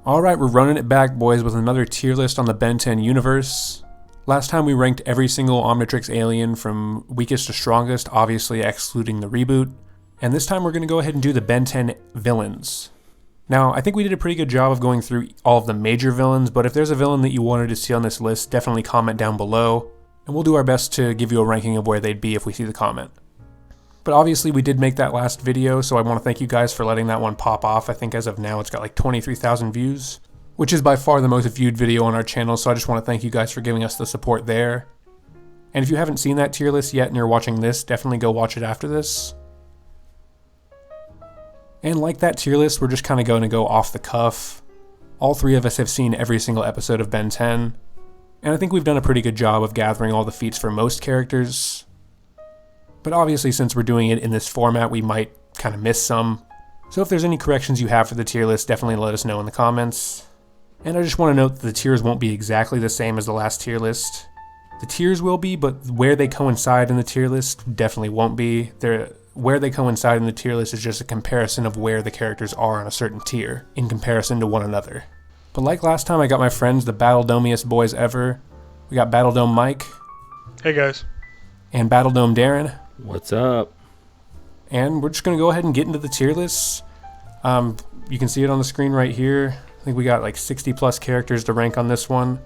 Alright, we're running it back, boys, with another tier list on the Ben 10 universe. Last time we ranked every single Omnitrix alien from weakest to strongest, obviously excluding the reboot. And this time we're going to go ahead and do the Ben 10 villains. Now, I think we did a pretty good job of going through all of the major villains, but if there's a villain that you wanted to see on this list, definitely comment down below, and we'll do our best to give you a ranking of where they'd be if we see the comment. But obviously we did make that last video, so I want to thank you guys for letting that one pop off. I think as of now it's got like 23,000 views, which is by far the most viewed video on our channel, so I just want to thank you guys for giving us the support there. And if you haven't seen that tier list yet and you're watching this, definitely go watch it after this. And like that tier list, we're just kind of going to go off the cuff. All three of us have seen every single episode of Ben 10, and I think we've done a pretty good job of gathering all the feats for most characters. But obviously, since we're doing it in this format, we might kind of miss some. So if there's any corrections you have for the tier list, definitely let us know in the comments. And I just want to note that the tiers won't be exactly the same as the last tier list. The tiers will be, but where they coincide in the tier list definitely won't be. Where they coincide in the tier list is just a comparison of where the characters are on a certain tier, in comparison to one another. But like last time, I got my friends, the Battledomiest boys ever. We got Battledome Mike. Hey guys. And Battledome Darren. What's up? And we're just going to go ahead and get into the tier lists. You can see it on the screen right here. I think we got like 60 plus characters to rank on this one.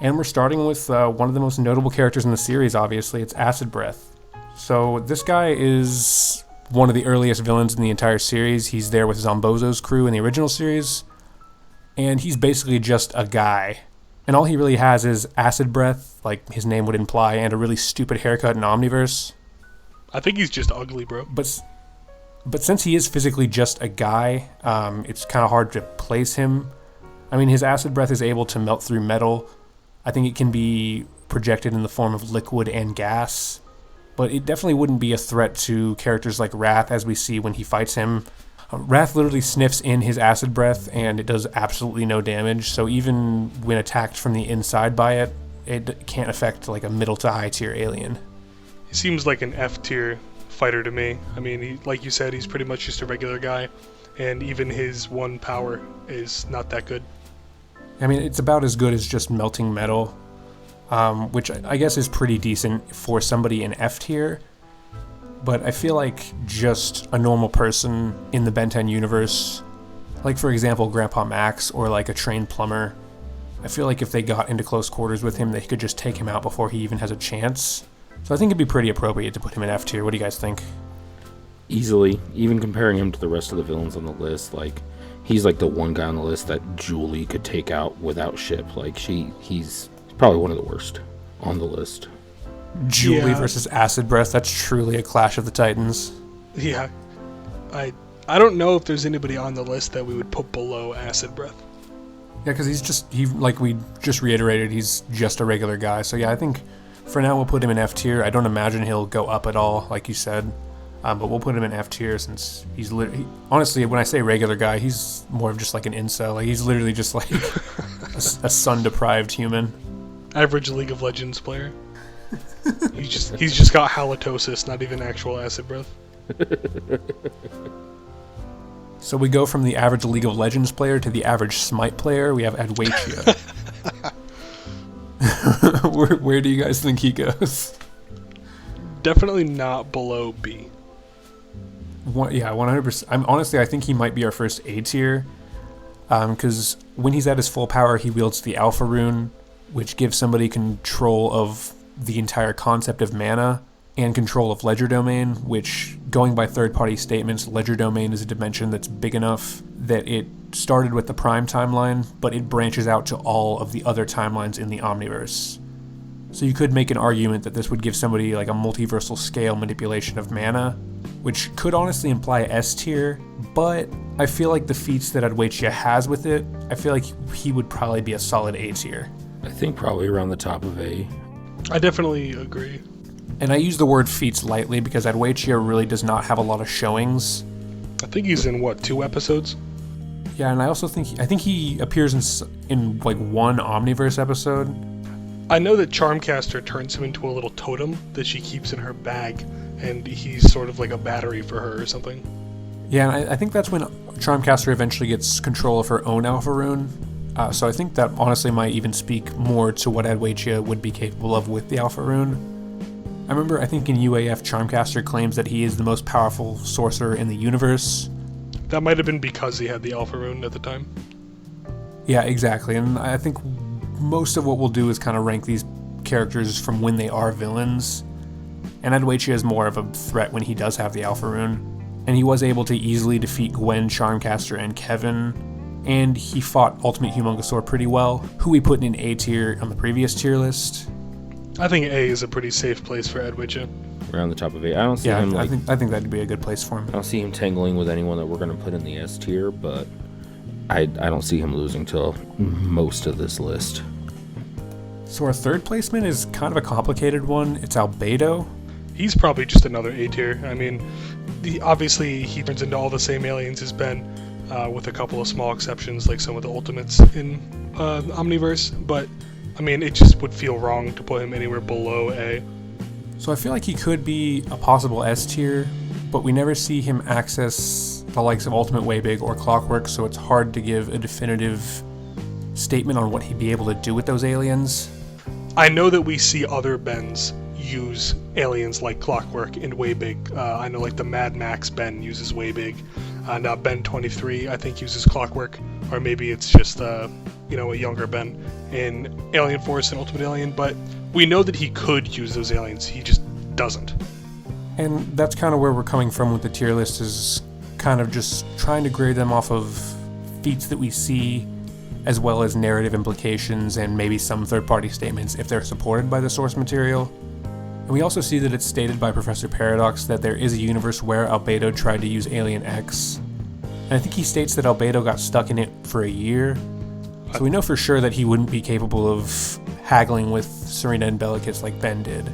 And we're starting with one of the most notable characters in the series, obviously. It's Acid Breath. So this guy is one of the earliest villains in the entire series. He's there with Zombozo's crew in the original series. And he's basically just a guy. And all he really has is acid breath, like his name would imply, and a really stupid haircut in Omniverse. I think he's just ugly, bro. But since he is physically just a guy, it's kind of hard to place him. I mean, his acid breath is able to melt through metal. I think it can be projected in the form of liquid and gas. But it definitely wouldn't be a threat to characters like Wrath, as we see when he fights him. Wrath literally sniffs in his acid breath, and it does absolutely no damage. So even when attacked from the inside by it, it can't affect like a middle to high tier alien. He seems like an F tier fighter to me. I mean, like you said, he's pretty much just a regular guy, and even his one power is not that good. I mean, it's about as good as just melting metal, which I guess is pretty decent for somebody in F tier. But I feel like just a normal person in the Ben 10 universe, like for example Grandpa Myaxx or like a trained plumber, I feel like if they got into close quarters with him, they could just take him out before he even has a chance. So I think it'd be pretty appropriate to put him in F tier. What do you guys think? Easily. Even comparing him to the rest of the villains on the list, like, he's like the one guy on the list that Julie could take out without ship. Like, he's probably one of the worst on the list. Julie versus Acid Breath, that's truly a clash of the titans. Yeah. I don't know if there's anybody on the list that we would put below Acid Breath. Yeah, because like we just reiterated, he's just a regular guy. So yeah, I think for now we'll put him in F tier. I don't imagine he'll go up at all, like you said. But we'll put him in F tier since he's honestly, when I say regular guy, he's more of just like an incel. Like he's literally just like a sun-deprived human. Average League of Legends player. He's just got halitosis, not even actual acid breath. So we go from the average League of Legends player to the average Smite player. We have Addwaitya. Where do you guys think he goes? Definitely not below B. Yeah, 100%. I think he might be our first A tier. Because when he's at his full power, he wields the Alpha Rune, which gives somebody control of the entire concept of mana and control of Ledger Domain, which, going by third-party statements, Ledger Domain is a dimension that's big enough that it started with the Prime timeline, but it branches out to all of the other timelines in the Omniverse. So you could make an argument that this would give somebody like a multiversal scale manipulation of mana, which could honestly imply S tier, but I feel like the feats that Addwaitya has with it, I feel like he would probably be a solid A tier. I think probably around the top of A. I definitely agree. And I use the word feats lightly because Addwaitya really does not have a lot of showings. I think he's in, 2 episodes? Yeah, and I also think he appears in like one Omniverse episode. I know that Charmcaster turns him into a little totem that she keeps in her bag, and he's sort of like a battery for her or something. Yeah, and I think that's when Charmcaster eventually gets control of her own Alpha Rune. So I think that honestly might even speak more to what Addwaitya would be capable of with the Alpha Rune. I remember, I think in UAF, Charmcaster claims that he is the most powerful sorcerer in the universe. That might have been because he had the Alpha Rune at the time. Yeah, exactly. And I think most of what we'll do is kind of rank these characters from when they are villains. And Addwaitya is more of a threat when he does have the Alpha Rune. And he was able to easily defeat Gwen, Charmcaster, and Kevin. And he fought Ultimate Humungosaur pretty well, who we put in an A tier on the previous tier list. I think A is a pretty safe place for Addwaitya. Around the top of A. I don't see him I think that'd be a good place for him. I don't see him tangling with anyone that we're going to put in the S tier, but I don't see him losing till most of this list. So our third placement is kind of a complicated one. It's Albedo. He's probably just another A tier. I mean, obviously he turns into all the same aliens as Ben, with a couple of small exceptions like some of the Ultimates in Omniverse, but I mean, it just would feel wrong to put him anywhere below A. So I feel like he could be a possible S tier, but we never see him access the likes of Ultimate Waybig or Clockwork, so it's hard to give a definitive statement on what he'd be able to do with those aliens. I know that we see other Bens use aliens like Clockwork and Waybig. I know like the Mad Max Ben uses Waybig. Now Ben 23 I think uses Clockwork, or maybe it's just a younger Ben in Alien Force and Ultimate Alien, but we know that he could use those aliens, he just doesn't. And that's kind of where we're coming from with the tier list, is kind of just trying to grade them off of feats that we see, as well as narrative implications and maybe some third-party statements if they're supported by the source material. And we also see that it's stated by Professor Paradox that there is a universe where Albedo tried to use Alien X. And I think he states that Albedo got stuck in it for a year. So we know for sure that he wouldn't be capable of haggling with Serena and Bellicus like Ben did.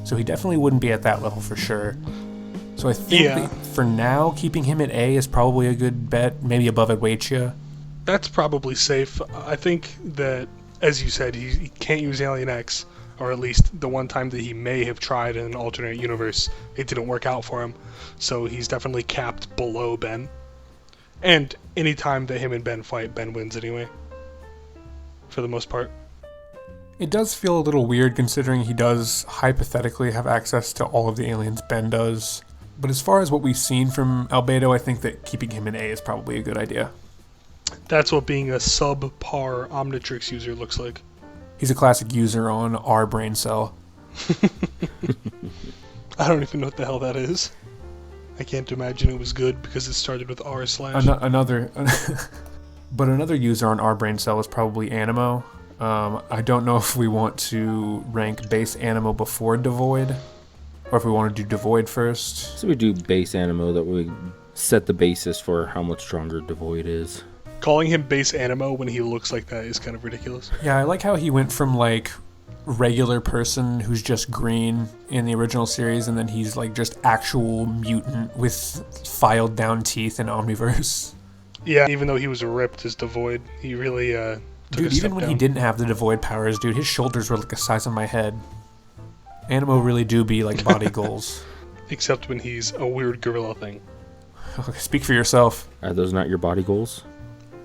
So he definitely wouldn't be at that level for sure. So I think that for now, keeping him at A is probably a good bet, maybe above Addwaitya. That's probably safe. I think that, as you said, he can't use Alien X, or at least the one time that he may have tried in an alternate universe, it didn't work out for him. So he's definitely capped below Ben. And any time that him and Ben fight, Ben wins anyway, for the most part. It does feel a little weird considering he does hypothetically have access to all of the aliens Ben does. But as far as what we've seen from Albedo, I think that keeping him in A is probably a good idea. That's what being a subpar Omnitrix user looks like. He's a classic user on our brain cell. I don't even know what the hell that is. I can't imagine it was good because it started with R/. But another user on our brain cell is probably Animo. I don't know if we want to rank base Animo before Devoid, or if we want to do Devoid first. So we do base Animo, that we set the basis for how much stronger Devoid is. Calling him base Animo when he looks like that is kind of ridiculous. Yeah, I like how he went from like regular person who's just green in the original series, and then he's like just actual mutant with filed down teeth in Omniverse. Yeah, even though he was ripped as Devoid, he really took dude, a step even when down. he didn't have the Devoid powers, dude, his shoulders were like the size of my head. Animo really do be like body goals. Except when he's a weird gorilla thing. Okay, speak for yourself. Are those not your body goals?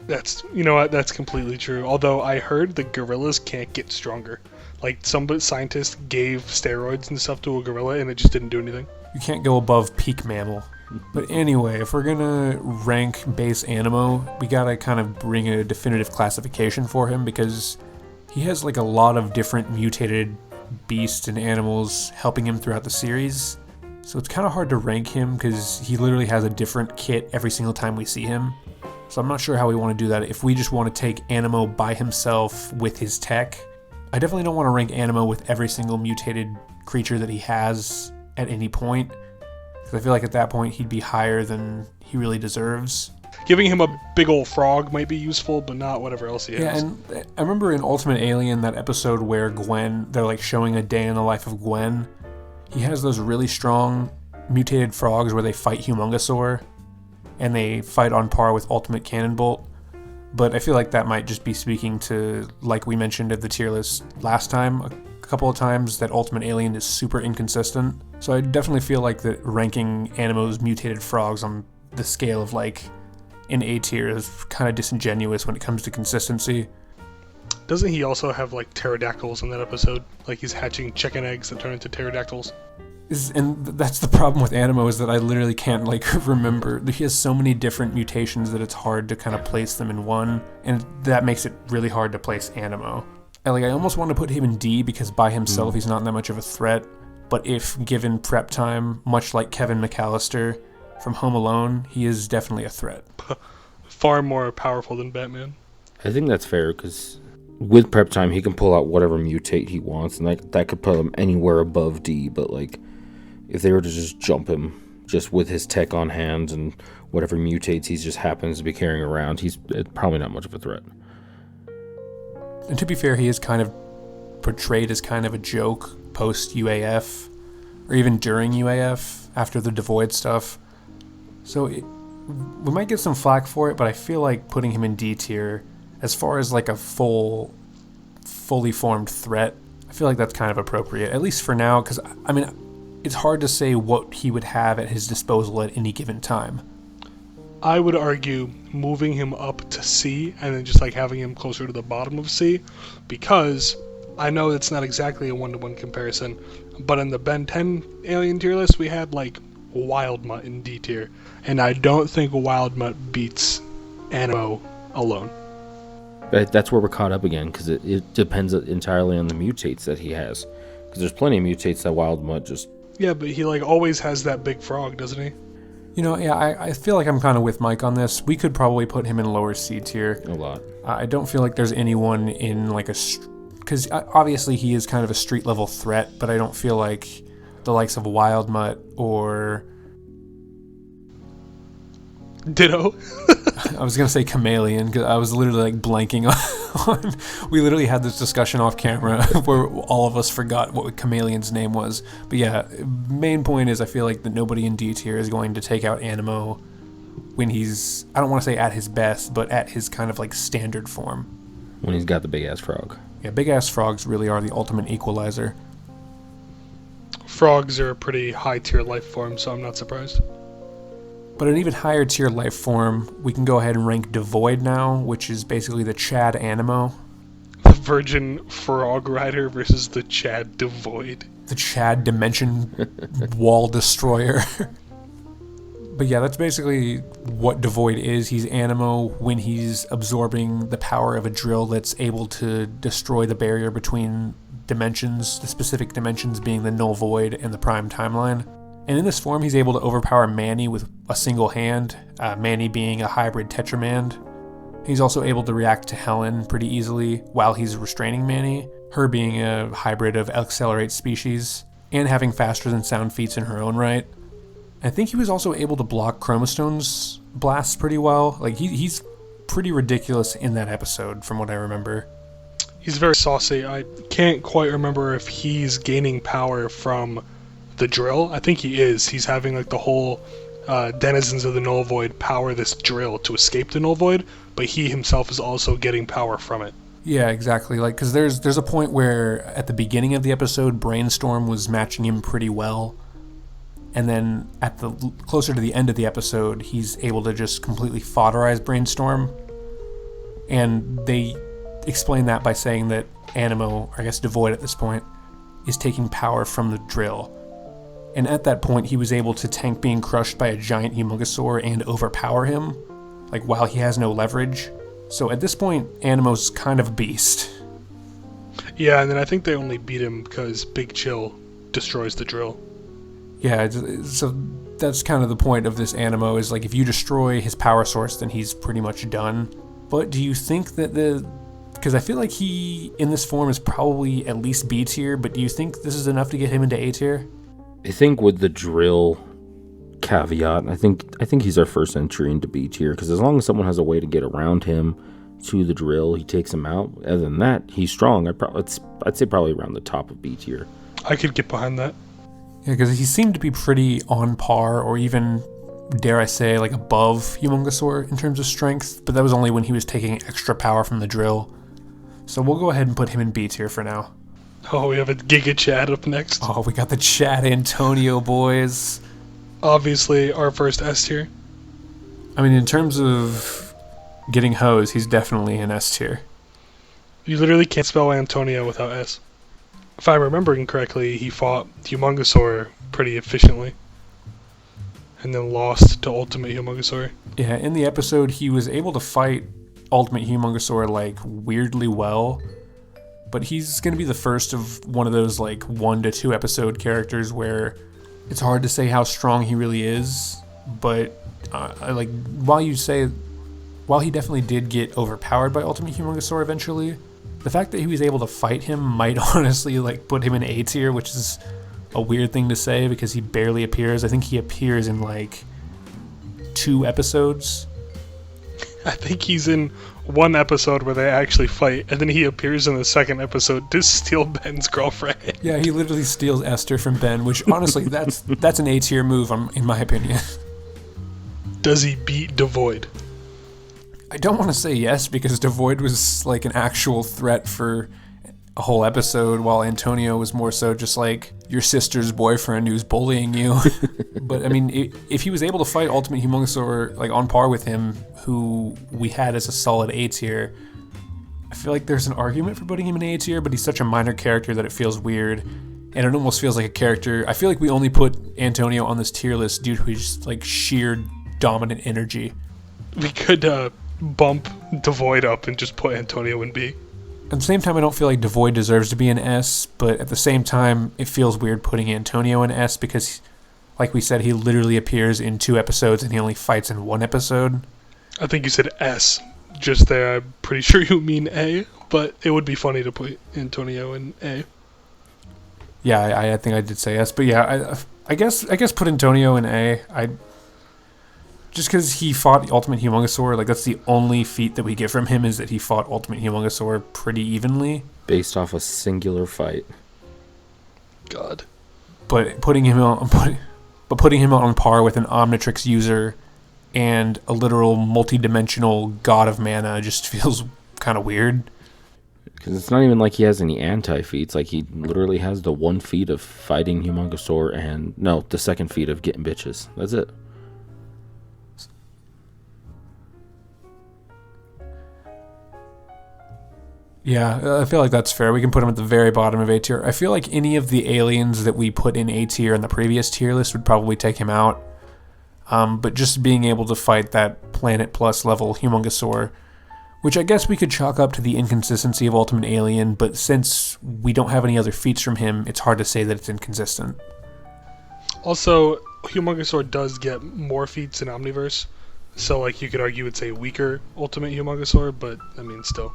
That's, you know what, that's completely true. Although I heard the gorillas can't get stronger. Like, some scientists gave steroids and stuff to a gorilla and it just didn't do anything. You can't go above peak mammal. But anyway, if we're gonna rank base Animo, we gotta kind of bring a definitive classification for him, because he has like a lot of different mutated beasts and animals helping him throughout the series. So it's kind of hard to rank him because he literally has a different kit every single time we see him. So I'm not sure how we want to do that. If we just want to take Animo by himself with his tech, I definitely don't want to rank Animo with every single mutated creature that he has at any point, because I feel like at that point he'd be higher than he really deserves. Giving him a big old frog might be useful, but not whatever else he has. Yeah, and I remember in Ultimate Alien, that episode where Gwen, they're like showing a day in the life of Gwen. He has those really strong mutated frogs where they fight Humungosaur, and they fight on par with Ultimate Cannonbolt. But I feel like that might just be speaking to, like we mentioned at the tier list last time, a couple of times, that Ultimate Alien is super inconsistent. So I definitely feel like that ranking Animo's mutated frogs on the scale of like an A tier is kind of disingenuous when it comes to consistency. Doesn't he also have like pterodactyls in that episode? Like he's hatching chicken eggs that turn into pterodactyls? And that's the problem with Animo, is that I literally can't like remember. He has so many different mutations that it's hard to kind of place them in one, and that makes it really hard to place Animo. I almost want to put him in D because by himself he's not that much of a threat, but if given prep time, much like Kevin McAllister from Home Alone, he is definitely a threat. Far more powerful than Batman. I think that's fair, because with prep time, he can pull out whatever mutate he wants, and that could put him anywhere above D, but like, if they were to just jump him, just with his tech on hand and whatever mutates he just happens to be carrying around, he's probably not much of a threat. And to be fair, he is kind of portrayed as kind of a joke post-UAF, or even during UAF, after the Devoid stuff. So we might get some flack for it, but I feel like putting him in D tier, as far as like a fully formed threat, I feel like that's kind of appropriate, at least for now, because, I mean, it's hard to say what he would have at his disposal at any given time. I would argue moving him up to C and then just like having him closer to the bottom of C, because I know it's not exactly a one-to-one comparison, but in the Ben 10 alien tier list we had like Wildmutt in D tier, and I don't think Wildmutt beats Animo alone. But that's where we're caught up again, because it depends entirely on the mutates that he has, because there's plenty of mutates that Wildmutt just... Yeah, but he like always has that big frog, doesn't he? You know, yeah, I feel like I'm kind of with Mike on this. We could probably put him in lower C tier. A lot. I don't feel like there's anyone in like because obviously he is kind of a street level threat, but I don't feel like the likes of Wildmutt or... Ditto. I was going to say Chameleon, because I was literally like blanking on... We literally had this discussion off camera where all of us forgot what Chameleon's name was. But yeah, main point is I feel like that nobody in D tier is going to take out Animo when he's, I don't want to say at his best, but at his kind of like standard form. When he's got the big ass frog. Yeah, big ass frogs really are the ultimate equalizer. Frogs are a pretty high tier life form, so I'm not surprised. But an even higher tier life form, we can go ahead and rank Devoid now, which is basically the Chad Animo. The Virgin Frog Rider versus the Chad Devoid. The Chad Dimension Wall Destroyer. But yeah, that's basically what Devoid is. He's Animo when he's absorbing the power of a drill that's able to destroy the barrier between dimensions, the specific dimensions being the Null Void and the Prime Timeline. And in this form, he's able to overpower Manny with a single hand, Manny being a hybrid Tetramand. He's also able to react to Helen pretty easily while he's restraining Manny, her being a hybrid of Accelerate species, and having faster than sound feats in her own right. I think he was also able to block Chromastone's blasts pretty well. Like, he's pretty ridiculous in that episode, from what I remember. He's very saucy. I can't quite remember if he's gaining power from the drill. I think he is. He's having like the whole denizens of the Null Void power this drill to escape the Null Void, but he himself is also getting power from it. Yeah, exactly. Like, because there's a point where at the beginning of the episode, Brainstorm was matching him pretty well, and then at the closer to the end of the episode, he's able to just completely foderize Brainstorm, and they explain that by saying that Animo, or I guess Devoid at this point, is taking power from the drill. And at that point, he was able to tank being crushed by a giant Humungosaur and overpower him, like while he has no leverage. So at this point, Animo's kind of a beast. Yeah, and then I think they only beat him because Big Chill destroys the drill. Yeah, so that's kind of the point of this Animo, is like if you destroy his power source, then he's pretty much done. But do you think that because I feel like he, in this form, is probably at least B tier, but do you think this is enough to get him into A tier? I think with the drill caveat, I think he's our first entry into B tier, because as long as someone has a way to get around him to the drill, he takes him out. Other than that, he's strong. I'd say probably around the top of B tier. I could get behind that. Yeah, because he seemed to be pretty on par, or even, dare I say, like above Humungosaur in terms of strength, but that was only when he was taking extra power from the drill. So we'll go ahead and put him in B tier for now. Oh, we have a Giga Chad up next. Oh, we got the Chad Antonio boys. Obviously, our first S tier. I mean, in terms of getting hose, he's definitely an S tier. You literally can't spell Antonio without S. If I'm remembering correctly, he fought Humongosaur pretty efficiently. And then lost to Ultimate Humongosaur. Yeah, in the episode, he was able to fight Ultimate Humongosaur, like, weirdly well. But he's going to be the first of one of those, like, 1 to 2 episode characters where it's hard to say how strong he really is. But, while he definitely did get overpowered by Ultimate Humongosaur eventually, the fact that he was able to fight him might honestly, like, put him in A tier, which is a weird thing to say because he barely appears. I think he appears in, like, 2 episodes. I think he's in 1 episode where they actually fight, and then he appears in the 2nd episode to steal Ben's girlfriend. Yeah, he literally steals Esther from Ben, which honestly, that's an A tier move, in my opinion. Does he beat Devoid? I don't want to say yes, because Devoid was like an actual threat for a whole episode, while Antonio was more so just like your sister's boyfriend who's bullying you. But I mean, if he was able to fight Ultimate Humongosaur like on par with him, who we had as a solid A tier, I feel like there's an argument for putting him in A tier, but he's such a minor character that it feels weird, and it almost feels like a character. I feel like we only put Antonio on this tier list due to his like sheer dominant energy. We could bump Devoid up and just put Antonio in B. At the same time, I don't feel like Devoid deserves to be an S, but at the same time, it feels weird putting Antonio in S because, like we said, he literally appears in 2 episodes and he only fights in 1 episode. I think you said S just there. I'm pretty sure you mean A, but it would be funny to put Antonio in A. Yeah, I think I did say S, but yeah, I guess put Antonio in A. Just because he fought Ultimate Humongosaur, like that's the only feat that we get from him is that he fought Ultimate Humongosaur pretty evenly. Based off a singular fight. God. But putting him on par with an Omnitrix user and a literal multi-dimensional god of mana just feels kind of weird. Because it's not even like he has any anti-feats. Like, he literally has the 1 feat of fighting Humongosaur and... No, the 2nd feat of getting bitches. That's it. Yeah, I feel like that's fair. We can put him at the very bottom of A tier. I feel like any of the aliens that we put in A tier in the previous tier list would probably take him out. But just being able to fight that Planet Plus level Humongosaur, which I guess we could chalk up to the inconsistency of Ultimate Alien, but since we don't have any other feats from him, it's hard to say that it's inconsistent. Also, Humongosaur does get more feats in Omniverse, so like you could argue it's a weaker Ultimate Humongosaur, but I mean still.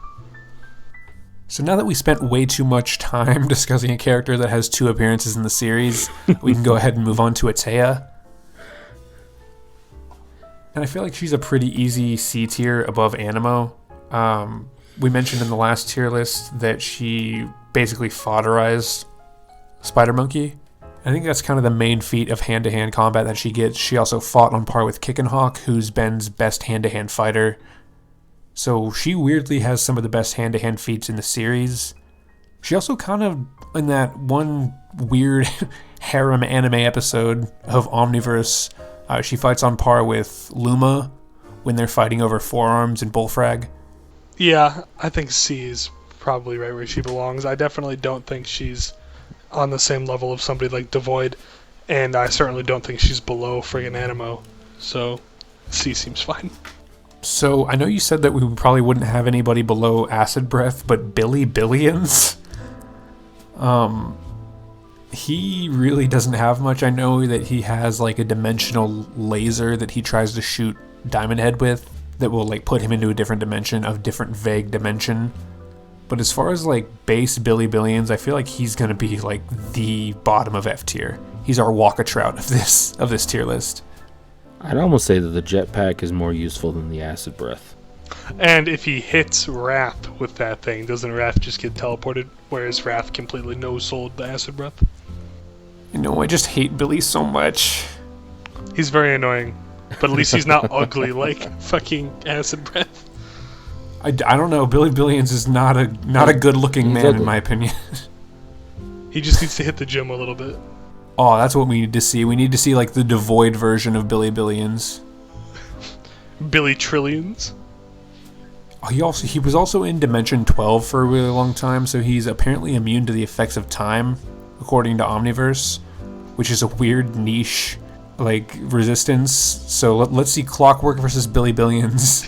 So now that we spent way too much time discussing a character that has 2 appearances in the series, we can go ahead and move on to Attea. And I feel like she's a pretty easy C tier above Animo. We mentioned in the last tier list that she basically fodderized Spider Monkey. I think that's kind of the main feat of hand-to-hand combat that she gets. She also fought on par with Kickenhawk, who's Ben's best hand-to-hand fighter. So she weirdly has some of the best hand-to-hand feats in the series. She also kind of, in that one weird harem anime episode of Omniverse, she fights on par with Looma when they're fighting over forearms and bullfrag. Yeah, I think C is probably right where she belongs. I definitely don't think she's on the same level of somebody like Devoid, and I certainly don't think she's below friggin' Animo, so C seems fine. So, I know you said that we probably wouldn't have anybody below Acid Breath, but Billions? He really doesn't have much. I know that he has, like, a dimensional laser that he tries to shoot Diamond Head with that will, like, put him into a different dimension, a different vague dimension. But as far as, like, base Billions, I feel like he's gonna be, like, the bottom of F tier. He's our Walkatrout of this tier list. I'd almost say that the jetpack is more useful than the acid breath. And if he hits Wrath with that thing, doesn't Wrath just get teleported? Whereas Wrath completely no-sold the acid breath? You know, I just hate Billy so much. He's very annoying. But at least he's not ugly like fucking acid breath. I don't know, Billions is not a good-looking man, ugly. In my opinion. He just needs to hit the gym a little bit. Oh, that's what we need to see. We need to see, like, the Devoid version of Billions. Billy Trillions. He was also in Dimension 12 for a really long time, so he's apparently immune to the effects of time, according to Omniverse, which is a weird niche, resistance. So let's see Clockwork versus Billy Billions.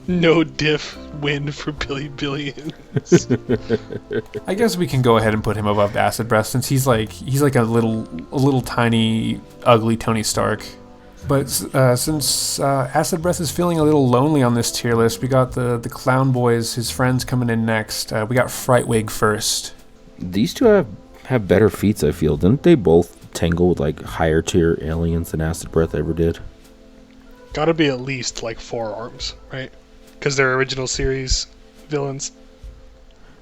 No diff win for Billy Billions. I guess we can go ahead and put him above Acid Breath, since he's like a little tiny, ugly Tony Stark. But since Acid Breath is feeling a little lonely on this tier list, we got the Clown Boys, his friends, coming in next. We got Frightwig first. These two have better feats, I feel. Didn't they both tangle with higher tier aliens than Acid Breath ever did? Gotta be at least 4 arms, right? Because they're original series villains.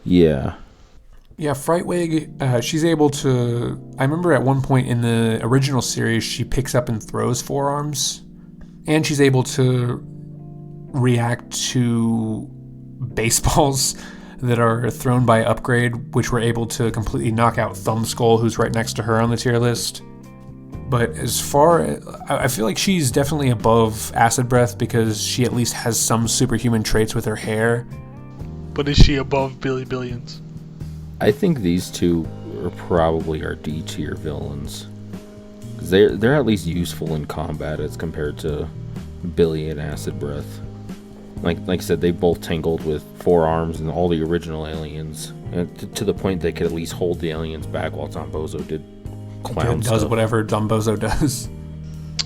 Yeah. Yeah, Frightwig, she's able to... I remember at one point in the original series, she picks up and throws forearms. And she's able to react to baseballs that are thrown by Upgrade, which were able to completely knock out Thumbskull, who's right next to her on the tier list. But I feel like she's definitely above Acid Breath because she at least has some superhuman traits with her hair. But is she above Billy Billions? I think these two are probably our D tier villains. They're at least useful in combat as compared to Billy and Acid Breath. Like I said, they both tangled with 4 arms and all the original aliens, and to the point they could at least hold the aliens back while Zombozo did clown stuff. Does whatever Zombozo does.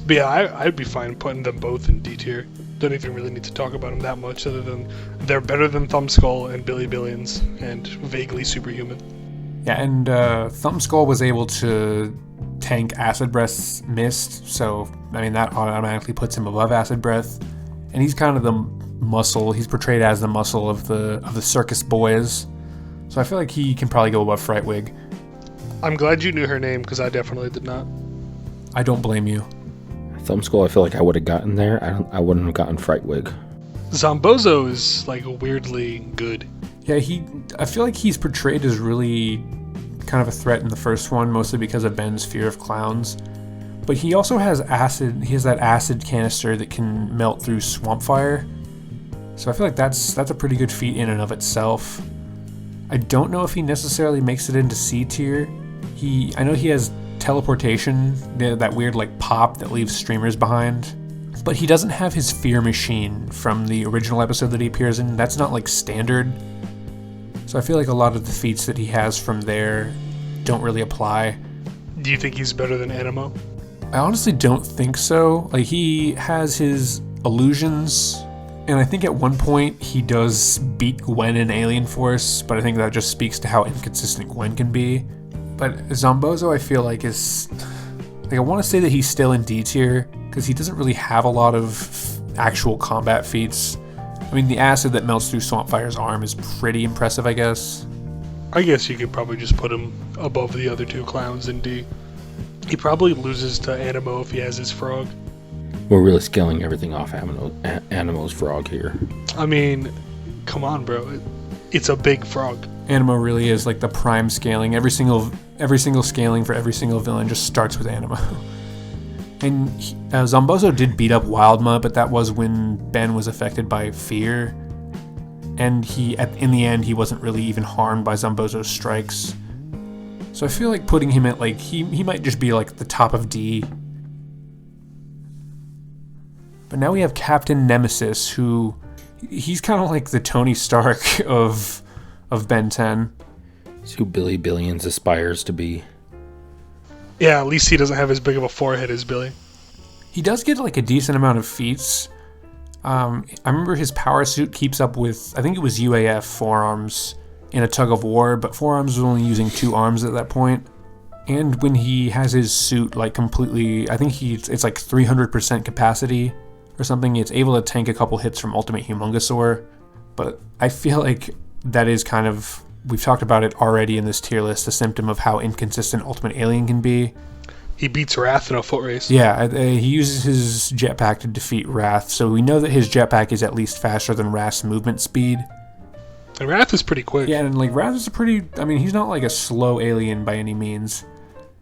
But yeah, I'd be fine putting them both in D tier. Don't even really need to talk about them that much, other than they're better than Thumbskull and Billy Billions, and vaguely superhuman. Yeah, and Thumbskull was able to tank Acid Breath's Mist, so that automatically puts him above Acid Breath. And he's kind of the muscle. He's portrayed as the muscle of the Circus boys, so I feel like he can probably go above Frightwig. I'm glad you knew her name, because I definitely did not. I don't blame you. Thumbskull, I feel like I would have gotten there. I wouldn't have gotten Frightwig. Zombozo is weirdly good. Yeah, I feel like he's portrayed as really kind of a threat in the first one, mostly because of Ben's fear of clowns. But he also has acid. He has that acid canister that can melt through swamp fire. So I feel like that's a pretty good feat in and of itself. I don't know if he necessarily makes it into C tier. I know he has teleportation, that weird pop that leaves streamers behind. But he doesn't have his fear machine from the original episode that he appears in. That's not standard. So I feel like a lot of the feats that he has from there don't really apply. Do you think he's better than Animo? I honestly don't think so. He has his illusions, and I think at one point he does beat Gwen in Alien Force, but I think that just speaks to how inconsistent Gwen can be. But Zombozo, I feel like is... I want to say that he's still in D tier, because he doesn't really have a lot of actual combat feats. The acid that melts through Swampfire's arm is pretty impressive, I guess. I guess you could probably just put him above the other 2 clowns in D. He probably loses to Animo if he has his frog. We're really scaling everything off Animo's frog here. Come on, bro. It's a big frog. Animo really is the prime scaling. Every single scaling for every single villain just starts with Animo. And Zombozo did beat up Wildma, but that was when Ben was affected by fear. And in the end, he wasn't really even harmed by Zombozo's strikes. So I feel like putting him at he might just be the top of D. But now we have Captain Nemesis, who he's kind of like the Tony Stark of Ben 10. It's who Billy Billions aspires to be. Yeah, at least he doesn't have as big of a forehead as Billy. He does get a decent amount of feats. I remember his power suit keeps up with, I think it was UAF forearms in a tug of war, but forearms was only using 2 arms at that point. And when he has his suit completely, I think it's 300% capacity or something, it's able to tank a couple hits from Ultimate Humongousaur. But I feel like that is kind of, we've talked about it already in this tier list, a symptom of how inconsistent Ultimate Alien can be. He beats Wrath in a foot race. Yeah, he uses his jetpack to defeat Wrath, so we know that his jetpack is at least faster than Wrath's movement speed. And Wrath is pretty quick. Yeah, and Wrath is he's not a slow alien by any means.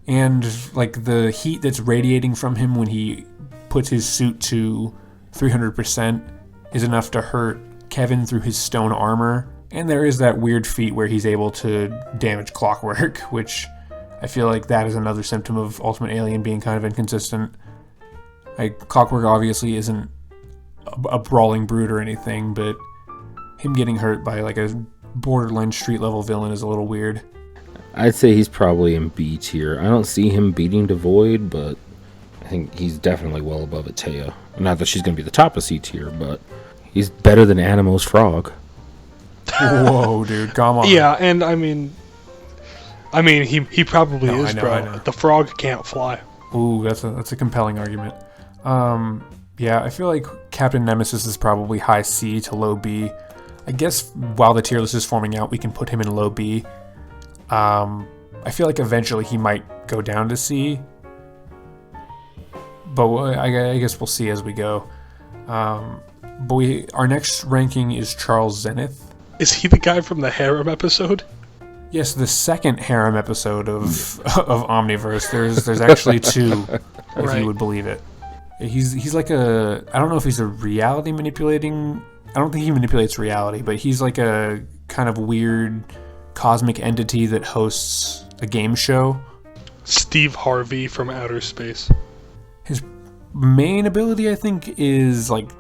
And the heat that's radiating from him when he puts his suit to 300% is enough to hurt Kevin through his stone armor. And there is that weird feat where he's able to damage Clockwork, which I feel like that is another symptom of Ultimate Alien being kind of inconsistent. Like, Clockwork obviously isn't a brawling brute or anything, but him getting hurt by like a borderline street level villain is a little weird. I'd say he's probably in B tier. I don't see him beating Devoid, but I think he's definitely well above Attea. Not that she's going to be the top of C tier, but he's better than Animo's frog. Whoa, dude, come on. Yeah, and I mean, he probably is, I bro. know. The frog can't fly. Ooh, that's a compelling argument. Yeah, I feel like Captain Nemesis is probably high C to low B. I guess while the tier list is forming out, we can put him in low B. I feel like eventually he might go down to C, but I guess we'll see as we go. But our next ranking is Charles Zenith. Is he the guy from the harem episode? Yes, the second harem episode of Omniverse. There's actually two, if you would believe it. He's like I don't know if he's a reality manipulating. I don't think he manipulates reality, but he's like a kind of weird cosmic entity that hosts a game show. Steve Harvey from outer space. His main ability, I think, is like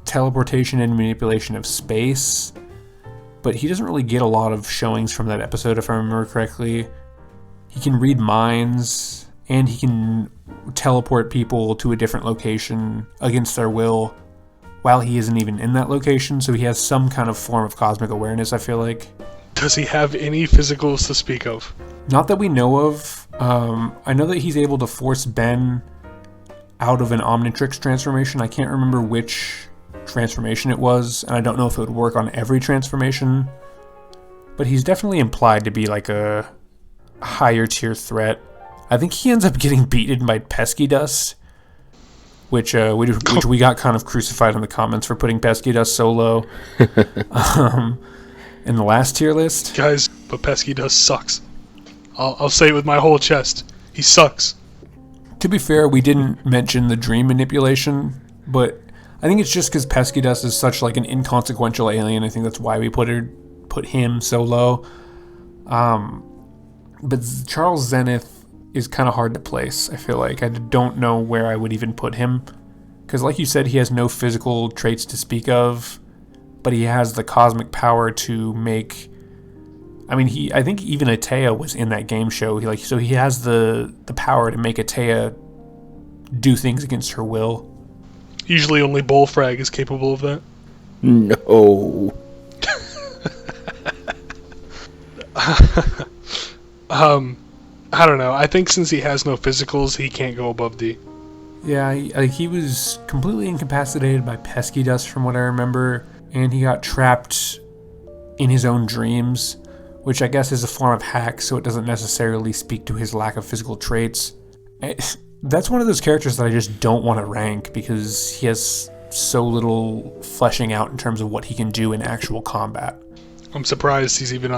teleportation and manipulation of space, but he doesn't really get a lot of showings from that episode, if I remember correctly. He can read minds, and he can teleport people to a different location against their will while he isn't even in that location, so he has some kind of form of cosmic awareness, I feel like. Does he have any physicals to speak of? Not that we know of. I know that he's able to force Ben out of an Omnitrix transformation. I can't remember which transformation it was, and I don't know if it would work on every transformation, but he's definitely implied to be like a higher tier threat. I think he ends up getting beaten by Pesky Dust, which we got kind of crucified in the comments for putting Pesky Dust so low in the last tier list. Guys, but Pesky Dust sucks. I'll say it with my whole chest. He sucks. To be fair, we didn't mention the dream manipulation, but I think it's just because Pesky Dust is such like an inconsequential alien. I think that's why we put him so low. But Charles Zenith is kind of hard to place, I feel like. I don't know where I would even put him. Because like you said, he has no physical traits to speak of, but he has the cosmic power to make... I mean, I think even Attea was in that game show. So he has the power to make Attea do things against her will. Usually only Bullfrag is capable of that. No. I don't know. I think since he has no physicals, he can't go above D. Yeah, he was completely incapacitated by Pesky Dust from what I remember, and he got trapped in his own dreams, which I guess is a form of hack, so it doesn't necessarily speak to his lack of physical traits. That's one of those characters that I just don't want to rank because he has so little fleshing out in terms of what he can do in actual combat. I'm surprised he even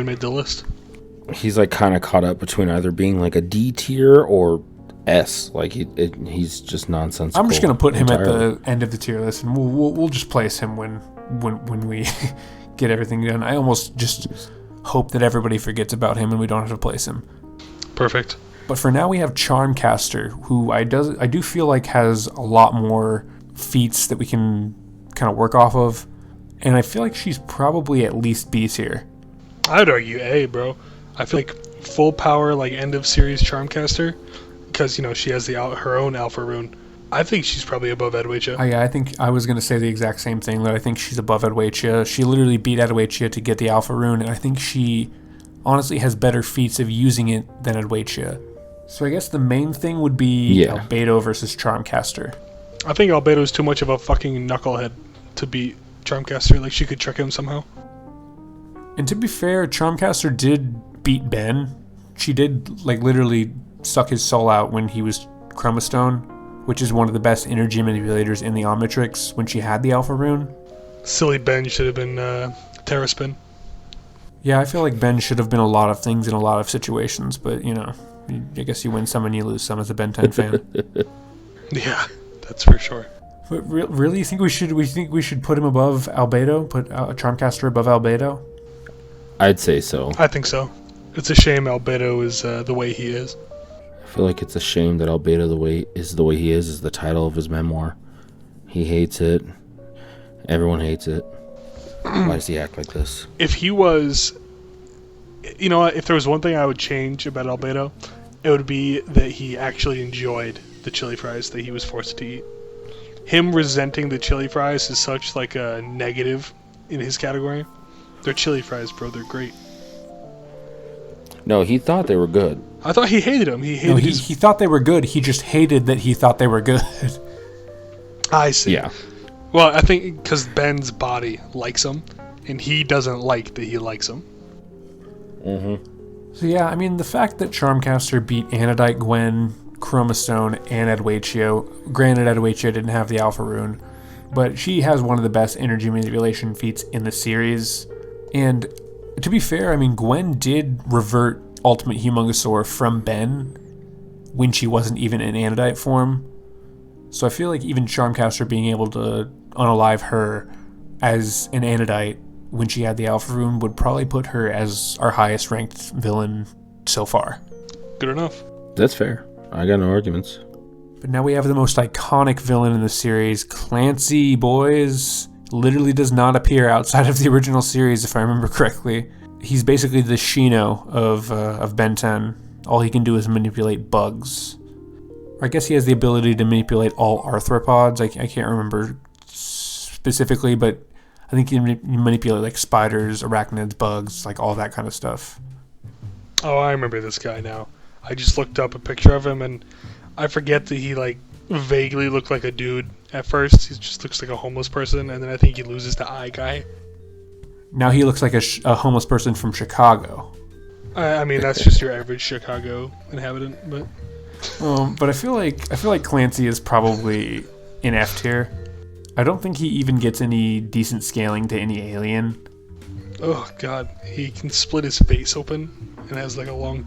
made the list. He's like kind of caught up between either being like a D tier or S. Like he's just nonsensical. I'm just gonna put him entirely at the end of the tier list, and we'll just place him when we get everything done. I almost just hope that everybody forgets about him and we don't have to place him. Perfect. But for now we have Charmcaster, who I do feel like has a lot more feats that we can kind of work off of, and I feel like she's probably at least B tier. I'd argue A, bro. I feel like full power, like end of series Charmcaster, because she has her own alpha rune. I think she's probably above Addwaitya. I think I was going to say the exact same thing, that I think she's above Addwaitya. She literally beat Addwaitya to get the alpha rune, and I think she honestly has better feats of using it than Addwaitya. So I guess the main thing would be Albedo versus Charmcaster. I think Albedo's too much of a fucking knucklehead to beat Charmcaster. Like, she could trick him somehow. And to be fair, Charmcaster did beat Ben. She did, like, literally suck his soul out when he was Chromostone, which is one of the best energy manipulators in the Omnitrix when she had the Alpha Rune. Silly Ben should have been Terraspin. Yeah, I feel like Ben should have been a lot of things in a lot of situations, but, I guess you win some and you lose some as a Ben 10 fan. Yeah, that's for sure. But really, you think we should put him above Albedo? Put Charmcaster above Albedo? I'd say so. I think so. It's a shame Albedo is the way he is. I feel like it's a shame that Albedo the way he is the title of his memoir. He hates it. Everyone hates it. Why does he act like this? If he was... You know what? If there was one thing I would change about Albedo, it would be that he actually enjoyed the chili fries that he was forced to eat. Him resenting the chili fries is such like a negative in his category. They're chili fries, bro. They're great. No, he thought they were good. I thought he hated them. He thought they were good. He just hated that he thought they were good. I see. Yeah. Well, I think because Ben's body likes them, and he doesn't like that he likes them. Mm-hmm. So yeah, I mean, the fact that Charmcaster beat Anodite, Gwen, Chromastone, and Addwaitya, granted Addwaitya didn't have the Alpha Rune, but she has one of the best energy manipulation feats in the series. And to be fair, I mean, Gwen did revert Ultimate Humongousaur from Ben when she wasn't even in Anodite form. So I feel like even Charmcaster being able to unalive her as an Anodite when she had the Alpha Rune would probably put her as our highest ranked villain so far. Good enough. That's fair. I got no arguments. But now we have the most iconic villain in the series, Clancy, boys. Literally does not appear outside of the original series, if I remember correctly. He's basically the Shino of Ben 10. All he can do is manipulate bugs. Or I guess he has the ability to manipulate all arthropods. I can't remember specifically, but I think he can manipulate like spiders, arachnids, bugs, like all that kind of stuff. Oh, I remember this guy now. I just looked up a picture of him, and I forget that he like vaguely looked like a dude at first. He just looks like a homeless person, and then I think he loses the eye guy. Now he looks like a homeless person from Chicago. I mean, that's just your average Chicago inhabitant, but... But I feel like Clancy is probably in F tier. I don't think he even gets any decent scaling to any alien. Oh god, he can split his face open and has like a long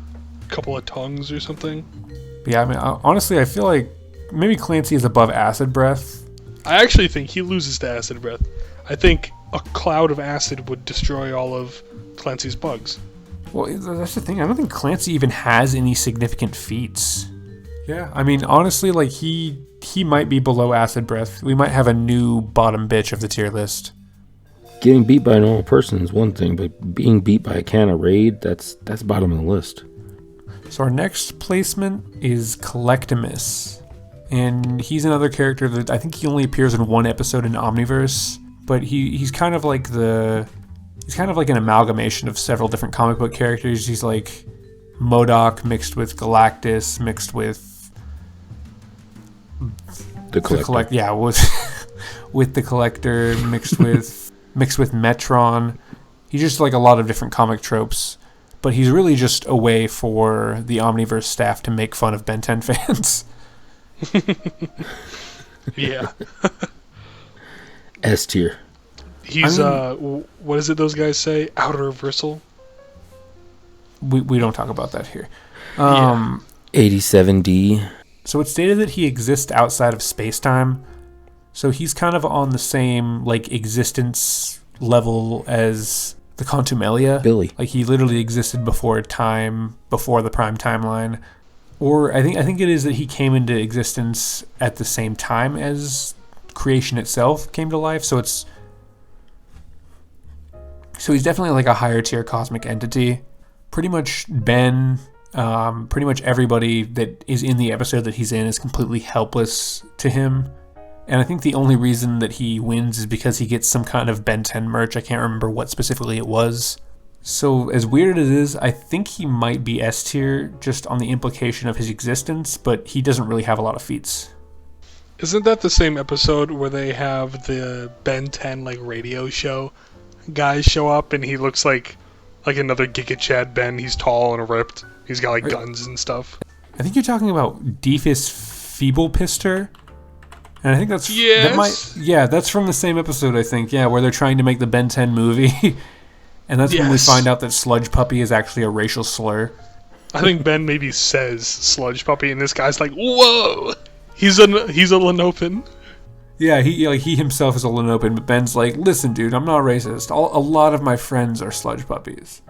couple of tongues or something. But yeah, I mean, honestly, I feel like maybe Clancy is above Acid Breath. I actually think he loses to Acid Breath. I think a cloud of acid would destroy all of Clancy's bugs. Well, that's the thing. I don't think Clancy even has any significant feats. Yeah, I mean, honestly, like, he might be below Acid Breath. We might have a new bottom bitch of the tier list. Getting beat by a normal person is one thing, but being beat by a can of Raid, that's bottom of the list. So our next placement is Collectimus. And he's another character that I think he only appears in one episode in Omniverse, but he's kind of like an amalgamation of several different comic book characters. He's like MODOK mixed with Galactus mixed with the Collector. with the Collector mixed with Metron. He's just like a lot of different comic tropes, but he's really just a way for the Omniverse staff to make fun of Ben 10 fans. Yeah. S tier. He's what is it those guys say? Outer reversal? We don't talk about that here. 87D. So it's stated that he exists outside of space-time. So he's kind of on the same like existence level as the Contumelia. Billy. Like he literally existed before time, before the prime timeline. Or I think it is that he came into existence at the same time as creation itself came to life. So he's definitely like a higher tier cosmic entity. Pretty much Ben, pretty much everybody that is in the episode that he's in is completely helpless to him. And I think the only reason that he wins is because he gets some kind of Ben 10 merch. I can't remember what specifically it was. So as weird as it is, I think he might be S tier just on the implication of his existence, but he doesn't really have a lot of feats. Isn't that the same episode where they have the Ben 10 like radio show guys show up and he looks like another Giga Chad Ben? He's tall and ripped. He's got like guns and stuff. I think you're talking about Deefus Feeblepister. And I think that's that's from the same episode, I think. Yeah, where they're trying to make the Ben 10 movie. And that's when we find out that Sludge Puppy is actually a racial slur. I think Ben maybe says Sludge Puppy, and this guy's like, "Whoa, he's a Lenopin." Yeah, he himself is a Lenopian, but Ben's like, listen, dude, I'm not racist. A lot of my friends are sludge puppies.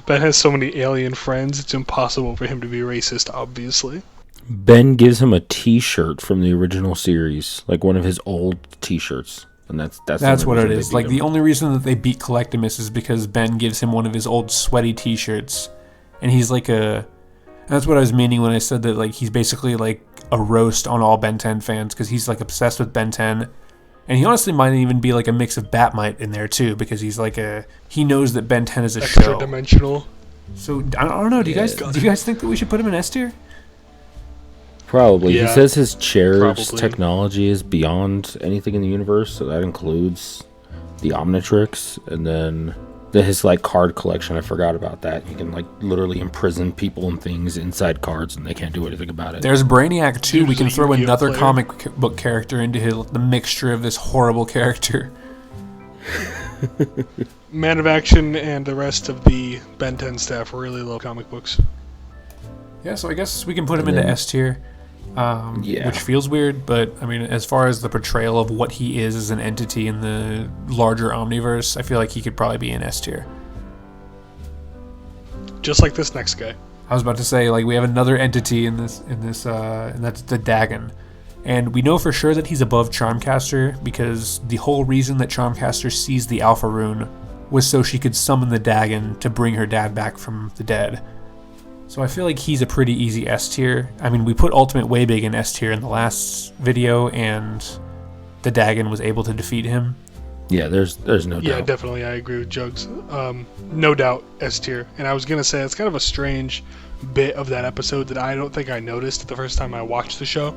Ben has so many alien friends, it's impossible for him to be racist, obviously. Ben gives him a T-shirt from the original series, like one of his old T-shirts, and that's what it is. Like, the only reason that they beat Collectimus is because Ben gives him one of his old sweaty T-shirts, and he's like a... That's what I was meaning when I said that, like, he's basically like a roast on all Ben 10 fans, because he's like obsessed with Ben 10. And he honestly might even be like a mix of Batmite in there too, because he's like he knows that Ben 10 is a extra show. Dimensional. So I don't know. Do you guys think that we should put him in S tier? Probably. Yeah, he says his chair's probably. technology is beyond anything in the universe, so that includes the Omnitrix, and then his like card collection. I forgot about that. You can like literally imprison people and things inside cards, and they can't do anything about it. There's Brainiac too. We can Usually throw Yu-Gi-Oh another player. comic book character into the mixture of this horrible character. Man of Action and the rest of the Ben 10 staff really love comic books. Yeah, so I guess we can put him into S tier. Yeah. Which feels weird, but I mean, as far as the portrayal of what he is as an entity in the larger Omniverse, I feel like he could probably be in S tier. Just like this next guy. I was about to say, like, we have another entity in this, and that's the Dagon. And we know for sure that he's above Charmcaster, because the whole reason that Charmcaster seized the Alpha Rune was so she could summon the Dagon to bring her dad back from the dead. So I feel like he's a pretty easy S tier. I mean, we put Ultimate Waybig in S tier in the last video, and the Dagon was able to defeat him. Yeah, there's no doubt. Yeah, definitely, I agree with Jugs. No doubt S tier. And I was going to say, it's kind of a strange bit of that episode that I don't think I noticed the first time I watched the show,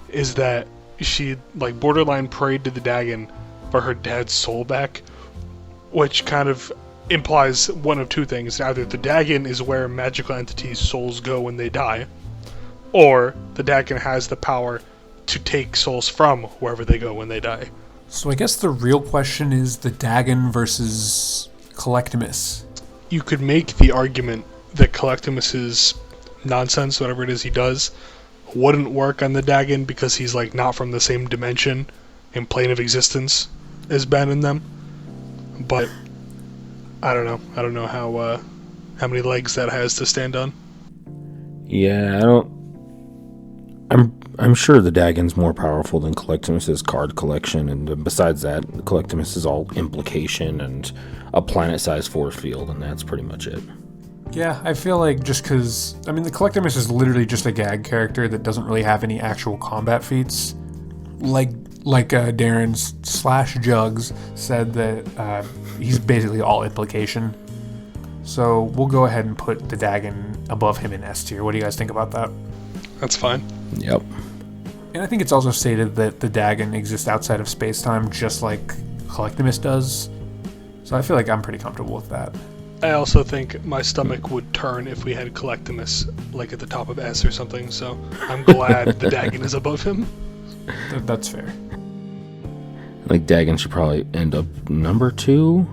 is that she, like, borderline prayed to the Dagon for her dad's soul back, which kind of implies one of two things. Either the Dagon is where magical entities' souls go when they die, or the Dagon has the power to take souls from wherever they go when they die. So I guess the real question is the Dagon versus Collectimus. You could make the argument that Collectimus's nonsense, whatever it is he does, wouldn't work on the Dagon because he's like not from the same dimension and plane of existence as Ben and them. But I don't know. I don't know how many legs that has to stand on. Yeah, I'm sure the Dagon's more powerful than Collectimus's card collection, and besides that, Collectimus is all implication and a planet-sized force field, and that's pretty much it. Yeah, I feel like just because... I mean, the Collectimus is literally just a gag character that doesn't really have any actual combat feats. Like Darren's / Jugs said that he's basically all implication. So we'll go ahead and put the Dagon above him in S tier. What do you guys think about that? That's fine. Yep. And I think it's also stated that the Dagon exists outside of space-time just like Collectimus does. So I feel like I'm pretty comfortable with that. I also think my stomach would turn if we had Collectimus like at the top of S or something, so I'm glad the Dagon is above him. That's fair. Like, Dagon should probably end up number 2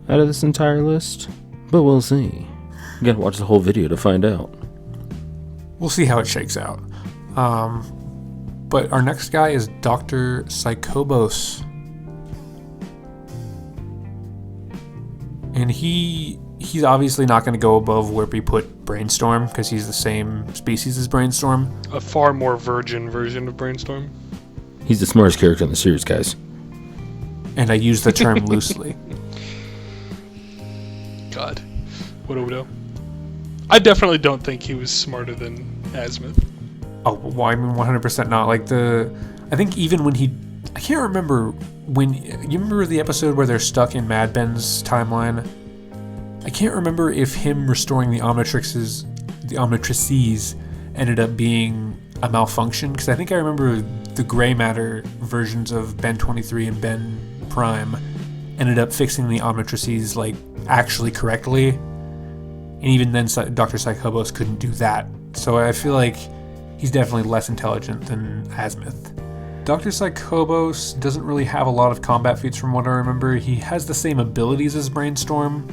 out of this entire list, but we'll see. You gotta watch the whole video to find out. We'll see how it shakes out. But our next guy is Dr. Psychobos. And he's obviously not going to go above where we put Brainstorm, because he's the same species as Brainstorm. A far more virgin version of Brainstorm. He's the smartest character in the series, guys. And I use the term loosely. God. What a widow. I definitely don't think he was smarter than Azimuth. Oh, well, I mean, 100% not. Like, I think even when I can't remember when... You remember the episode where they're stuck in Mad Ben's timeline? I can't remember if him restoring the Omnitrices ended up being a malfunction, because I think I remember the gray matter versions of Ben 23 and Ben Prime ended up fixing the Omnitrices, like, actually correctly. And even then, Dr. Psychobos couldn't do that. So I feel like he's definitely less intelligent than Azimuth. Dr. Psychobos doesn't really have a lot of combat feats from what I remember. He has the same abilities as Brainstorm,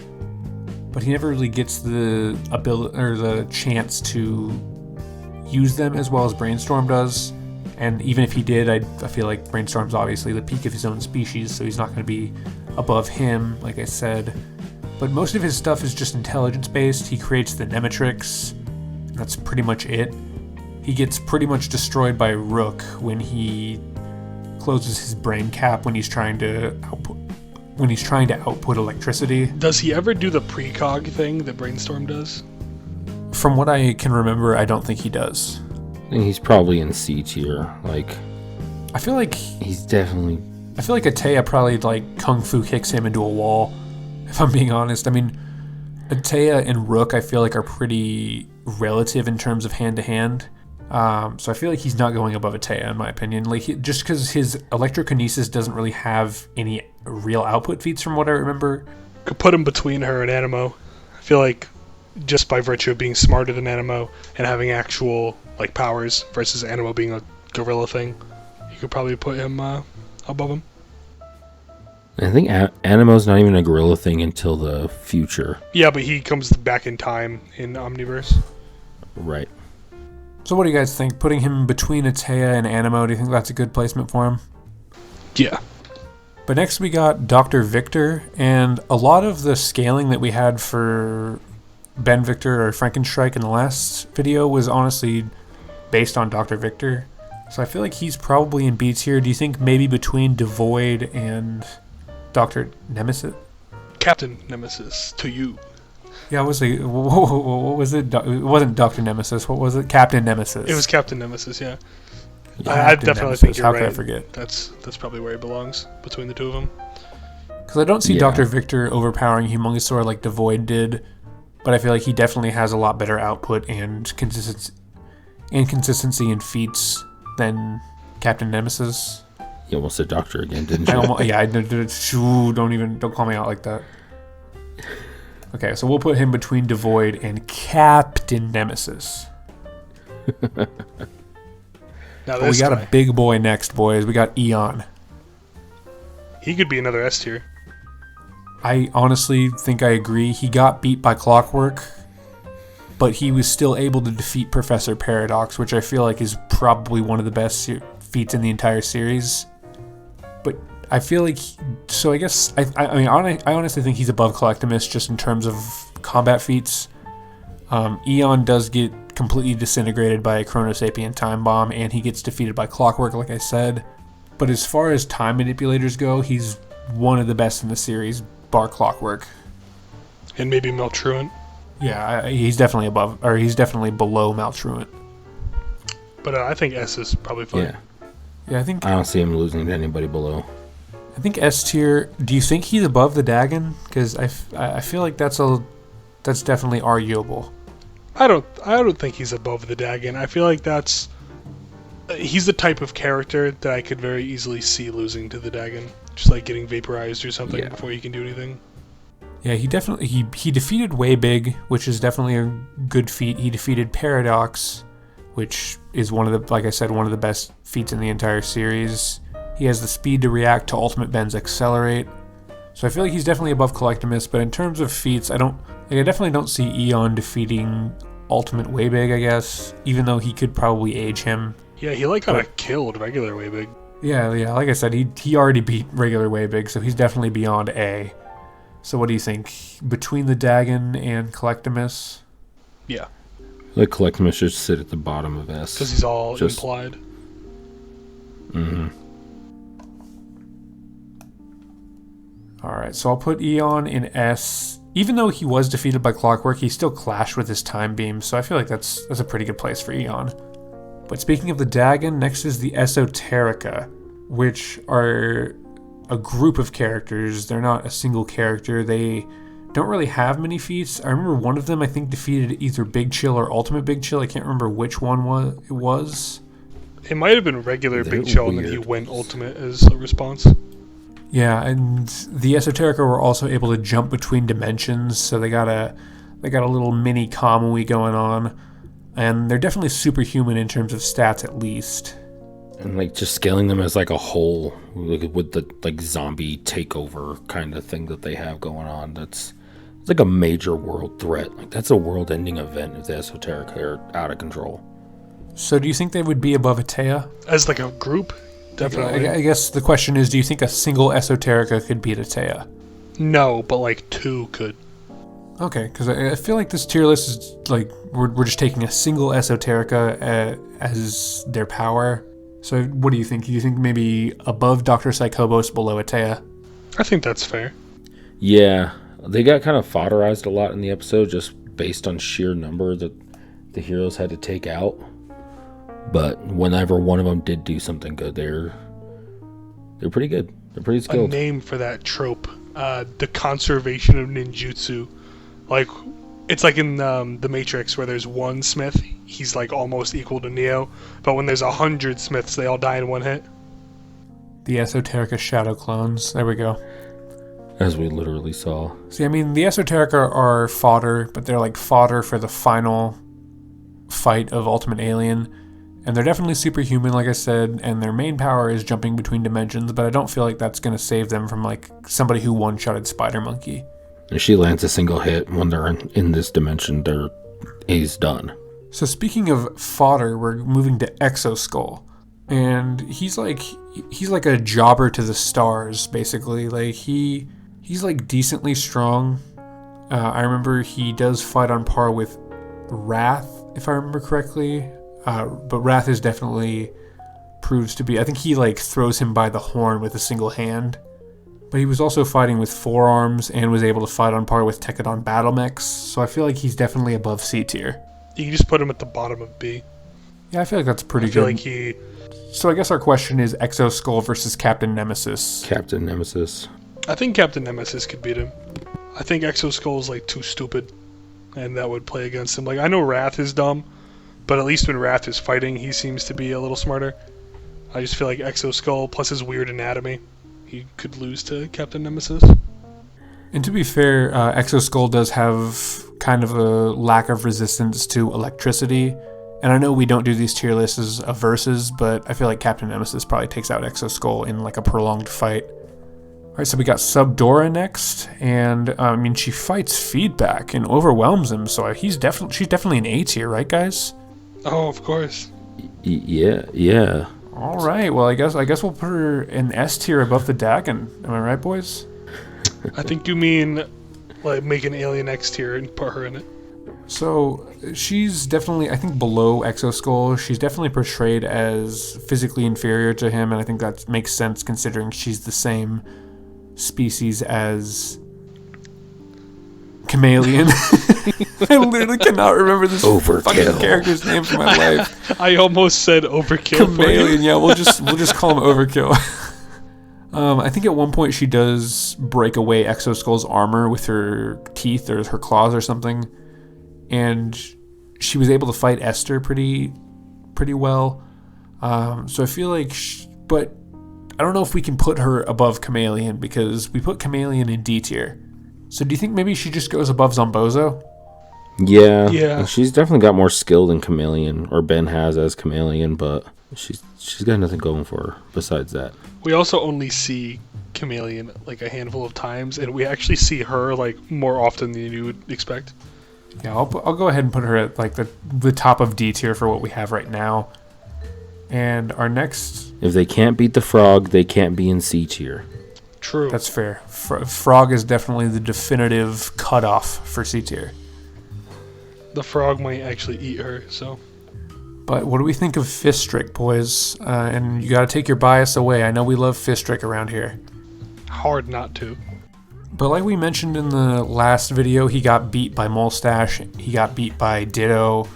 but he never really gets the ability or the chance to use them as well as Brainstorm does. And even if he did, I feel like Brainstorm's obviously the peak of his own species, so he's not going to be above him, like I said. But most of his stuff is just intelligence-based. He creates the Nemetrix. That's pretty much it. He gets pretty much destroyed by Rook when he closes his brain cap when he's trying to output electricity. Does he ever do the precog thing that Brainstorm does? From what I can remember, I don't think he does. I think he's probably in C tier. Like, I feel like Attea probably like kung fu kicks him into a wall, if I'm being honest. I mean, Attea and Rook I feel like are pretty relative in terms of hand to hand. So I feel like he's not going above Attea in my opinion. Like just because his electrokinesis doesn't really have any real output feats from what I remember. Could put him between her and Animo. I feel like just by virtue of being smarter than Animo and having actual like powers versus Animo being a gorilla thing, you could probably put him above him. I think Animo's not even a gorilla thing until the future. Yeah, but he comes back in time in Omniverse. Right. So what do you guys think? Putting him between Attea and Animo, do you think that's a good placement for him? Yeah. But next we got Dr. Victor, and a lot of the scaling that we had for Ben Victor or Frankenstrike in the last video was honestly based on Dr. Victor. So I feel like he's probably in B tier. Do you think maybe between Devoid and Dr. Nemesis? Captain Nemesis, to you. Yeah, what was it? It wasn't Dr. Nemesis. What was it? Captain Nemesis. It was Captain Nemesis, yeah. I definitely Nemesis. think you're How right. could I forget? That's probably where he belongs, between the two of them. Because I don't see Dr. Victor overpowering Humongousaur like Devoid did, but I feel like he definitely has a lot better output and consistency in feats than Captain Nemesis. You almost said Doctor again, didn't you? Don't call me out like that. Okay, so we'll put him between Devoid and Captain Nemesis. Now But we got a big boy next, boys. We got Eon. He could be another S tier. I honestly think I agree. He got beat by Clockwork, but he was still able to defeat Professor Paradox, which I feel like is probably one of the best feats in the entire series. But I feel like, I honestly think he's above Collectimus just in terms of combat feats. Eon does get completely disintegrated by a Chronosapien Time Bomb, and he gets defeated by Clockwork, like I said. But as far as time manipulators go, he's one of the best in the series, bar Clockwork. And maybe Maltruant. Yeah, he's definitely below Maltruant. But I think S is probably fine. Yeah, I don't see him losing to anybody below. I think S tier. Do you think he's above the Dagon? Because I feel like that's definitely arguable. I don't think he's above the Dagon. I feel like he's the type of character that I could very easily see losing to the Dagon, just like getting vaporized or something before he can do anything. Yeah, he defeated Waybig, which is definitely a good feat. He defeated Paradox, which is one of the best feats in the entire series. He has the speed to react to Ultimate Ben's Accelerate. So I feel like he's definitely above Collectimus, but in terms of feats, I definitely don't see Eon defeating Ultimate Waybig, I guess, even though he could probably age him. Yeah, he kind of killed regular Waybig. Yeah, like I said, he already beat regular Waybig, so he's definitely beyond A. So what do you think? Between the Dagon and Collectimus? Yeah. Like Collectimus should sit at the bottom of S. Because he's all implied. Mm-hmm. Alright, so I'll put Eon in S. Even though he was defeated by Clockwork, he still clashed with his Time Beam, so I feel like that's a pretty good place for Eon. But speaking of the Dagon, next is the Esoterica, which are a group of characters. They're not a single character. They don't really have many feats. I remember one of them, I think, defeated either Big Chill or Ultimate Big Chill. I can't remember which one it was. It might have been regular Big Chill, and then he went Ultimate as a response. Yeah, and the Esoterica were also able to jump between dimensions, so they got a little mini Kamui going on, and they're definitely superhuman in terms of stats at least. And like just scaling them as like a whole, with the like zombie takeover kind of thing that they have going on, it's like a major world threat. Like that's a world-ending event if the Esoterica are out of control. So do you think they would be above Attea? As like a group, definitely. I guess the question is, do you think a single Esoterica could beat Attea? No, but like 2 could. Okay, because I feel like this tier list is like we're just taking a single Esoterica as their power. So what do you think? Do you think maybe above Dr. Psychobos, below Attea? I think that's fair. Yeah, they got kind of fodderized a lot in the episode just based on sheer number that the heroes had to take out. But whenever one of them did do something good, they're pretty good. They're pretty skilled. A name for that trope, the conservation of ninjutsu. Like, it's like in the Matrix where there's one Smith, he's like almost equal to Neo. But when there's 100 Smiths, they all die in one hit. The Esoterica Shadow Clones. There we go. As we literally saw. See, I mean, the Esoterica are fodder, but they're like fodder for the final fight of Ultimate Alien. And they're definitely superhuman, like I said, and their main power is jumping between dimensions, but I don't feel like that's going to save them from like somebody who one-shotted Spider Monkey. If she lands a single hit when they're in this dimension, he's done. So speaking of fodder, we're moving to Exoskull. And he's like a jobber to the stars, basically. Like he's like decently strong. I remember he does fight on par with Wrath, if I remember correctly. But Wrath is definitely proves to be, I think he like throws him by the horn with a single hand. But he was also fighting with 4 arms and was able to fight on par with Tekadon battle mechs, so I feel like he's definitely above C tier. You can just put him at the bottom of B. Yeah, I feel like that's pretty good. I feel like So I guess our question is Exoskull versus Captain Nemesis. Captain Nemesis. I think Captain Nemesis could beat him. I think Exoskull is like too stupid, and that would play against him. Like, I know Wrath is dumb, but at least when Wrath is fighting, he seems to be a little smarter. I just feel like Exoskull, plus his weird anatomy, he could lose to Captain Nemesis. And to be fair, Exoskull does have kind of a lack of resistance to electricity. And I know we don't do these tier lists as a versus, but I feel like Captain Nemesis probably takes out Exoskull in like a prolonged fight. Alright, so we got Subdora next, and I mean, she fights feedback and overwhelms him, so she's definitely an A tier, right guys? Oh, of course. Yeah. All right. Well, I guess we'll put her in S tier above the Dagon. Am I right, boys? I think you mean like make an Alien X tier and put her in it. So she's definitely, I think, below Exoskull. She's definitely portrayed as physically inferior to him, and I think that makes sense considering she's the same species as Chameleon. I literally cannot remember this fucking character's name for my life. I almost said Overkill. Chameleon, yeah, we'll just call him Overkill. I think at one point she does break away Exoskull's armor with her teeth or her claws or something, and she was able to fight Esther pretty well. So I feel like, but I don't know if we can put her above Chameleon because we put Chameleon in D tier. So do you think maybe she just goes above Zombozo? Yeah. She's definitely got more skill than Chameleon, or Ben has as Chameleon, but she's got nothing going for her besides that. We also only see Chameleon like a handful of times, and we actually see her like more often than you would expect. Yeah, I'll go ahead and put her at like the top of D tier for what we have right now. And our next... If they can't beat the Frog, they can't be in C tier. True. That's fair. Frog is definitely the definitive cutoff for C tier. The Frog might actually eat her, so... But what do we think of Fistrick, boys? And you gotta take your bias away. I know we love Fistrick around here. Hard not to. But like we mentioned in the last video, he got beat by Molstache. He got beat by Ditto.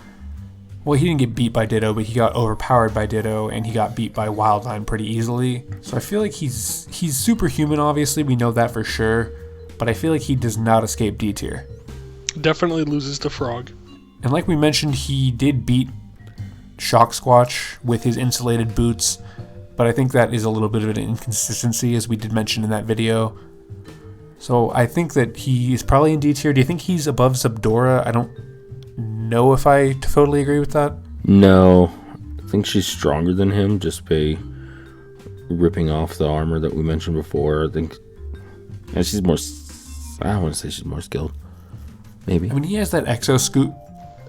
Well, he didn't get beat by Ditto, but he got overpowered by Ditto, and he got beat by Wildline pretty easily. So I feel like he's superhuman, obviously. We know that for sure. But I feel like he does not escape D tier. Definitely loses to Frog. And like we mentioned, he did beat Shock Squatch with his insulated boots, but I think that is a little bit of an inconsistency, as we did mention in that video. So I think that he is probably in D tier. Do you think he's above Subdora? I don't know if I totally agree with that. No, I think she's stronger than him just by ripping off the armor that we mentioned before. I think, and she's more, I don't want to say she's more skilled. Maybe. I mean, he has that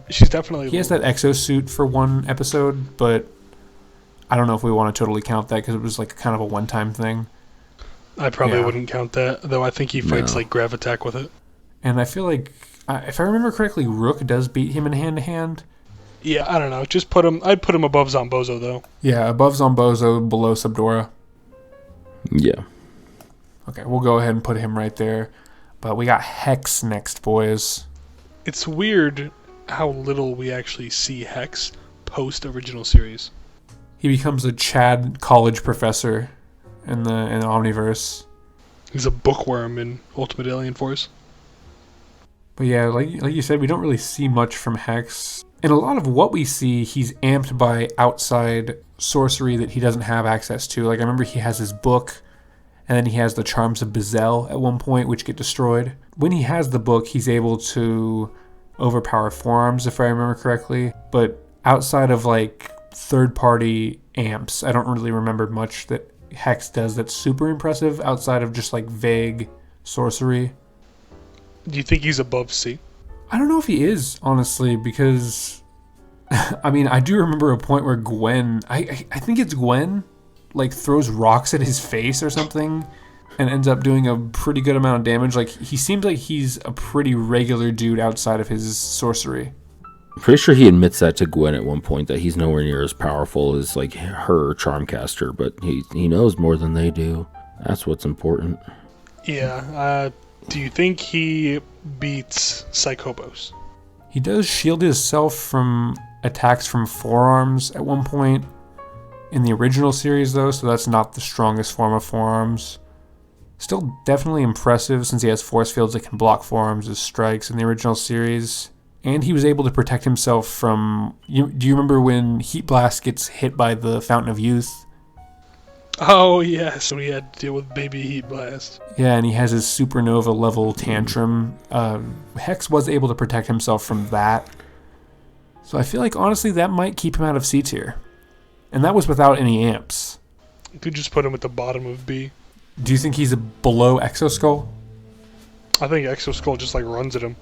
She's definitely... He has that exosuit for one episode, but I don't know if we want to totally count that because it was like kind of a one-time thing. I probably wouldn't count that, though I think he fights like Gravitak with it. And I feel like, if I remember correctly, Rook does beat him in hand-to-hand. Yeah, I don't know. Just put him... I'd put him above Zombozo, though. Yeah, above Zombozo, below Subdora. Yeah. Okay, we'll go ahead and put him right there. But we got Hex next, boys. It's weird how little we actually see Hex post-original series. He becomes a Chad college professor in the Omniverse. He's a bookworm in Ultimate Alien Force. But yeah, like you said, we don't really see much from Hex. And a lot of what we see, he's amped by outside sorcery that he doesn't have access to. Like, I remember he has his book, and then he has the Charms of Bezel at one point, which get destroyed. When he has the book, he's able to overpower forearms, if I remember correctly. But outside of, like, third-party amps, I don't really remember much that Hex does that's super impressive outside of just, like, vague sorcery. Do you think he's above C? I don't know if he is, honestly, because, I mean, I do remember a point where Gwen, I think it's Gwen, like, throws rocks at his face or something and ends up doing a pretty good amount of damage. Like, he seems like he's a pretty regular dude outside of his sorcery. I'm pretty sure he admits that to Gwen at one point, that he's nowhere near as powerful as, like, her Charmcaster, but he knows more than they do. That's what's important. Yeah, do you think he beats Psychobos? He does shield himself from attacks from forearms at one point in the original series, though, so that's not the strongest form of forearms. Still definitely impressive since he has force fields that can block forearms as strikes in the original series. And he was able to protect himself from... Do you remember when Heat Blast gets hit by the Fountain of Youth? Oh, yes, we had to deal with Baby Heat Blast. Yeah, and he has his Supernova level tantrum. Hex was able to protect himself from that. So I feel like, honestly, that might keep him out of C tier. And that was without any amps. You could just put him at the bottom of B. Do you think he's below Exoskull? I think Exoskull just, like, runs at him.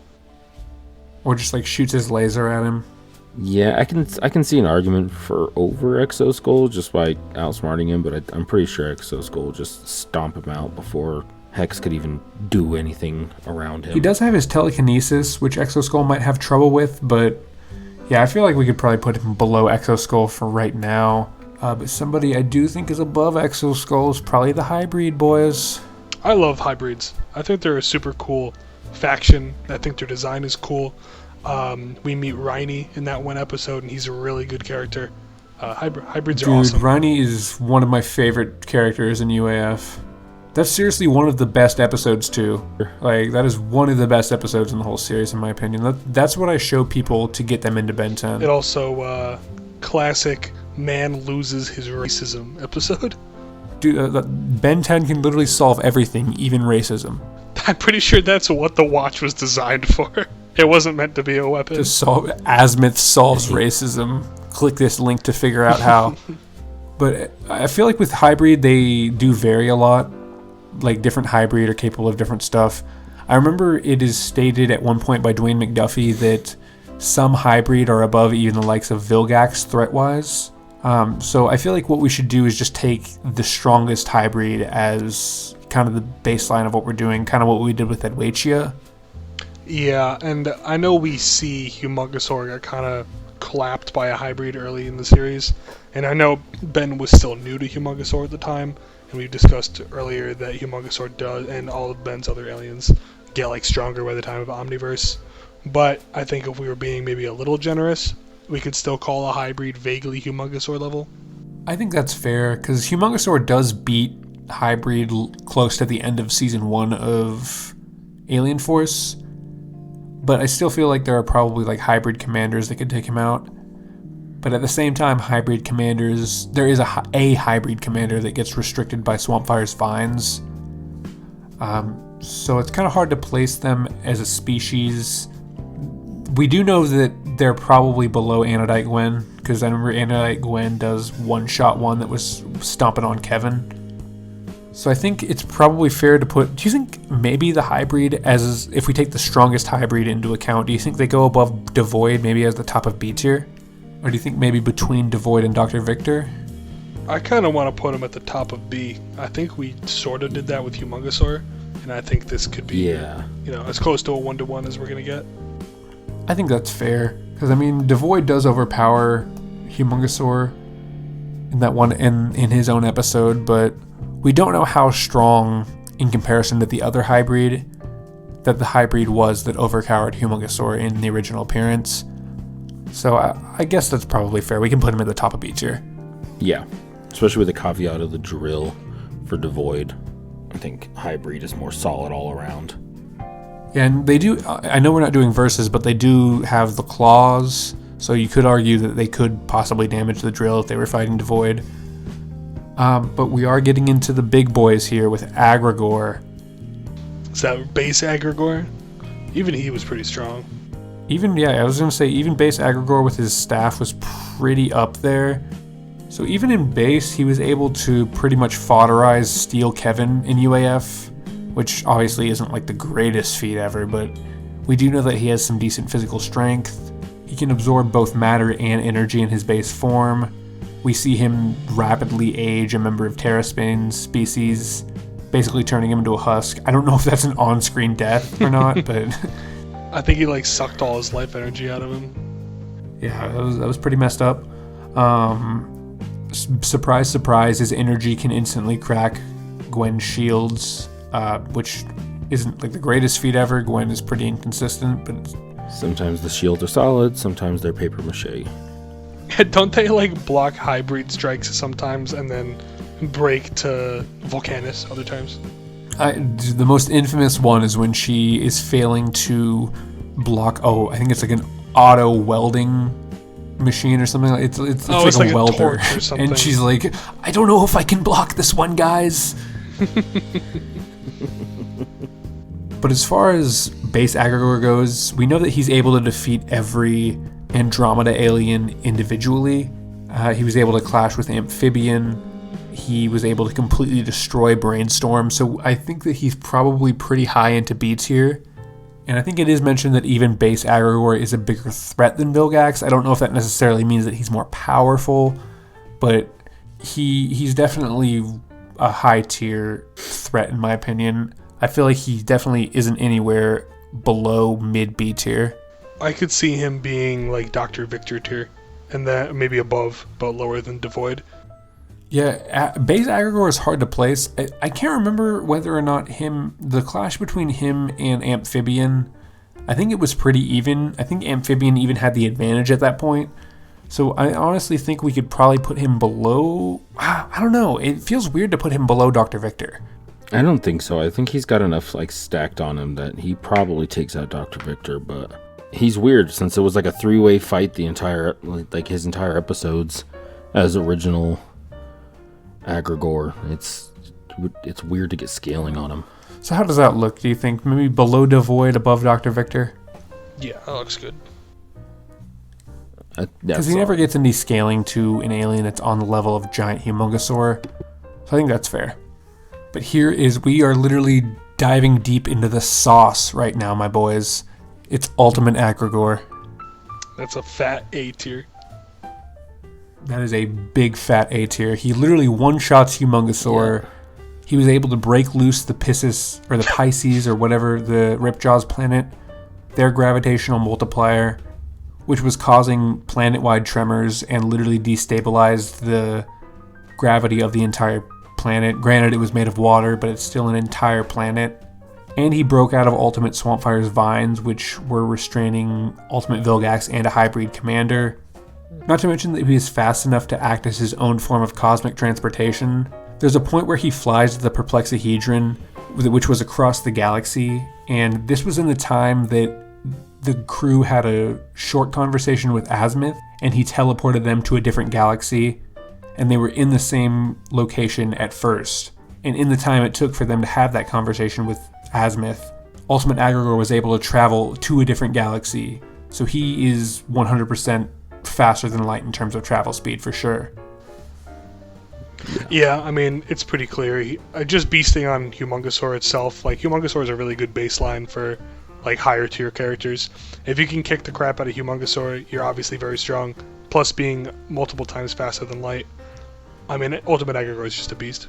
Or just, like, shoots his laser at him? Yeah, I can see an argument for over Exoskull just by outsmarting him, but I'm pretty sure Exoskull will just stomp him out before Hex could even do anything around him. He does have his telekinesis, which Exoskull might have trouble with, but yeah, I feel like we could probably put him below Exoskull for right now. But somebody I do think is above Exoskull is probably the Highbreed boys. I love Highbreeds. I think they're a super cool faction. I think their design is cool. We meet Rhynie in that one episode, and he's a really good character. Hybrids are awesome. Dude, Rhynie is one of my favorite characters in UAF. That's seriously one of the best episodes, too. Like, that is one of the best episodes in the whole series, in my opinion. That's what I show people to get them into Ben 10. It also, classic man loses his racism episode. Dude, Ben 10 can literally solve everything, even racism. I'm pretty sure that's what the watch was designed for. It wasn't meant to be a weapon. To solve Azimuth solves racism. Click this link to figure out how. But I feel like with Highbreed, they do vary a lot. Like, different Highbreed are capable of different stuff. I remember it is stated at one point by Dwayne McDuffie that some Highbreed are above even the likes of Vilgax threat-wise. So I feel like what we should do is just take the strongest Highbreed as kind of the baseline of what we're doing, kind of what we did with Addwaitya. Yeah, and I know we see Humongosaur got kind of clapped by a Highbreed early in the series, and I know Ben was still new to Humongosaur at the time, and we discussed earlier that Humongosaur does, and all of Ben's other aliens, get like stronger by the time of Omniverse. But I think if we were being maybe a little generous, we could still call a Highbreed vaguely Humongosaur level. I think that's fair, because Humongosaur does beat Highbreed close to the end of Season 1 of Alien Force, but I still feel like there are probably like Highbreed commanders that could take him out. But at the same time, Highbreed commanders, there is a Highbreed commander that gets restricted by Swampfire's vines. So it's kind of hard to place them as a species. We do know that they're probably below Anodite Gwen, because I remember Anodite Gwen does one-shot one that was stomping on Kevin. So I think it's probably fair to put... Do you think maybe the Highbreed, as if we take the strongest Highbreed into account, do you think they go above Devoid maybe as the top of B tier? Or do you think maybe between Devoid and Dr. Victor? I kind of want to put him at the top of B. I think we sort of did that with Humongosaur, and I think this could be as close to a 1-to-1 as we're going to get. I think that's fair. Because, I mean, Devoid does overpower Humongosaur in that one in his own episode, but we don't know how strong in comparison to the other Highbreed that the Highbreed was that overpowered Humongosaur in the original appearance. So I guess that's probably fair. We can put him at the top of B tier. Yeah, especially with the caveat of the drill for Devoid. I think Highbreed is more solid all around. Yeah, and they do... I know we're not doing verses, but they do have the claws, so you could argue that they could possibly damage the drill if they were fighting Devoid. But we are getting into the big boys here with Aggregor. Is that base Aggregor? Even he was pretty strong. I was going to say, even base Aggregor with his staff was pretty up there. So even in base, he was able to pretty much foderize Steel Kevin in UAF, which obviously isn't like the greatest feat ever, but we do know that he has some decent physical strength. He can absorb both matter and energy in his base form. We see him rapidly age a member of Terraspain's species, basically turning him into a husk. I don't know if that's an on-screen death or not, but... I think he sucked all his life energy out of him. Yeah, that was pretty messed up. Surprise, surprise, his energy can instantly crack Gwen's shields, which isn't like the greatest feat ever. Gwen is pretty inconsistent, but sometimes the shields are solid, sometimes they're paper mache. Don't they block Highbreed strikes sometimes and then break to Volcanus other times? The most infamous one is when she is failing to block. I think it's like an auto welding machine or something. It's like a welder, and she's like, I don't know if I can block this one, guys. But as far as base Aggregor goes, we know that he's able to defeat every Andromeda alien individually. He was able to clash with Amphibian. He was able to completely destroy Brainstorm, so I think that he's probably pretty high into B tier. And I think it is mentioned that even base Aggregor is a bigger threat than Vilgax. I don't know if that necessarily means that he's more powerful, but he's definitely a high tier threat in my opinion. I feel like he definitely isn't anywhere below mid B tier. I could see him being like Dr. Victor tier, and that maybe above, but lower than Devoid. Yeah, base Aggregor is hard to place. I can't remember whether or not the clash between him and Amphibian, I think it was pretty even. I think Amphibian even had the advantage at that point. So I honestly think we could probably put him below... I don't know. It feels weird to put him below Dr. Victor. I don't think so. I think he's got enough stacked on him that he probably takes out Dr. Victor, but he's weird since it was like a three-way fight the entire, his entire episodes as original Aggregor. It's weird to get scaling on him. So how does that look? Do you think maybe below Devoid, above Dr. Victor? Yeah, that looks good. Because he never gets any scaling to an alien that's on the level of giant Humongosaur. So I think that's fair. But we are literally diving deep into the sauce right now, my boys. It's Ultimate Aggregor. That's a fat A tier. That is a big fat A tier. He literally one-shots Humongosaur. Yeah. He was able to break loose the Pisces, or the Pisces, or whatever, the Ripjaw's planet, their gravitational multiplier, which was causing planet-wide tremors and literally destabilized the gravity of the entire planet. Granted, it was made of water, but it's still an entire planet. And he broke out of Ultimate Swampfire's vines, which were restraining Ultimate Vilgax and a Highbreed commander. Not to mention that he is fast enough to act as his own form of cosmic transportation. There's a point where he flies to the Perplexahedron, which was across the galaxy, and this was in the time that the crew had a short conversation with Azimuth, and he teleported them to a different galaxy, and they were in the same location at first. And in the time it took for them to have that conversation with Azimuth, Ultimate Aggregor was able to travel to a different galaxy, so he is 100% faster than light in terms of travel speed for sure. Yeah, I mean, it's pretty clear. Just beasting on Humongosaur itself, like, Humongosaur is a really good baseline for, like, higher tier characters. If you can kick the crap out of Humongosaur, you're obviously very strong, plus being multiple times faster than light. I mean, Ultimate Aggregor is just a beast.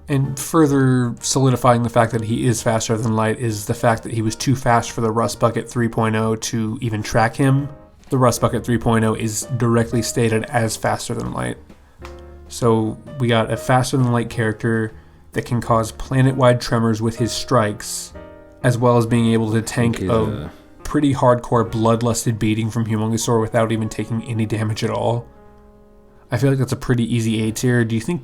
And further solidifying the fact that he is faster than light is the fact that he was too fast for the Rust Bucket 3.0 to even track him. The Rust Bucket 3.0 is directly stated as faster than light. So we got a faster than light character that can cause planet-wide tremors with his strikes, as well as being able to tank a pretty hardcore bloodlusted beating from Humongosaur without even taking any damage at all. I feel like that's a pretty easy A tier. Do you think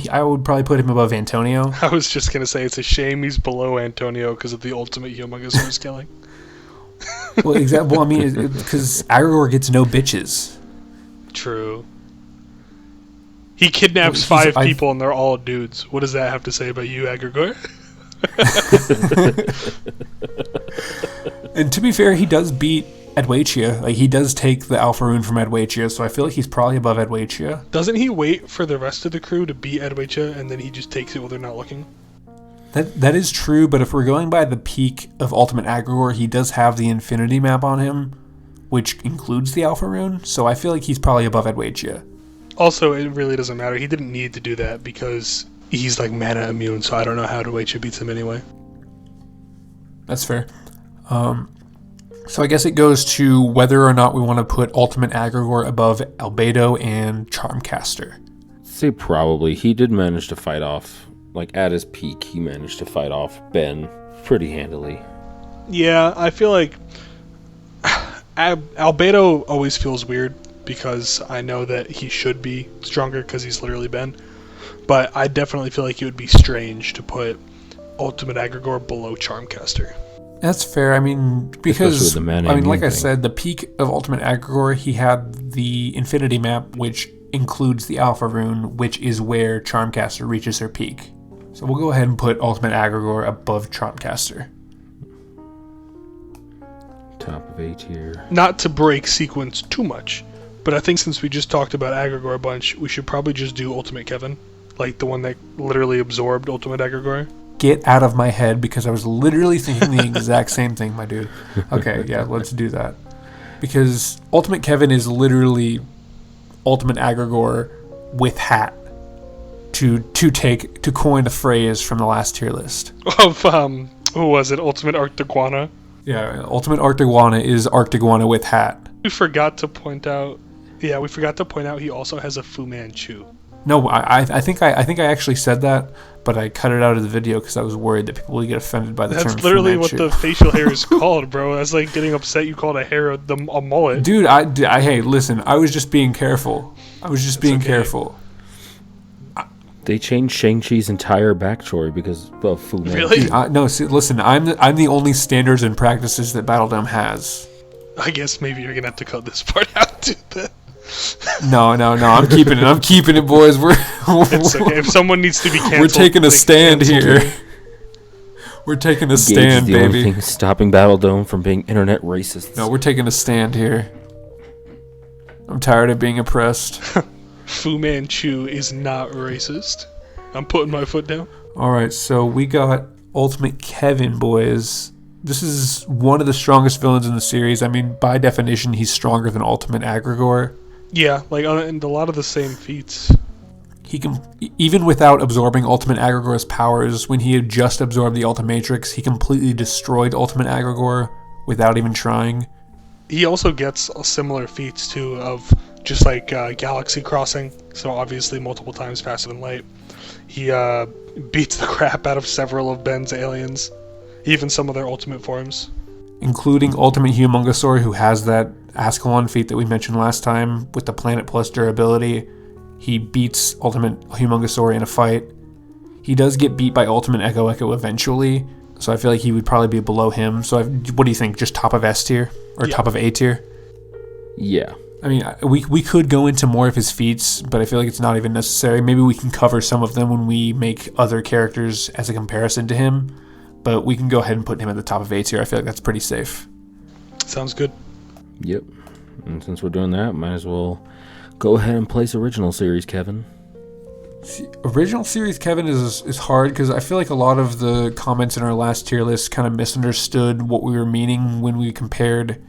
I would probably put him above Antonio. I was just going to say it's a shame he's below Antonio because of the ultimate Humongosaur's killing. Well, exactly. Well, I mean, because Aggregor gets no bitches. True. He kidnaps 5 people and they're all dudes. What does that have to say about you, Aggregor? And to be fair, he does beat Addwaitya. Like, he does take the Alpha Rune from Addwaitya, so I feel like he's probably above Addwaitya. Doesn't he wait for the rest of the crew to beat Addwaitya and then he just takes it while they're not looking? That is true, but if we're going by the peak of Ultimate Aggregor, he does have the Infinity map on him, which includes the Alpha Rune, so I feel like he's probably above Addwaitya. Also, it really doesn't matter. He didn't need to do that because he's like mana immune, so I don't know how Addwaitya beats him anyway. That's fair. So I guess it goes to whether or not we want to put Ultimate Aggregor above Albedo and Charmcaster. Say probably. He did manage to fight off, like at his peak, he managed to fight off Ben pretty handily. Yeah, I feel like Albedo always feels weird because I know that he should be stronger because he's literally Ben. But I definitely feel like it would be strange to put Ultimate Aggregor below Charmcaster. That's fair. I mean, because, like I thing. said, the peak of Ultimate Aggregor, he had the Infinity map, which includes the Alpha Rune, which is where Charmcaster reaches her peak. So we'll go ahead and put Ultimate Aggregor above Charmcaster. Top of A tier. Not to break sequence too much, but I think since we just talked about Aggregor a bunch, we should probably just do Ultimate Kevin, like the one that literally absorbed Ultimate Aggregor. Get out of my head, because I was literally thinking the exact same thing, my dude. Okay, yeah, let's do that. Because Ultimate Kevin is literally Ultimate Aggregor with hat, to coin a phrase from the last tier list. Of, who was it? Ultimate Arctiguana? Yeah, Ultimate Arctiguana is Arctiguana with hat. We forgot to point out he also has a Fu Manchu. No, I think I actually said that, but I cut it out of the video because I was worried that people would get offended by the term Fu Manchu. That's literally what the facial hair is called, bro. That's like getting upset you called a hair a mullet. Dude, hey, listen, I was just being careful. Careful. They changed Shang-Chi's entire backstory because of Fu Manchu. Really? No, see, listen, I'm the only standards and practices that Battledome has. I guess maybe you're gonna have to cut this part out, dude. No, I'm keeping it, boys. It's okay. If someone needs to be canceled, we're taking a stand here. We're taking a stand, the baby. only thing stopping Battledome from being internet racists. No, we're taking a stand here. I'm tired of being oppressed. Fu Manchu is not racist. I'm putting my foot down. Alright, so we got Ultimate Kevin, boys. This is one of the strongest villains in the series. I mean, by definition, he's stronger than Ultimate Aggregor. Yeah, like, and a lot of the same feats. He can, even without absorbing Ultimate Aggregor's powers, when he had just absorbed the Ultimatrix, he completely destroyed Ultimate Aggregor without even trying. He also gets similar feats, too, of just like galaxy crossing, so obviously multiple times faster than light. He beats the crap out of several of Ben's aliens, even some of their ultimate forms. Including Ultimate Humongosaur, who has that Ascalon feat that we mentioned last time with the planet plus durability. He beats Ultimate Humongosaur in a fight. He does get beat by Ultimate Echo eventually, so I feel like he would probably be below him. So what do you think, just top of S tier? Or top of A tier? Yeah. I mean, we could go into more of his feats, but I feel like it's not even necessary. Maybe we can cover some of them when we make other characters as a comparison to him, but we can go ahead and put him at the top of A tier. I feel like that's pretty safe. Sounds good. Yep. And since we're doing that, might as well go ahead and place original series, Kevin. See, original series Kevin is hard because I feel like a lot of the comments in our last tier list kind of misunderstood what we were meaning when we compared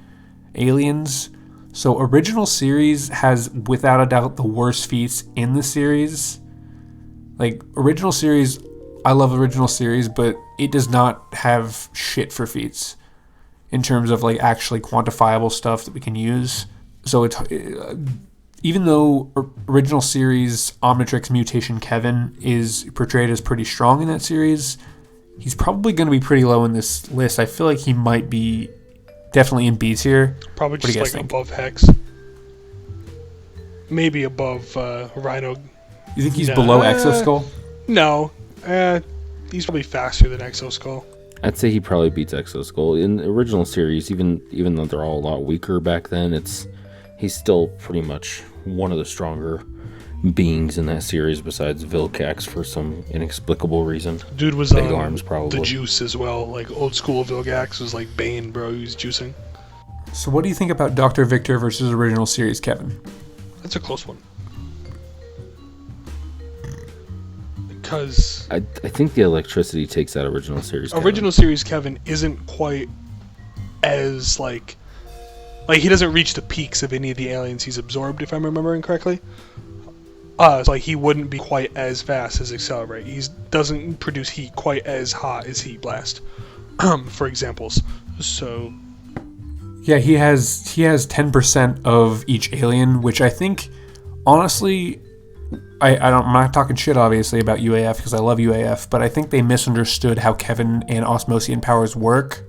aliens. So original series has without a doubt the worst feats in the series. Like original series, I love original series, but it does not have shit for feats in terms of like actually quantifiable stuff that we can use. So it's even though original series Omnitrix Mutation Kevin is portrayed as pretty strong in that series, he's probably going to be pretty low in this list. I feel like he might be definitely in B tier. Probably just like think? Above Hex. Maybe above Rhino. You think he's below Exoskull? No. He's probably faster than Exoskull. I'd say he probably beats Exoskull. In the original series, even though they're all a lot weaker back then, he's still pretty much one of the stronger beings in that series besides Vilgax for some inexplicable reason. Dude was big arms, probably. The juice as well. Like old school Vilgax was like Bane, bro. He was juicing. So what do you think about Dr. Victor versus original series Kevin? That's a close one. Because I think the electricity takes that original series Kevin. Original series Kevin isn't quite as like he doesn't reach the peaks of any of the aliens he's absorbed, if I'm remembering correctly. So like he wouldn't be quite as fast as Accelerate. He doesn't produce heat quite as hot as Heat Blast, for examples. So yeah, he has 10% of each alien, which I think honestly, I'm not talking shit obviously about UAF because I love UAF, but I think they misunderstood how Kevin and Osmosian powers work,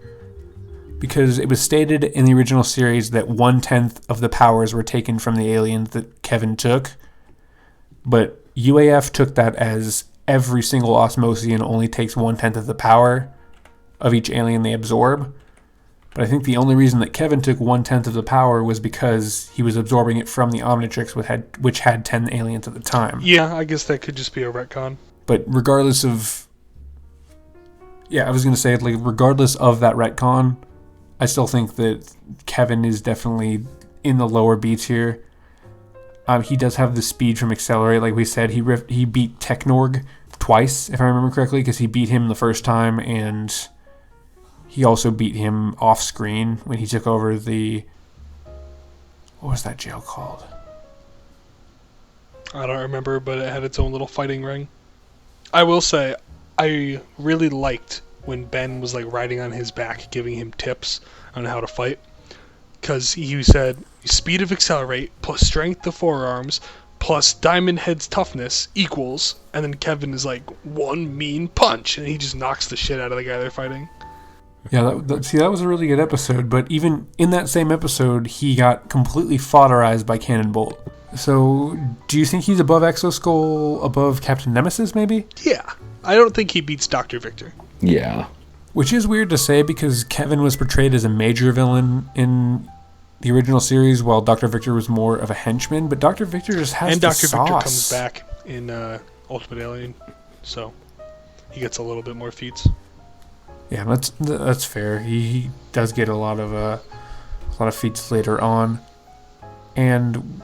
because it was stated in the original series that 1/10 of the powers were taken from the aliens that Kevin took, but UAF took that as every single Osmosian only takes 1/10 of the power of each alien they absorb. But I think the only reason that Kevin took 1/10 of the power was because he was absorbing it from the Omnitrix, which had 10 aliens at the time. Yeah, I guess that could just be a retcon. But regardless of... Yeah, I was going to say, like, regardless of that retcon, I still think that Kevin is definitely in the lower B tier. He does have the speed from Accelerate. Like we said, he beat Technorg twice, if I remember correctly, because he beat him the first time, and he also beat him off screen when he took over the... What was that jail called? I don't remember, but it had its own little fighting ring. I will say, I really liked when Ben was like riding on his back, giving him tips on how to fight. Because he said, speed of Accelerate plus strength of forearms plus Diamond Head's toughness equals, and then Kevin is like, one mean punch, and he just knocks the shit out of the guy they're fighting. Yeah, that was a really good episode, but even in that same episode, he got completely fodderized by Cannonbolt. So, do you think he's above Exoskull, above Captain Nemesis, maybe? Yeah. I don't think he beats Dr. Victor. Yeah. Which is weird to say because Kevin was portrayed as a major villain in the original series, while Dr. Victor was more of a henchman, but Dr. Victor just has and the Dr. sauce. Victor comes back in Ultimate Alien, so he gets a little bit more feats. Yeah, that's fair. He does get a lot of feats later on, and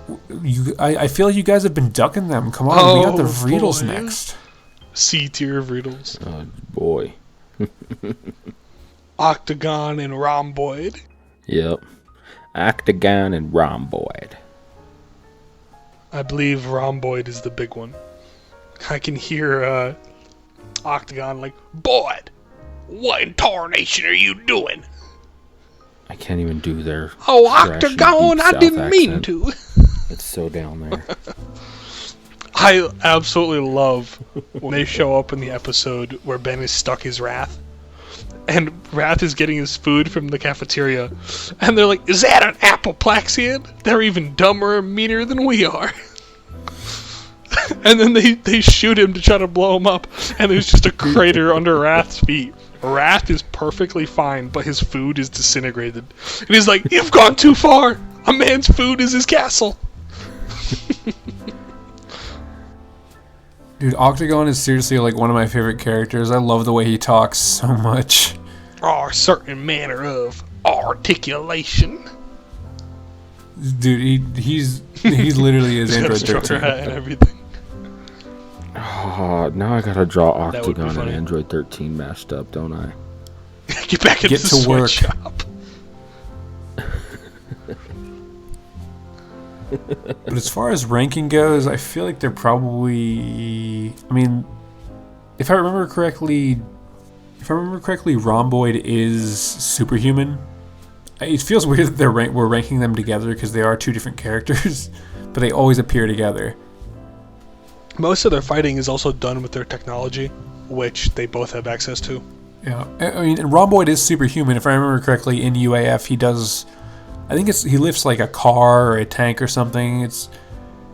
I feel like you guys have been ducking them. Come on, we got the Vreedles next. C tier Vreedles. Oh boy. Octagon and Rhomboid. Yep. Octagon and Rhomboid. I believe Rhomboid is the big one. I can hear Octagon like, Boyd, what in tarnation are you doing? I can't even do their... Oh, Octagon, I didn't mean to. It's so down there. I absolutely love when they show up in the episode where Ben is stuck his Wrath. And Wrath is getting his food from the cafeteria. And they're like, is that an Apoplexian? They're even dumber and meaner than we are. And then they shoot him to try to blow him up. And there's just a crater under Wrath's feet. Wrath is perfectly fine, but his food is disintegrated. And he's like, you've gone too far. A man's food is his castle. Dude, Octagon is seriously like one of my favorite characters. I love the way he talks so much. Or a certain manner of articulation. Dude, he's literally his Android 13. And everything. now I gotta draw That would be Octagon and funny. Android 13 mashed up, don't I? Get back into Get the to work. sweatshop. But as far as ranking goes, I feel like they're probably... I mean, if I remember correctly, Rhomboid is superhuman. It feels weird that we're ranking them together because they are two different characters, but they always appear together. Most of their fighting is also done with their technology, which they both have access to. Yeah, I mean, and Rhomboid is superhuman. If I remember correctly, in UAF he does... I think he lifts like a car or a tank or something. It's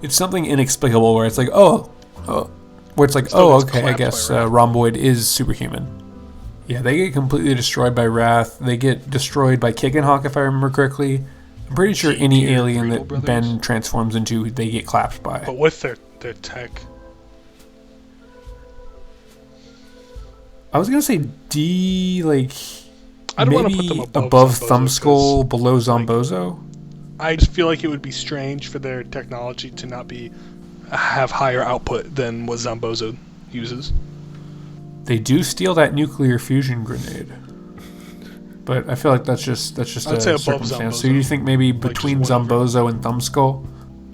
something inexplicable where it's like, where it's like, Still gets okay, I clapped guess by Wrath. Rhomboid is superhuman. Yeah, they get completely destroyed by Wrath. They get destroyed by Kickenhawk, if I remember correctly. I'm pretty sure any Dear alien Grable that Brothers. Ben transforms into, they get clapped by. But with their tech. I was gonna say D, like I don't want to maybe put them above Zombozo, Thumbskull, below 'cause, like, Zombozo. I just feel like it would be strange for their technology to not have higher output than what Zombozo uses. They do steal that nuclear fusion grenade, but I feel like that's just I'd say a above circumstance. So Zombozo. you think maybe just between whatever. Zombozo and Thumbskull,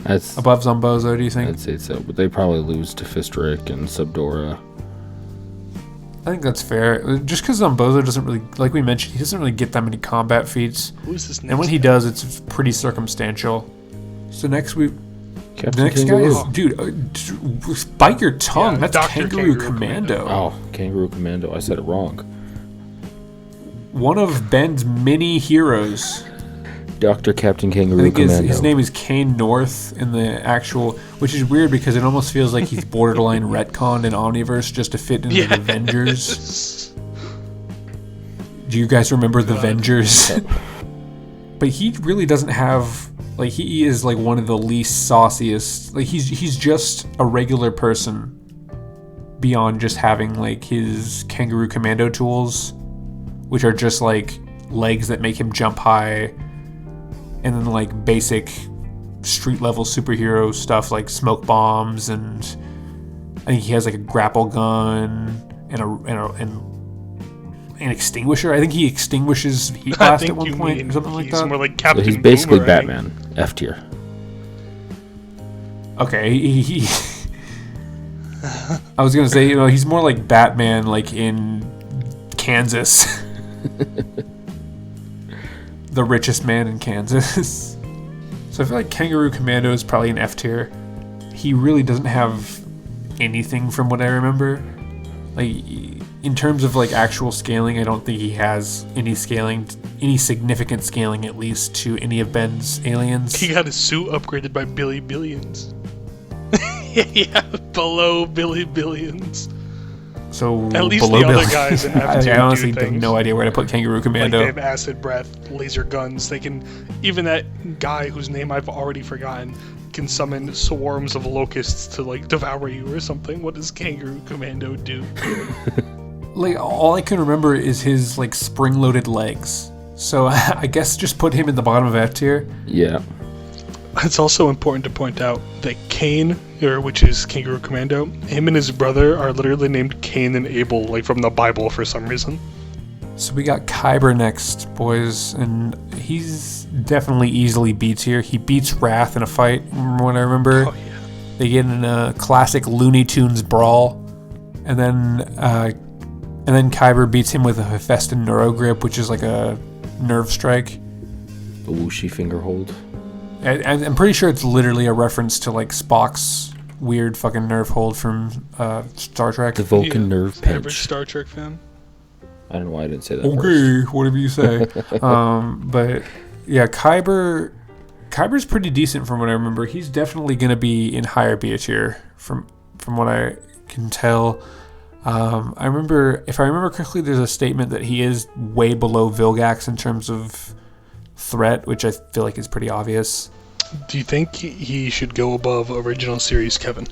That's above Zombozo? Do you think? I'd say so, but they probably lose to Fistrick and Subdora. I think that's fair. Just because Zombozo doesn't really, like we mentioned, he doesn't really get that many combat feats, Who's this next? and when he guy? does, it's pretty circumstantial. So next the Captain next guy Kangaroo. is, bite your tongue. Yeah, That's Dr. Kangaroo Kangaroo Commando. Oh, Kangaroo Commando. I said it wrong. One of Ben's many heroes. Dr. Captain I Kangaroo think Commando. his name is Kane North in the actual, which is weird because it almost feels like he's borderline retconned in Omniverse just to fit into the Avengers. Do you guys remember the Avengers? But he really doesn't have, like, he is like one of the least sauciest. Like he's just a regular person beyond just having like his Kangaroo Commando tools, which are just like legs that make him jump high. And then like basic street level superhero stuff like smoke bombs, and I think he has like a grapple gun and an extinguisher. I think he extinguishes heat I blast think at one you point mean or something like he's that. more like So Captain he's basically Boomerang. Batman. F tier. Okay, I was gonna say, he's more like Batman, like in Kansas. The richest man in Kansas. So I feel like Kangaroo Commando is probably an F tier. He really doesn't have anything from what I remember. Like, in terms of like actual scaling, I don't think he has any significant scaling, at least, to any of Ben's aliens. He got his suit upgraded by Billy Billions. Yeah, below Billy Billions. So At least below the other Bill- guys in F tier I honestly do have things. no idea where to put Kangaroo Like Commando. they have acid breath, laser guns. They can, even that guy whose name I've already forgotten, can summon swarms of locusts to like devour you or something. What does Kangaroo Commando do? Like, all I can remember is his like spring-loaded legs. So I guess just put him in the bottom of F tier. Yeah. It's also important to point out that Cain, which is Kangaroo Commando, him and his brother are literally named Cain and Abel, like from the Bible for some reason. So we got Khyber next, boys, and he's definitely easily B tier. He beats Wrath in a fight, from what I remember. Oh yeah. They get in a classic Looney Tunes brawl, and then Khyber beats him with a Hephaestus Neurogrip, which is like a nerve strike. The whooshy finger hold. I'm pretty sure it's literally a reference to like Spock's weird fucking nerve hold from Star Trek. The Vulcan nerve Average pinch. Star Trek fan. I don't know why I didn't say that first. Okay, whatever you say. But yeah, Khyber's pretty decent from what I remember. He's definitely going to be in higher B tier from what I can tell. I remember, if I remember correctly, there's a statement that he is way below Vilgax in terms of threat, which I feel like is pretty obvious. Do you think he should go above original series Kevin?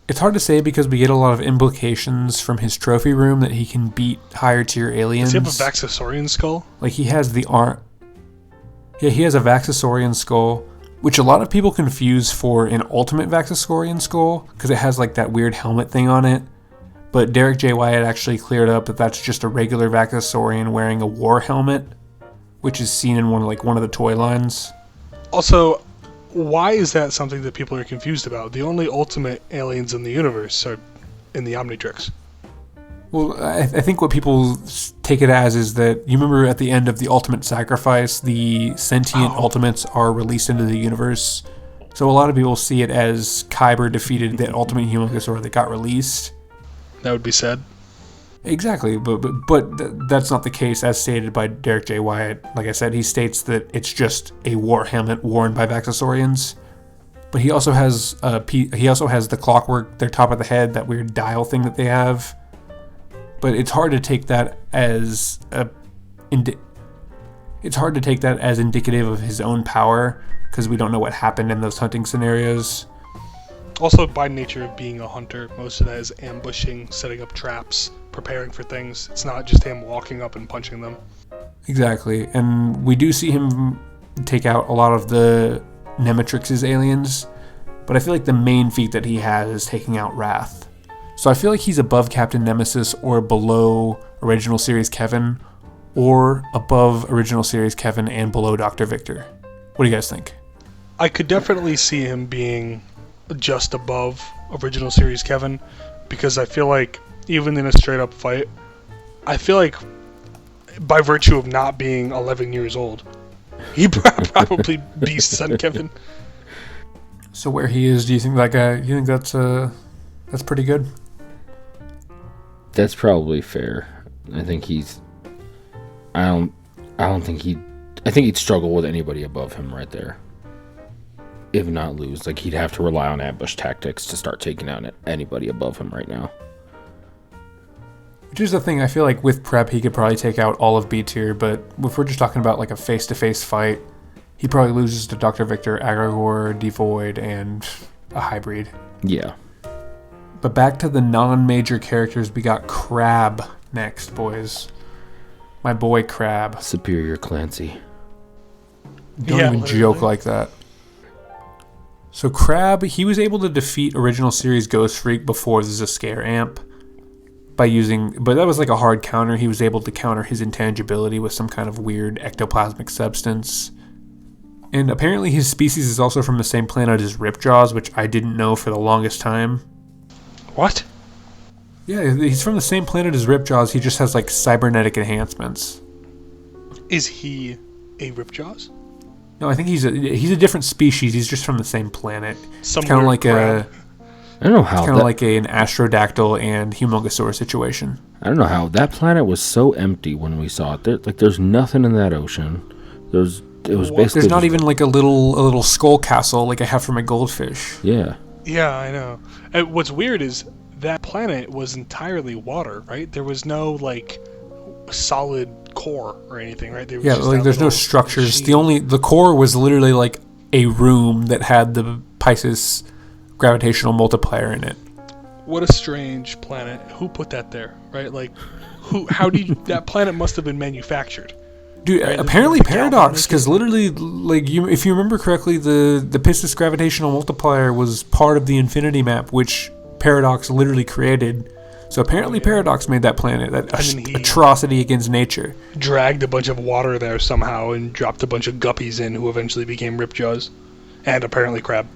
It's hard to say because we get a lot of implications from his trophy room that he can beat higher tier aliens. Does he have a Vaxasaurian skull? Like he has the arm. Yeah, he has a Vaxasaurian skull. which a lot of people confuse for an Ultimate Vaxasaurian skull, because it has like that weird helmet thing on it. But Derek J. Wyatt actually cleared up that that's just a regular Vaxasaurian wearing a war helmet, which is seen in one of the toy lines. Also, why is that something that people are confused about? The only ultimate aliens in the universe are in the Omnitrix. Well, I think what people take it as is that, you remember at the end of the Ultimate Sacrifice, the sentient Ultimates are released into the universe. So a lot of people see it as Khyber defeated the Ultimate Humongousaur that got released. That would be sad. Exactly, but that's not the case as stated by Derek J. Wyatt. Like I said, he states that it's just a war helmet worn by Vaxasaurians. But he also has the clockwork, their top of the head, that weird dial thing that they have. But it's hard to take that as indicative of his own power, because we don't know what happened in those hunting scenarios. Also, by nature of being a hunter, most of that is ambushing, setting up traps, preparing for things. It's not just him walking up and punching them. Exactly, and we do see him take out a lot of the Nemetrix's aliens, but I feel like the main feat that he has is taking out Wrath. So I feel like he's above Captain Nemesis or below Original Series Kevin, or above Original Series Kevin and below Dr. Victor. What do you guys think? I could definitely see him being just above Original Series Kevin, because I feel like even in a straight up fight, I feel like by virtue of not being 11 years old, he probably beasts on Kevin. So where he is, do you think that's pretty good? That's probably fair. I think I think he'd struggle with anybody above him right there. If not lose, like he'd have to rely on ambush tactics to start taking out anybody above him right now. Which is the thing, I feel like with prep he could probably take out all of B tier, but if we're just talking about like a face-to-face fight, he probably loses to Dr. Victor, Aggregor, Devoid, and a Highbreed. Yeah. But back to the non-major characters, we got Crab next, boys. My boy Crab. Superior Clancy. Don't even joke like that. So Crab, he was able to defeat Original Series Ghost Freak before the Zs'Skayr amp but that was like a hard counter. He was able to counter his intangibility with some kind of weird ectoplasmic substance. And apparently his species is also from the same planet as Ripjaws, which I didn't know for the longest time. What? Yeah, he's from the same planet as Ripjaws. He just has like cybernetic enhancements. Is he a Ripjaws? No, I think he's a different species. He's just from the same planet. It's kind of like I don't know how. It's kind of like an Astrodactyl and Humongousaur situation. I don't know how that planet was so empty when we saw it. There's nothing in that ocean. It was basically. There's not even like a little skull castle like I have for my goldfish. Yeah. Yeah, I know. And what's weird is that planet was entirely water, right? There was no like solid core or anything, right? Yeah, like there's no structures. Machine. The core was literally like a room that had the Pisces gravitational multiplier in it. What a strange planet. Who put that there, right? Like, that planet must have been manufactured. Dude, right? Apparently Paradox, because literally, like, if you remember correctly, the Pisces gravitational multiplier was part of the Infinity Map, which Paradox literally created. So apparently Paradox made that planet, that atrocity against nature. Dragged a bunch of water there somehow and dropped a bunch of guppies in who eventually became Ripjaws. And apparently Crab.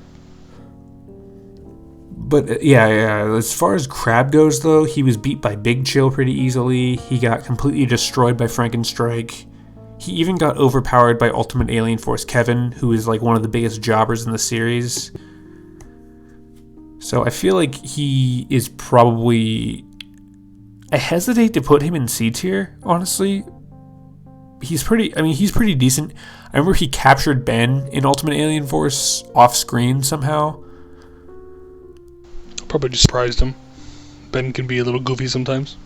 But yeah, as far as Crab goes, though, he was beat by Big Chill pretty easily. He got completely destroyed by Frankenstrike. He even got overpowered by Ultimate Alien Force Kevin, who is like one of the biggest jobbers in the series. So I feel like he is probably... I hesitate to put him in C tier, honestly. He's pretty decent. I remember he captured Ben in Ultimate Alien Force off screen somehow. Probably just surprised him. Ben can be a little goofy sometimes.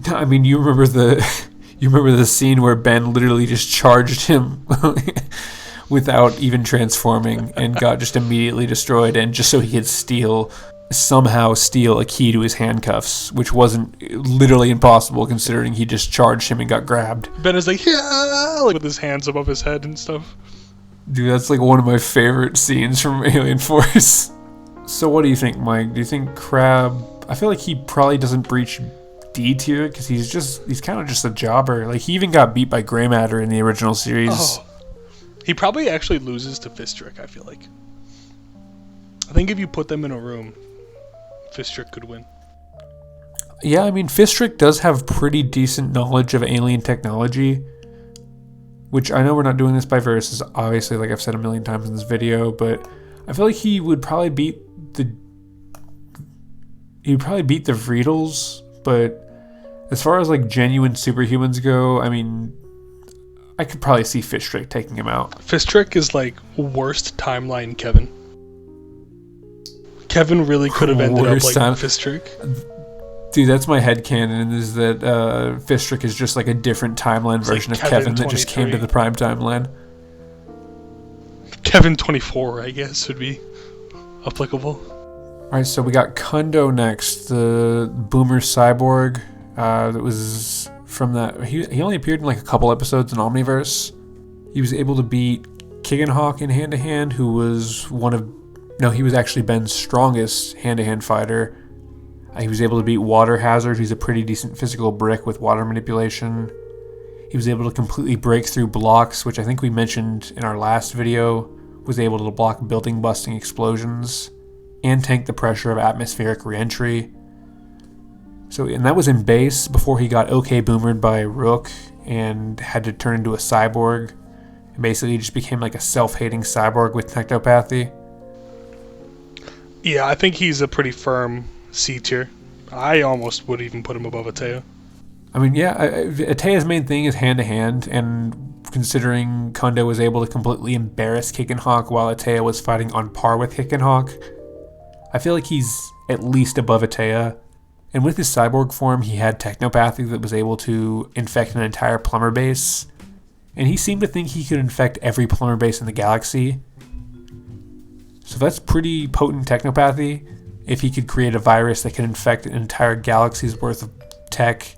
I mean, you remember the scene where Ben literally just charged him without even transforming and got just immediately destroyed, and just so he could somehow steal a key to his handcuffs, which wasn't literally impossible considering he just charged him and got grabbed. Ben is like, yeah, like with his hands above his head and stuff. Dude, that's like one of my favorite scenes from Alien Force. So what do you think, Mike? Do you think Crab... I feel like he probably doesn't breach D tier because he's kind of just a jobber. Like, he even got beat by Grey Matter in the original series. Oh. He probably actually loses to Fistrick, I feel like. I think if you put them in a room, Fistrick could win. Yeah, I mean, Fistrick does have pretty decent knowledge of alien technology, which I know we're not doing this by verses, obviously, like I've said a million times in this video, but I feel like he would probably beat the Vreedles, but as far as like genuine superhumans go, I mean, I could probably see Fistrick taking him out. Fistrick is like worst timeline Kevin. Kevin really could have ended up like Fistrick. Dude, that's my headcanon, is that Fistrick is just like a different timeline version of Kevin that just came to the prime timeline. Kevin 24, I guess, would be applicable. Alright, so we got Kundo next, the boomer cyborg that was from that... He only appeared in like a couple episodes in Omniverse. He was able to beat Kickenhawk in hand-to-hand, who was he was actually Ben's strongest hand-to-hand fighter. He was able to beat Water Hazard, who's a pretty decent physical brick with water manipulation. He was able to completely break through blocks, which I think we mentioned in our last video, was able to block building-busting explosions, and tank the pressure of atmospheric reentry. And that was in base before he got boomered by Rook and had to turn into a cyborg. And basically just became like a self-hating cyborg with technopathy. Yeah, I think he's a pretty firm C tier. I almost would even put him above Attea. I mean, yeah, Attea's main thing is hand-to-hand, and considering Kundo was able to completely embarrass Kickenhawk while Attea was fighting on par with Kickenhawk, I feel like he's at least above Attea. And with his cyborg form, he had technopathy that was able to infect an entire plumber base. And he seemed to think he could infect every plumber base in the galaxy. So that's pretty potent technopathy. If he could create a virus that could infect an entire galaxy's worth of tech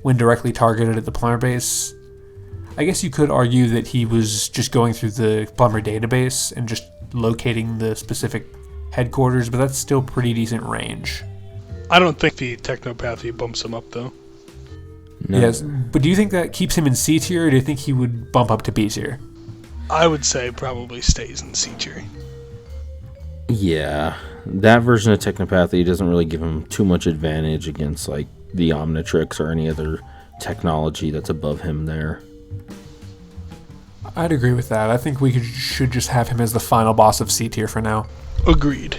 when directly targeted at the plumber base. I guess you could argue that he was just going through the plumber database and just locating the specific headquarters, but that's still pretty decent range. I don't think the technopathy bumps him up, though. No. Yes, but do you think that keeps him in C tier, or do you think he would bump up to B tier? I would say probably stays in C tier. Yeah, that version of technopathy doesn't really give him too much advantage against like the Omnitrix or any other technology that's above him there. I'd agree with that. I think we should just have him as the final boss of C tier for now. Agreed.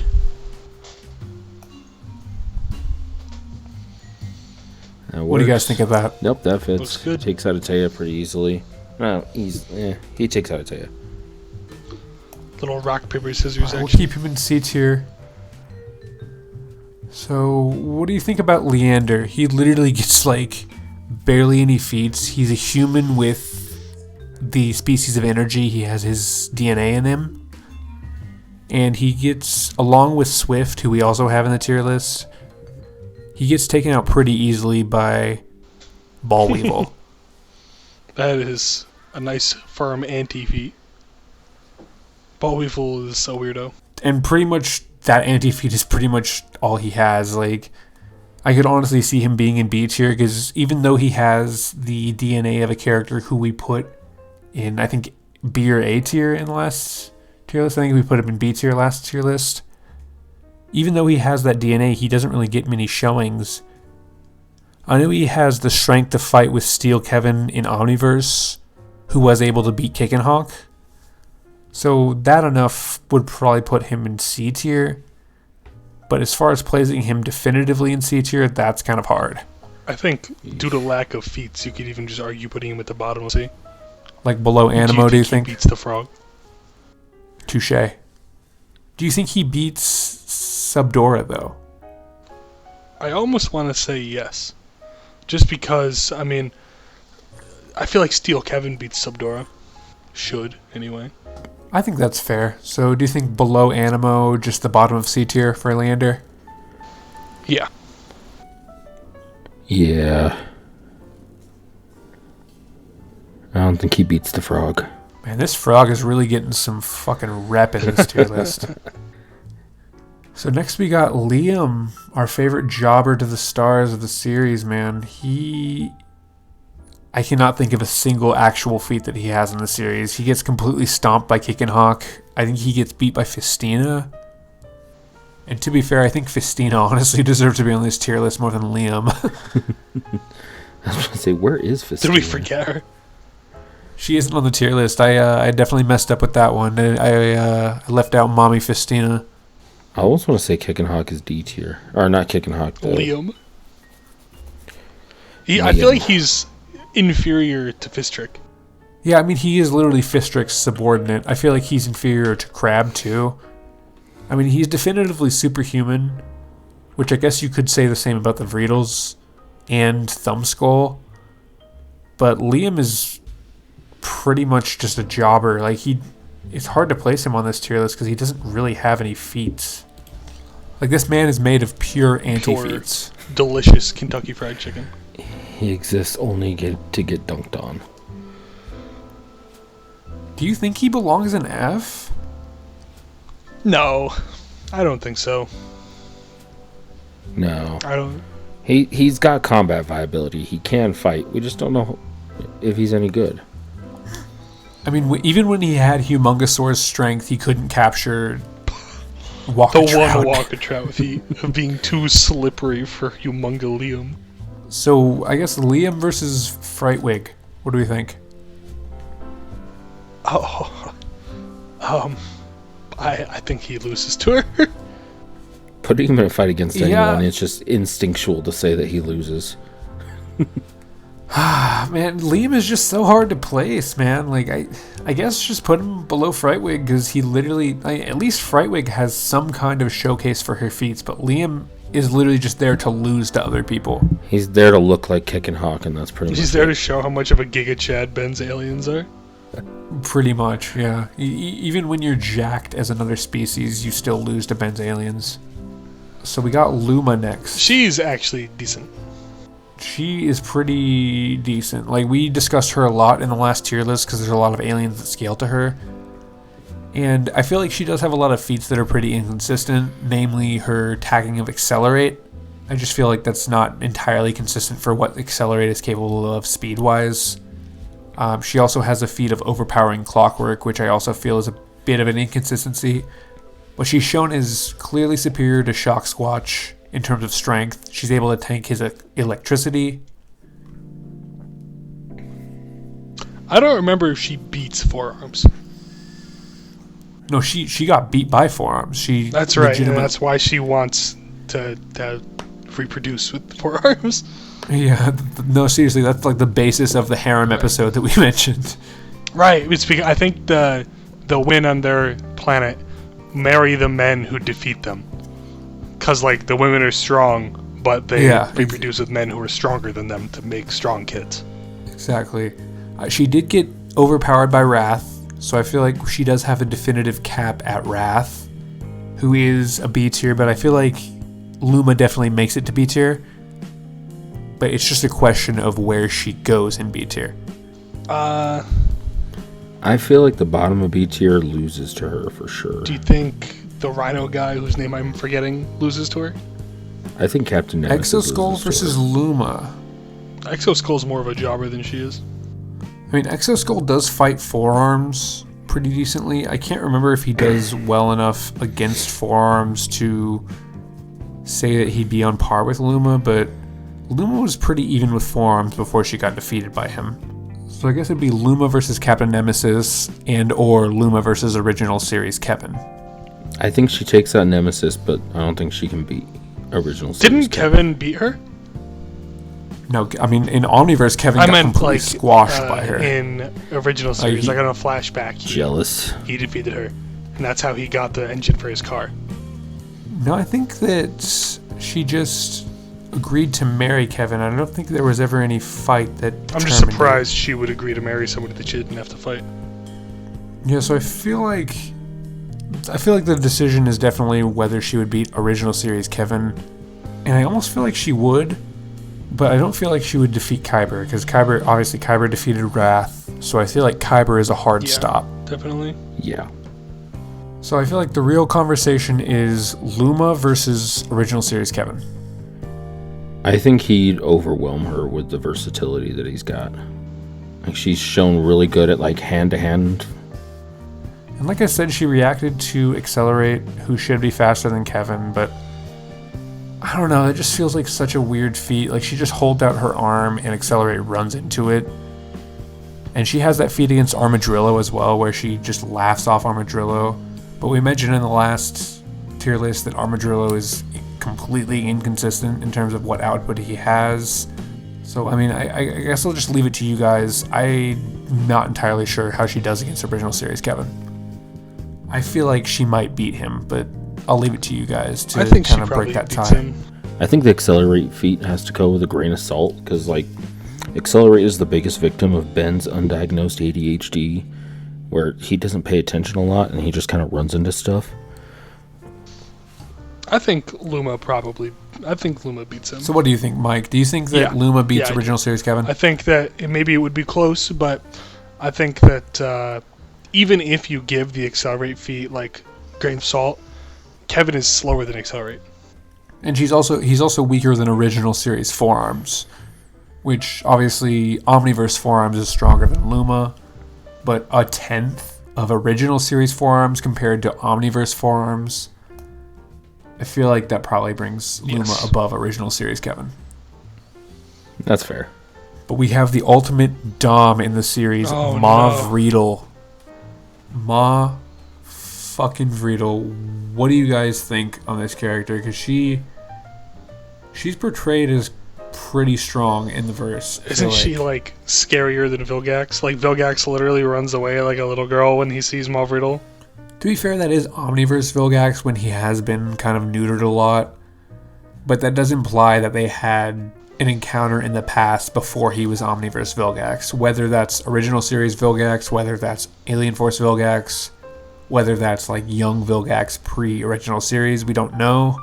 What do you guys think of that? Nope, that fits. Looks good. Takes out Attea pretty easily. No, he takes out Attea. Little rock, paper, scissors We'll action. keep him in C tier. So, what do you think about Leander? He literally gets like barely any feats. He's a human with the species of energy. He has his DNA in him. And he gets, along with Swift, who we also have in the tier list, he gets taken out pretty easily by Ballweevil. That is a nice, firm anti-feat. Ballweevil is so weirdo. And pretty much that anti-feat is pretty much all he has. Like, I could honestly see him being in B tier, because even though he has the DNA of a character who we put in, I think, B or A tier in the last tier list. I think we put him in B tier last tier list. Even though he has that DNA, he doesn't really get many showings. I know he has the strength to fight with Steel Kevin in Omniverse, who was able to beat Kickenhawk. So that enough would probably put him in C tier. But as far as placing him definitively in C tier, that's kind of hard. I think due to lack of feats, you could even just argue putting him at the bottom of C. Like below Animo, do you think? He beats the frog? Touché. Do you think he beats Subdora, though? I almost want to say yes. Just because, I mean, I feel like Steel Kevin beats Subdora. Should, anyway. I think that's fair. So do you think below Animo, just the bottom of C tier for Leander? Yeah. Yeah. I don't think he beats the frog. Man, this frog is really getting some fucking rep in this tier list. So next we got Liam, our favorite jobber to the stars of the series, man. I cannot think of a single actual feat that he has in the series. He gets completely stomped by Kick and Hawk. I think he gets beat by Festina. And to be fair, I think Festina honestly deserves to be on this tier list more than Liam. I was going to say, where is Festina? Did we forget her? She isn't on the tier list. I definitely messed up with that one. I left out Mommy Festina. I almost want to say Kick and Hawk is D tier. Or not Kick and Hawk. Liam. I feel like he's inferior to Fistrick. Yeah, I mean, he is literally Fistrick's subordinate. I feel like he's inferior to Crab, too. I mean, he's definitively superhuman, which I guess you could say the same about the Vreedles and Thumbskull. But Liam is pretty much just a jobber. Like, it's hard to place him on this tier list because he doesn't really have any feats. Like, this man is made of pure anti-feats. Delicious Kentucky Fried Chicken. He exists only to get dunked on. Do you think he belongs in F? No, I don't think so. No. I don't. He's got combat viability. He can fight. We just don't know if he's any good. I mean, even when he had Humongousaur's strength, he couldn't capture Walker The Trout. one Walker Trout of being too slippery for Humonga Liam. So, I guess Liam versus Frightwig. What do we think? I think he loses to her. Putting him in a fight against anyone, Yeah. it's just instinctual to say that he loses. Man, Liam is just so hard to place, man. Like, I guess just put him below Frightwig because he literally... at least Frightwig has some kind of showcase for her feats, but Liam is literally just there to lose to other people. He's there to look like Kick and Hawk, and that's pretty much He's there to show how much of a Giga Chad Ben's aliens are. Pretty much, yeah. Even when you're jacked as another species, you still lose to Ben's aliens. So we got Looma next. She's actually decent. She is pretty decent. Like, we discussed her a lot in the last tier list because there's a lot of aliens that scale to her. And I feel like she does have a lot of feats that are pretty inconsistent, namely her tagging of Accelerate. I just feel like that's not entirely consistent for what Accelerate is capable of speed-wise. She also has a feat of overpowering Clockwork, which I also feel is a bit of an inconsistency. But she's shown as clearly superior to Shock Squatch in terms of strength. She's able to tank his electricity. I don't remember if she beats Forearms. No, she got beat by Forearms. That's right, and that's why she wants to reproduce with Forearms. Yeah, no, seriously, that's like the basis of the harem episode that we mentioned. Right, it's because I think the win on their planet, marry the men who defeat them. Because, like, the women are strong, but they reproduce with men who are stronger than them to make strong kids. Exactly. She did get overpowered by Wrath, so I feel like she does have a definitive cap at Wrath, who is a B tier, but I feel like Looma definitely makes it to B tier. But it's just a question of where she goes in B tier. I feel like the bottom of B tier loses to her for sure. Do you think the Rhino guy, whose name I'm forgetting, loses to her? I think Captain Nemesis Exoskull versus Looma. Exoskull's more of a jobber than she is. I mean, Exoskull does fight Forearms pretty decently. I can't remember if he does well enough against Forearms to say that he'd be on par with Looma, but Looma was pretty even with Forearms before she got defeated by him. So I guess it'd be Looma versus Captain Nemesis and or Looma versus original series Kevin. I think she takes out Nemesis, but I don't think she can beat original series. Didn't Kevin beat her? No, I mean, in Omniverse, Kevin got completely squashed by her. In original series, like on a flashback, he defeated her. And that's how he got the engine for his car. No, I think that she just agreed to marry Kevin. I don't think there was ever any fight that I'm just surprised she would agree to marry somebody that she didn't have to fight. Yeah, so I feel like the decision is definitely whether she would beat original series Kevin. And I almost feel like she would, But I don't feel like she would defeat Khyber, because Khyber defeated Wrath, so I feel like Khyber is a hard stop. Definitely. Yeah. So I feel like the real conversation is Looma versus original series Kevin. I think he'd overwhelm her with the versatility that he's got. Like, she's shown really good at like hand-to-hand. And like I said, she reacted to Accelerate, who should be faster than Kevin, but I don't know, it just feels like such a weird feat. Like, she just holds out her arm and Accelerate runs into it. And she has that feat against Armadillo as well, where she just laughs off Armadillo. But we mentioned in the last tier list that Armadillo is completely inconsistent in terms of what output he has. So, I mean, I guess I'll just leave it to you guys. I'm not entirely sure how she does against original series Kevin. I feel like she might beat him, but I'll leave it to you guys to kind of break that tie. I think the Accelerate feat has to go with a grain of salt, because like Accelerate is the biggest victim of Ben's undiagnosed ADHD, where he doesn't pay attention a lot and he just kind of runs into stuff. I think Looma beats him. So what do you think, Mike? Do you think that Looma beats original series Kevin? I think that maybe it would be close, but I think that even if you give the Accelerate feat like grain of salt, Kevin is slower than Accelerate. And he's also weaker than original series Forearms, which obviously Omniverse Forearms is stronger than Looma, but a tenth of original series Forearms compared to Omniverse Forearms, I feel like that probably brings Looma above original series Kevin. That's fair. But we have the ultimate Dom in the series, Vriedel. Ma fucking Vriedel. What do you guys think on this character? Because she's portrayed as pretty strong in the verse. Isn't she like scarier than Vilgax? Like Vilgax literally runs away like a little girl when he sees Ma Vriedel. To be fair, that is Omniverse Vilgax when he has been kind of neutered a lot. But that does imply that they had an encounter in the past before he was Omniverse Vilgax. Whether that's original series Vilgax, whether that's Alien Force Vilgax, whether that's like young Vilgax pre-original series, we don't know.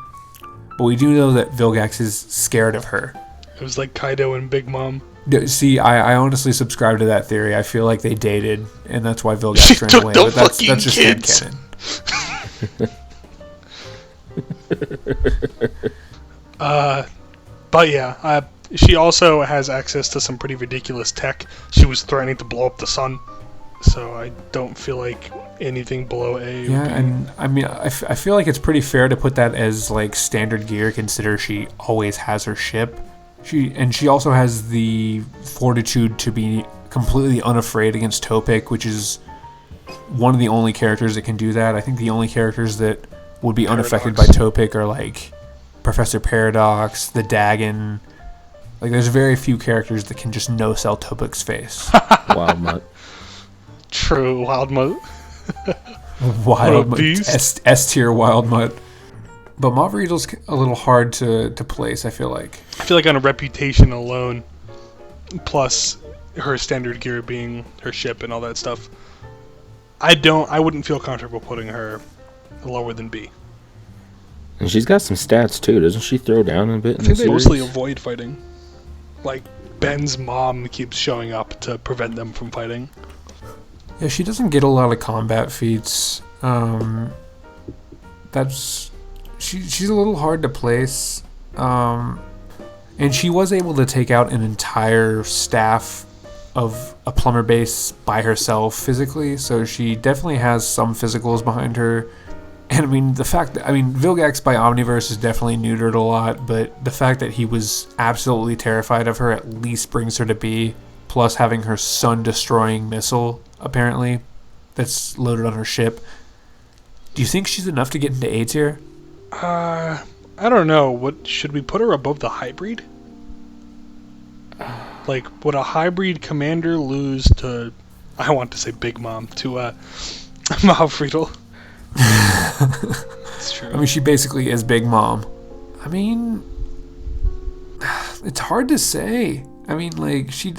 But we do know that Vilgax is scared of her. It was like Kaido and Big Mom. See, I honestly subscribe to that theory. I feel like they dated, and that's why Vilgax ran away. But that's just headcanon. But yeah, she also has access to some pretty ridiculous tech. She was threatening to blow up the sun, so I don't feel like anything below A. Yeah, and I mean, I feel like it's pretty fair to put that as like standard gear, consider she always has her ship. She also has the fortitude to be completely unafraid against Topic, which is one of the only characters that can do that. I think the only characters that would be unaffected by Topic are like Professor Paradox, the Dagon. Like, there's very few characters that can just no-sell Topic's face. Wildmutt. True, Wildmutt. Wildmutt. S-tier Wildmutt. But Ma Vriedel's a little hard to place, I feel like. I feel like on a reputation alone, plus her standard gear being her ship and all that stuff, I wouldn't feel comfortable putting her lower than B. And she's got some stats too, doesn't she throw down a bit in the series? I think they mostly avoid fighting. Like, Ben's mom keeps showing up to prevent them from fighting. Yeah, she doesn't get a lot of combat feats. She's a little hard to place. And she was able to take out an entire staff of a plumber base by herself physically, so she definitely has some physicals behind her. And I mean, Vilgax by Omniverse is definitely neutered a lot, but the fact that he was absolutely terrified of her at least brings her to B, plus having her sun-destroying missile, apparently, that's loaded on her ship. Do you think she's enough to get into A tier? I don't know. What should we put her above the Highbreed? Like, would a Highbreed commander lose to, I want to say Big Mom, to Ma Vriedel? It's true. I mean, she basically is Big Mom. I mean, it's hard to say. I mean, like, she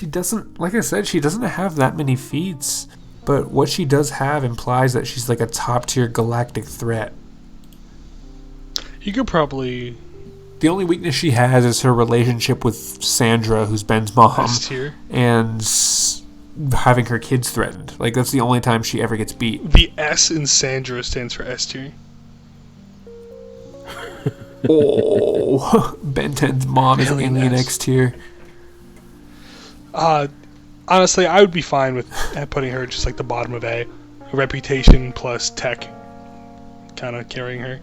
doesn't, like I said, she doesn't have that many feats, but what she does have implies that she's like a top tier galactic threat. You could probably The only weakness she has is her relationship with Sandra, who's Ben's mom, S-tier. and having her kids threatened. Like, that's the only time she ever gets beat. The S in Sandra stands for S-tier. Oh, Ben 10's mom is Alien Alien S. X tier. Honestly, I would be fine with putting her just like the bottom of A. Reputation plus tech kind of carrying her.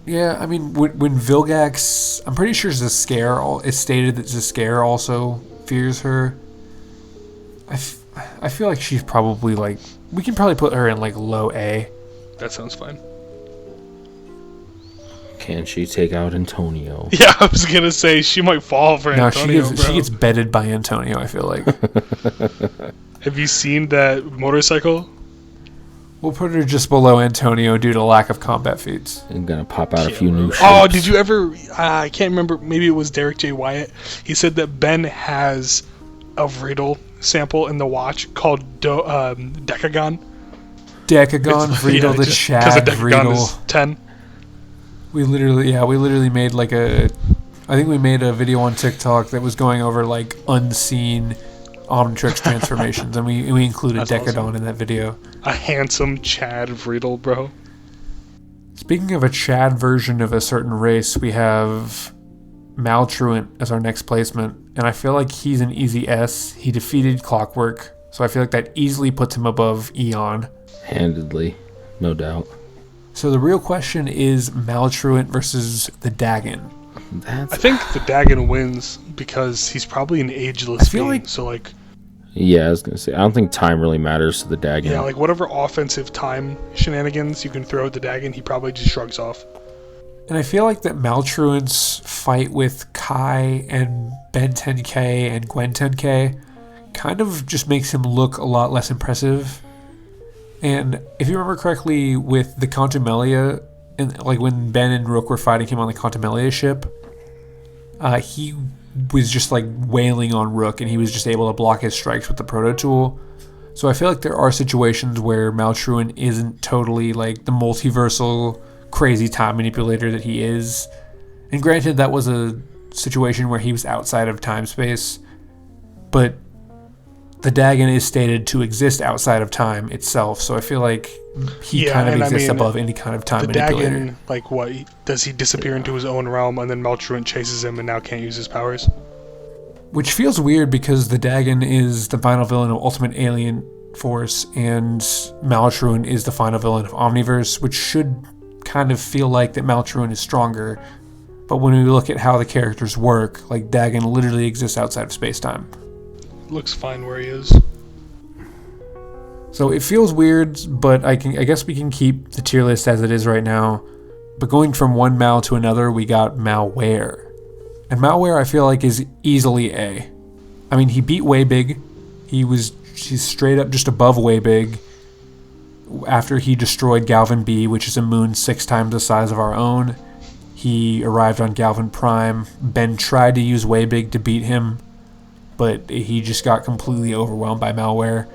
Yeah, I mean, when Vilgax... I'm pretty sure Zs'Skayr... It's stated that Zs'Skayr also fears her. I feel like she's probably, like... We can probably put her in, like, low A. That sounds fine. Can she take out Antonio? Yeah, I was going to say, she might fall for Antonio, bro. She gets bedded by Antonio, I feel like. Have you seen that motorcycle? We'll put her just below Antonio due to lack of combat feats. I'm gonna pop out a few new shapes. Oh, did you ever... I can't remember. Maybe it was Derek J. Wyatt. He said that Ben has a Riddle sample in the watch called Decagon. Decagon, Riddle, the Chad, Decagon Riddle. is 10. We literally made like I think we made a video on TikTok that was going over like unseen Omnitrix transformations, and we included That's Decadon awesome. in that video. A handsome Chad Riddle, bro. Speaking of a Chad version of a certain race, we have Maltruant as our next placement, and I feel like he's an easy S. He defeated Clockwork, so I feel like that easily puts him above Eon. Handedly, no doubt. So the real question is Maltruant versus the Dagon. I think the Dagon wins because he's probably an ageless feel being. like- So, like, Yeah, I was gonna say, I don't think time really matters to the Dagon. yeah, like whatever offensive time shenanigans you can throw at the Dagon, he probably just shrugs off. And I feel like that Maltruant's fight with Kai and Ben 10K and Gwen 10K kind of just makes him look a lot less impressive. And if you remember correctly, with the Contumelia, and like when Ben and Rook were fighting him on the Contumelia ship, he was just like wailing on Rook, and he was just able to block his strikes with the Proto Tool. So I feel like there are situations where Maltruant isn't totally like the multiversal crazy time manipulator that he is. And granted, that was a situation where he was outside of time space, but the Dagon is stated to exist outside of time itself, so I feel like he kind of exists above any kind of time manipulator. The Dagon, like what, does he disappear into his own realm and then Maltruant chases him and now can't use his powers? Which feels weird because the Dagon is the final villain of Ultimate Alien Force and Maltruant is the final villain of Omniverse, which should kind of feel like that Maltruant is stronger. But when we look at how the characters work, like Dagon literally exists outside of space-time. Looks fine where he is. So it feels weird, but I guess we can keep the tier list as it is right now. But going from one Mal to another, we got Malware. And Malware, I feel like, is easily A. I mean, he beat Waybig. He's straight up just above Waybig after he destroyed Galvan B, which is a moon 6 times the size of our own. He arrived on Galvan Prime. Ben tried to use Waybig to beat him, but he just got completely overwhelmed by Malware.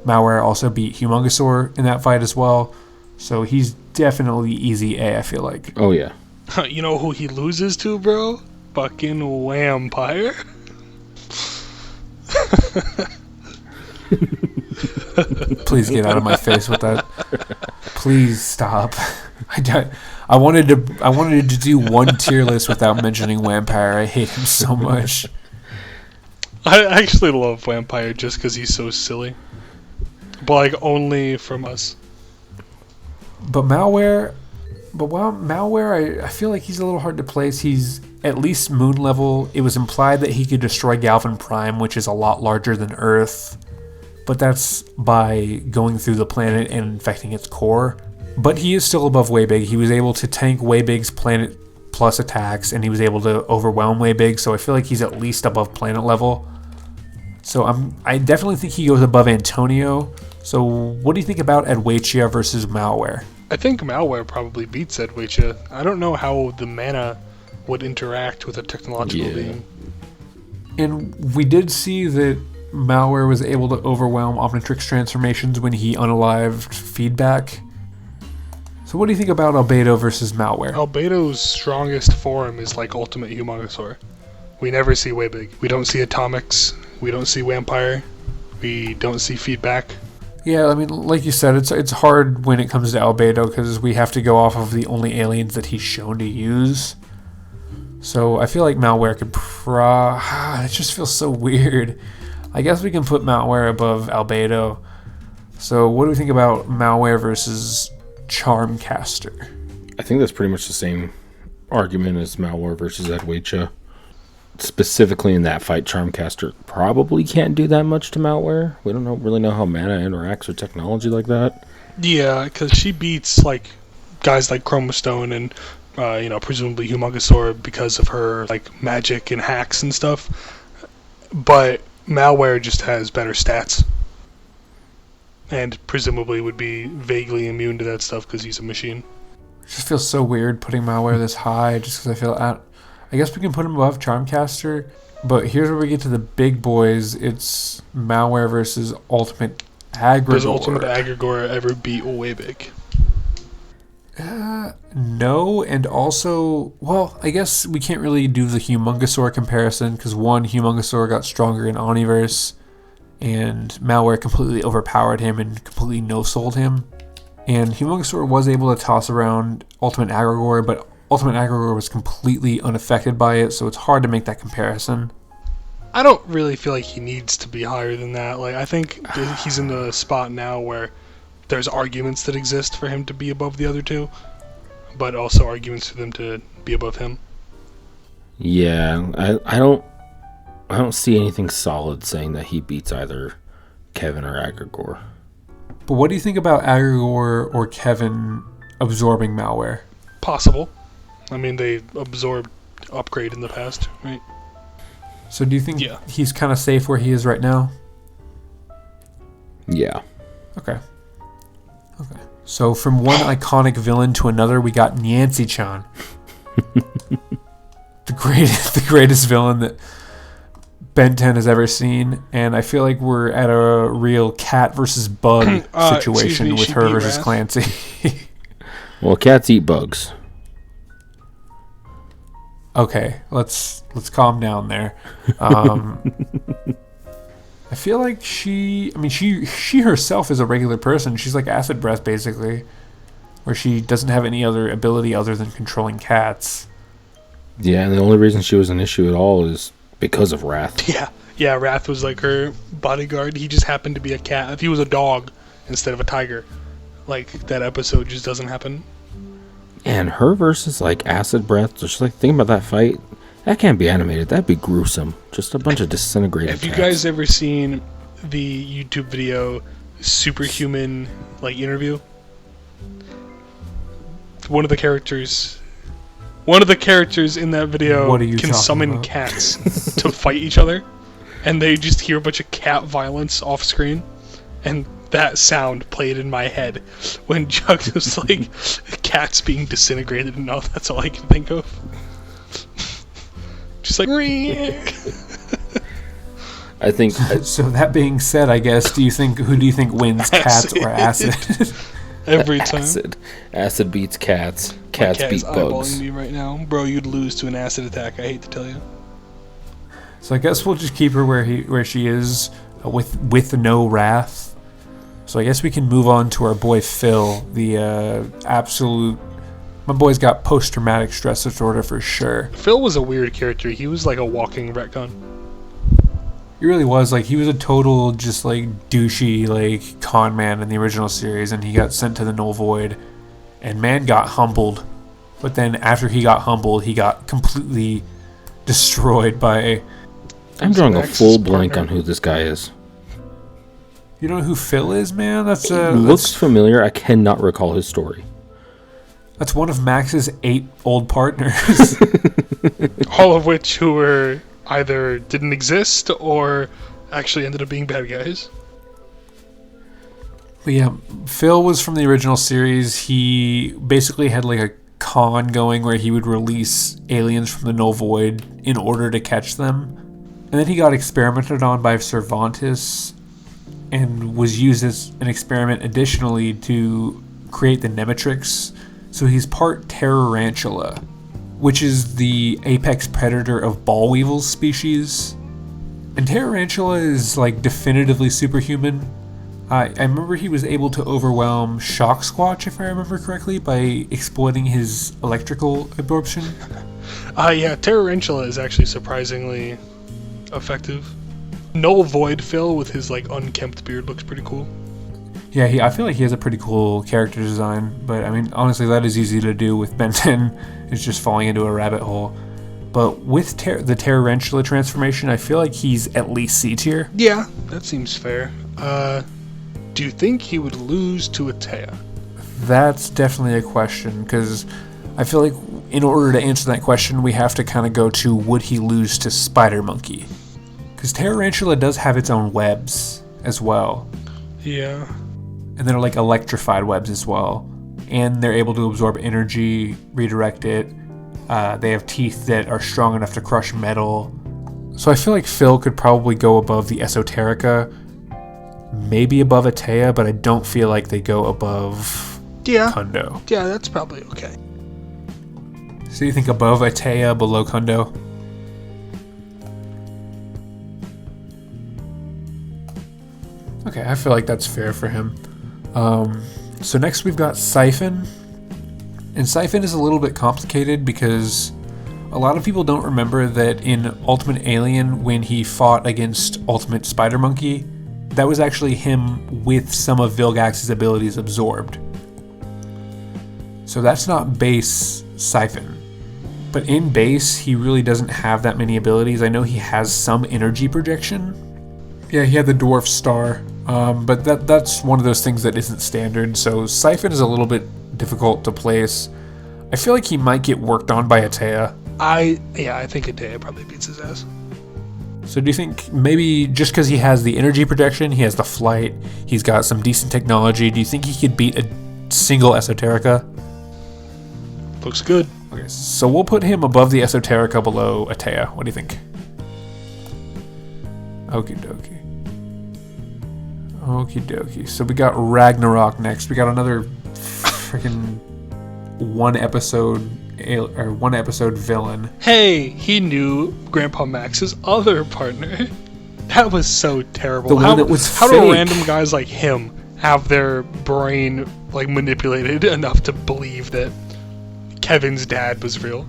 Malware also beat Humongosaur in that fight as well, so he's definitely easy A, I feel like. Oh, yeah. You know who he loses to, bro? Fucking Vampire. Please get out of my face with that. Please stop. I wanted to do one tier list without mentioning Vampire. I hate him so much. I actually love Vampire just because he's so silly. But, like, only from us. But Malware, I feel like he's a little hard to place. He's at least moon level. It was implied that he could destroy Galvan Prime, which is a lot larger than Earth. But that's by going through the planet and infecting its core. But he is still above Waybig. He was able to tank Waybig's Planet Plus attacks, and he was able to overwhelm Waybig, so I feel like he's at least above planet level. So I definitely think he goes above Antonio. So what do you think about Addwaitya versus Malware? I think Malware probably beats Addwaitya. I don't know how the mana would interact with a technological being. And we did see that Malware was able to overwhelm Omnitrix transformations when he unalived feedback. So what do you think about Albedo versus Malware? Albedo's strongest form is like Ultimate Humongosaur. We never see way big. We don't see Atomics. We don't see Vampire. We don't see Feedback. Yeah, I mean, like you said, it's hard when it comes to Albedo because we have to go off of the only aliens that he's shown to use. So I feel like Malware could it just feels so weird. I guess we can put Malware above Albedo. So what do we think about Malware versus Charmcaster? I think that's pretty much the same argument as Malware versus Addwaitya. Specifically in that fight, Charmcaster probably can't do that much to Malware. We don't really know how mana interacts with technology like that. Yeah, because she beats like guys like Chromostone and presumably Humongosaur because of her like magic and hacks and stuff. But Malware just has better stats, and presumably would be vaguely immune to that stuff because he's a machine. It just feels so weird putting Malware this high, just because I feel I guess we can put him above Charmcaster, but here's where we get to the big boys. It's Malware versus Ultimate Aggregor. Does Ultimate Aggregor ever beat Waybig? No, and also, well, I guess we can't really do the Humongosaur comparison, because one, Humongosaur got stronger in Omniverse, and Malware completely overpowered him and completely no-sold him. And Humongosaur was able to toss around Ultimate Aggregor, but Ultimate Aggregor was completely unaffected by it, so it's hard to make that comparison. I don't really feel like he needs to be higher than that. Like, I think he's in the spot now where there's arguments that exist for him to be above the other two, but also arguments for them to be above him. Yeah, I don't see anything solid saying that he beats either Kevin or Aggregor. But what do you think about Aggregor or Kevin absorbing Malware? Possible. I mean, they absorbed Upgrade in the past, right? So do you think he's kind of safe where he is right now? Yeah. Okay. So from one iconic villain to another, we got Nyancy-chan. the greatest villain that Ben 10 has ever seen, and I feel like we're at a real cat versus bug situation with her versus Wrath. Clancy. Well, cats eat bugs. Okay, let's calm down there. I feel like she herself is a regular person. She's like Acid Breath, basically, where she doesn't have any other ability other than controlling cats. Yeah, and the only reason she was an issue at all is because of Wrath. Yeah, Wrath was like her bodyguard. He just happened to be a cat. If he was a dog instead of a tiger, like, that episode just doesn't happen. And her versus like Acid Breath, just like think about that fight. That can't be animated. That'd be gruesome. Just a bunch of disintegrated Have you cats. guys ever seen the YouTube video Superhuman interview? One of the characters in that video can summon cats to fight each other, and they just hear a bunch of cat violence off screen, and that sound played in my head when Chuck was like, cats being disintegrated, and all that's all I can think of. Just like, I think. So that being said, I guess, who do you think wins, cats or acid? Every time. Acid beats cats. Cats beat bugs. Eyeballing me right now, bro. You'd lose to an acid attack. I hate to tell you. So I guess we'll just keep her where she is, with no Wrath. So I guess we can move on to our boy Phil, the absolute. My boy's got post-traumatic stress disorder for sure. Phil was a weird character. He was like a walking retcon. He really was. Like, he was a total just like douchey like con man in the original series, and he got sent to the Null Void, and man got humbled. But then after he got humbled, he got completely destroyed by. I'm drawing a full blank on who this guy is. You don't know who Phil is, man? Looks familiar. I cannot recall his story. That's one of Max's 8 old partners. All of which who were either didn't exist or actually ended up being bad guys. But yeah, Phil was from the original series. He basically had like a con going where he would release aliens from the Null Void in order to catch them. And then he got experimented on by Cervantes and was used as an experiment additionally to create the Nemetrix, So he's part Tarantula, which is the apex predator of ball weevils species. And Tarantula is like definitively superhuman. I remember he was able to overwhelm Shock Squatch, if I remember correctly, by exploiting his electrical absorption. Yeah, Tarantula is actually surprisingly effective. Null Void Phil with his like unkempt beard looks pretty cool. Yeah, I feel like he has a pretty cool character design, but I mean, honestly, that is easy to do with Ben 10. It's just falling into a rabbit hole. But with the Tarantula transformation, I feel like he's at least C tier. Yeah, that seems fair. Do you think he would lose to Attea? That's definitely a question, because I feel like in order to answer that question, we have to kind of go to, would he lose to Spider Monkey? Because Tarantula does have its own webs as well. Yeah. And they're like electrified webs as well. And they're able to absorb energy, redirect it. They have teeth that are strong enough to crush metal. So I feel like Phil could probably go above the Esoterica, maybe above Attea, but I don't feel like they go above Kundo. Yeah, that's probably okay. So you think above Attea, below Kundo? Okay, I feel like that's fair for him. So next we've got Siphon. And Siphon is a little bit complicated because a lot of people don't remember that in Ultimate Alien, when he fought against Ultimate Spider Monkey, that was actually him with some of Vilgax's abilities absorbed. So that's not base Siphon. But in base, he really doesn't have that many abilities. I know he has some energy projection. Yeah, he had the Dwarf Star, but that's one of those things that isn't standard, so Siphon is a little bit difficult to place. I feel like he might get worked on by Attea. I think Attea probably beats his ass. So do you think maybe just because he has the energy projection, he has the flight, he's got some decent technology, do you think he could beat a single Esoterica? Looks good. Okay, so we'll put him above the Esoterica, below Attea. What do you think? Okie dokie. Okie dokie. So we got Ragnarok next. We got another freaking one episode villain. Hey, he knew Grandpa Max's other partner. That was so terrible. The one that was how fake. do random guys like him have their brain like manipulated enough to believe that Kevin's dad was real?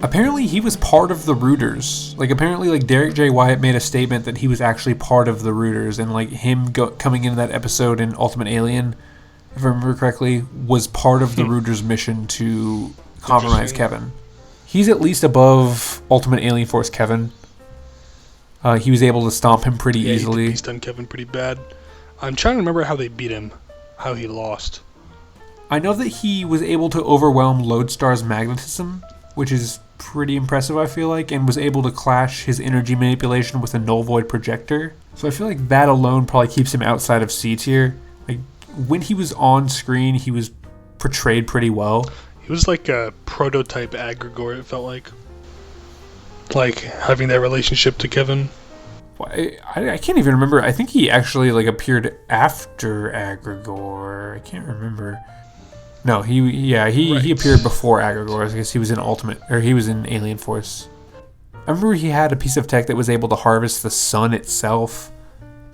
Apparently he was part of the Rooters. Like apparently like Derek J. Wyatt made a statement that he was actually part of the Rooters, and like him coming into that episode in Ultimate Alien, if I remember correctly, was part of the Rooters' mission to compromise Kevin. He's at least above Ultimate Alien Force Kevin. He was able to stomp him pretty easily. He stunned Kevin pretty bad. I'm trying to remember how they beat him, how he lost. I know that he was able to overwhelm Lodestar's magnetism, which is pretty impressive, I feel like, and was able to clash his energy manipulation with a null void projector. So I feel like that alone probably keeps him outside of C tier. Like when he was on screen, he was portrayed pretty well. He was like a prototype Aggregor, it felt like having that relationship to Kevin. I can't even remember. I think he actually like appeared after Aggregor. I can't remember. No, he appeared before Aggregor. I guess he was in he was in Alien Force. I remember he had a piece of tech that was able to harvest the sun itself,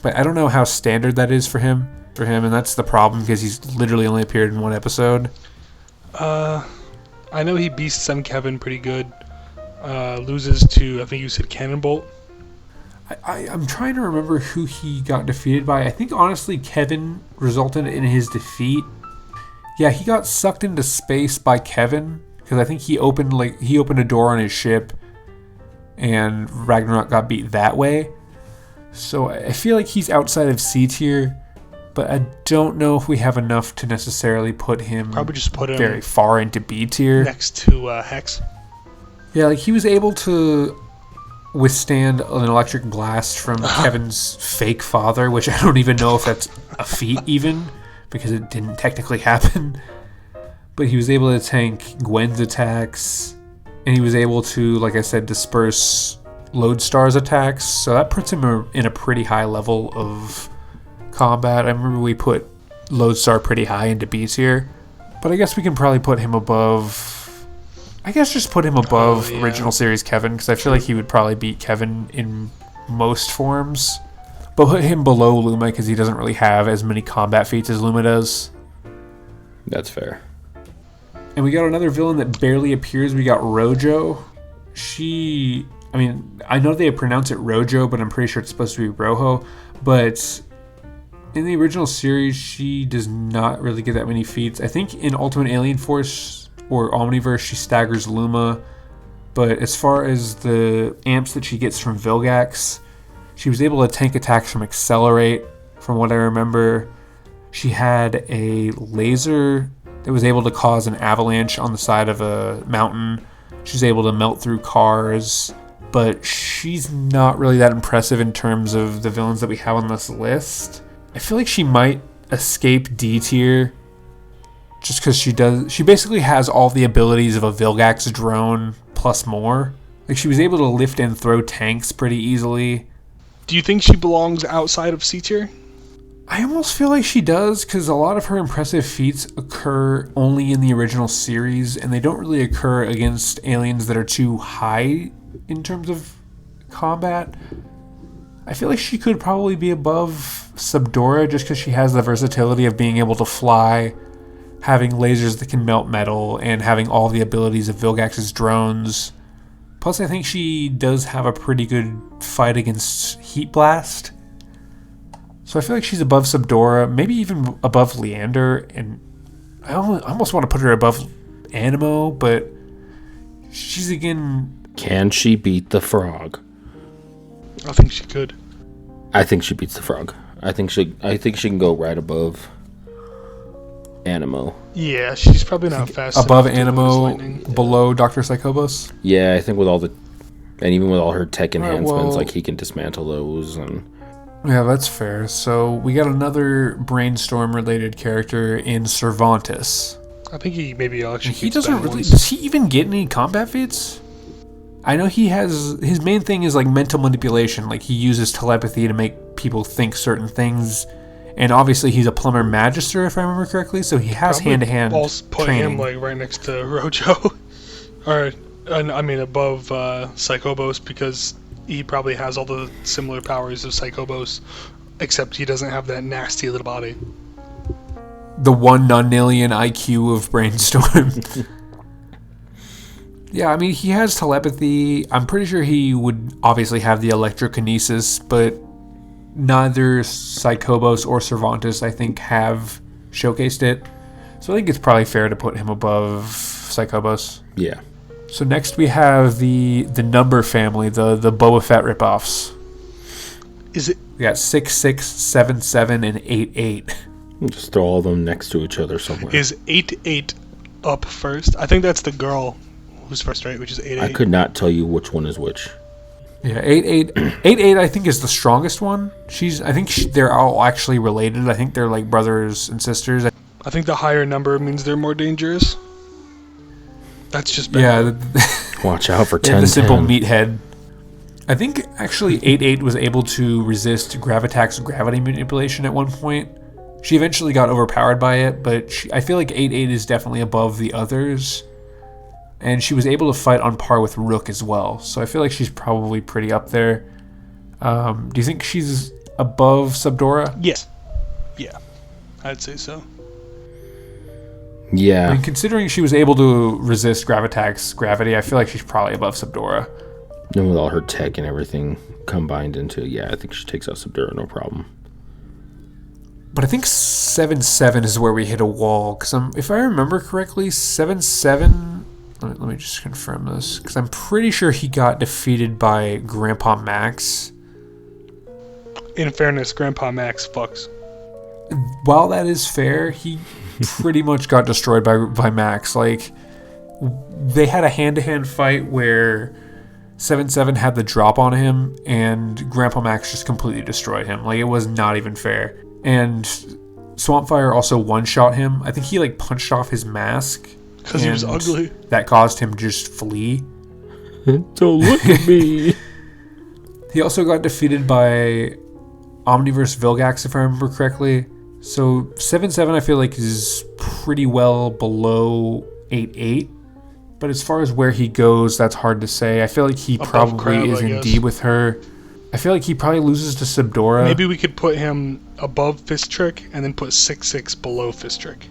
but I don't know how standard that is for him, and that's the problem because he's literally only appeared in one episode. I know he beasts M. Kevin pretty good. Loses to, I think you said Cannonbolt. I'm trying to remember who he got defeated by. I think honestly Kevin resulted in his defeat. Yeah, he got sucked into space by Kevin because I think he opened a door on his ship, and Ragnarok got beat that way. So I feel like he's outside of C tier, but I don't know if we have enough to necessarily put him. Probably just put him very far into B tier next to Hex. Yeah, like he was able to withstand an electric blast from Kevin's fake father, which I don't even know if that's a feat even, because it didn't technically happen. But he was able to tank Gwen's attacks, and he was able to, like I said, disperse Lodestar's attacks. So that puts him in a pretty high level of combat. I remember we put Lodestar pretty high into B tier. But But I guess we can probably put him above... I guess just put him above original series Kevin, because I feel like he would probably beat Kevin in most forms. But put him below Looma, because he doesn't really have as many combat feats as Looma does. That's fair. And we got another villain that barely appears. We got Rojo. She... I mean, I know they pronounce it Rojo, but I'm pretty sure it's supposed to be Rojo. But in the original series, she does not really get that many feats. I think in Ultimate Alien Force or Omniverse, she staggers Looma. But as far as the amps that she gets from Vilgax, she was able to tank attacks from Accelerate, from what I remember. She had a laser that was able to cause an avalanche on the side of a mountain. She was able to melt through cars. But she's not really that impressive in terms of the villains that we have on this list. I feel like she might escape D tier just because she basically has all the abilities of a Vilgax drone plus more. Like, she was able to lift and throw tanks pretty easily. Do you think she belongs outside of C tier? I almost feel like she does, because a lot of her impressive feats occur only in the original series, and they don't really occur against aliens that are too high in terms of combat. I feel like she could probably be above Subdora just because she has the versatility of being able to fly, having lasers that can melt metal, and having all the abilities of Vilgax's drones. Plus, I think she does have a pretty good fight against Heat Blast. So I feel like she's above Subdora, maybe even above Leander, and I almost want to put her above Animo, but she's again... Can she beat the frog? I think she could. I think she beats the frog. I think she can go right above Animo. Yeah, she's probably not fast above enough to Animo, lose lightning. below Dr. Psychobos. Yeah, I think with all the, and even with all her tech Right, enhancements, well- like he can dismantle those. And Yeah, that's fair. So we got another Brainstorm-related character in Cervantes. I think he maybe actually He doesn't really... once. Does he even get any combat feats? I know he has... His main thing is, like, mental manipulation. Like, he uses telepathy to make people think certain things. And obviously, he's a plumber magister, if I remember correctly. So he has hand-to-hand Put training. him like right next to Rojo, or I mean above Psychobos, because he probably has all the similar powers of Psychobos, except he doesn't have that nasty little body. The one non-alien IQ of Brainstorm. Yeah, I mean, he has telepathy. I'm pretty sure he would obviously have the electrokinesis, but neither Psychobos or Cervantes, I think, have showcased it. So I think it's probably fair to put him above Psychobos. yeah, So next we have the number family, the Boba Fett ripoffs. Is it? We got 6, 7, 7, and 8, 8. we'll just throw all of them next to each other somewhere. Is 8-8 up first? I think that's the girl who's first, right? Which is 8-8. I could not tell you which one is which. Yeah, 8, 8, I think is the strongest one. They're all actually related. I think they're like brothers and sisters. I think the higher number means they're more dangerous. That's just bad. Yeah, Watch out for yeah, 10. the simple meathead. I think actually 8, 8 was able to resist Gravitax's gravity manipulation at one point. She eventually got overpowered by it, but I feel like 8, 8 is definitely above the others. And she was able to fight on par with Rook as well. So I feel like she's probably pretty up there. Do you think she's above Subdora? Yes. Yeah, I'd say so. Yeah, I mean, considering she was able to resist Gravitax's gravity, I feel like she's probably above Subdora. and with all her tech and everything combined into, I think she takes out Subdura, no problem. But I think 7, 7 is where we hit a wall. Because if I remember correctly, 7, 7... Let me just confirm this, because I'm pretty sure he got defeated by Grandpa Max. In fairness, Grandpa Max fucks. While that is fair, he pretty much got destroyed by Max. Like, they had a hand-to-hand fight where 7, 7 had the drop on him, and Grandpa Max just completely destroyed him. Like, it was not even fair. And Swampfire also one-shot him. I think he, like, punched off his mask. Because he was ugly. That caused him to just flee. Don't look at me. He also got defeated by Omniverse Vilgax, if I remember correctly. So 7, 7 I feel like is pretty well below 8-8. But as far as where he goes, that's hard to say. I feel like he Above probably Crab, is I in guess. D with her. I feel like he probably loses to Subdora. Maybe we could put him above Fistrick and then put 6-6 below Fistrick.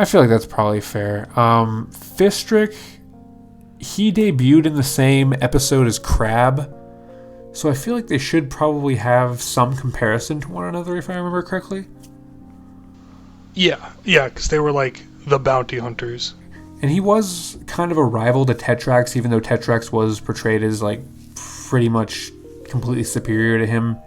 I feel like that's probably fair. Fistrick, he debuted in the same episode as Crab. So I feel like they should probably have some comparison to one another, if I remember correctly. Yeah, because they were like the bounty hunters. And he was kind of a rival to Tetrax, even though Tetrax was portrayed as like pretty much completely superior to him.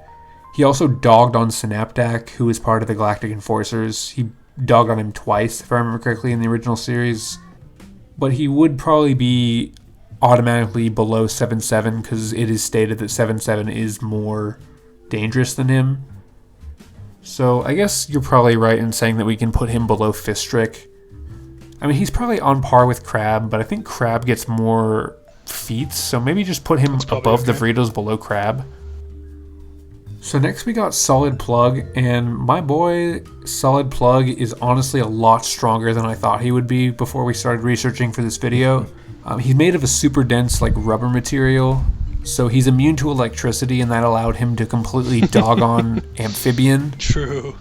He also dogged on Synapdak, who was part of the Galactic Enforcers. He dogged on him twice, if I remember correctly, in the original series. But he would probably be automatically below 7-7 because it is stated that 7-7 is more dangerous than him. So I guess you're probably right in saying that we can put him below Fistrick. I mean, he's probably on par with Crab, but I think Crab gets more feats, so maybe just put him above the Vritos, below Crab. So next we got Solid Plug, and my boy Solid Plug is honestly a lot stronger than I thought he would be before we started researching for this video. He's made of a super dense like rubber material, so he's immune to electricity, and that allowed him to completely dog on Amphibian. True.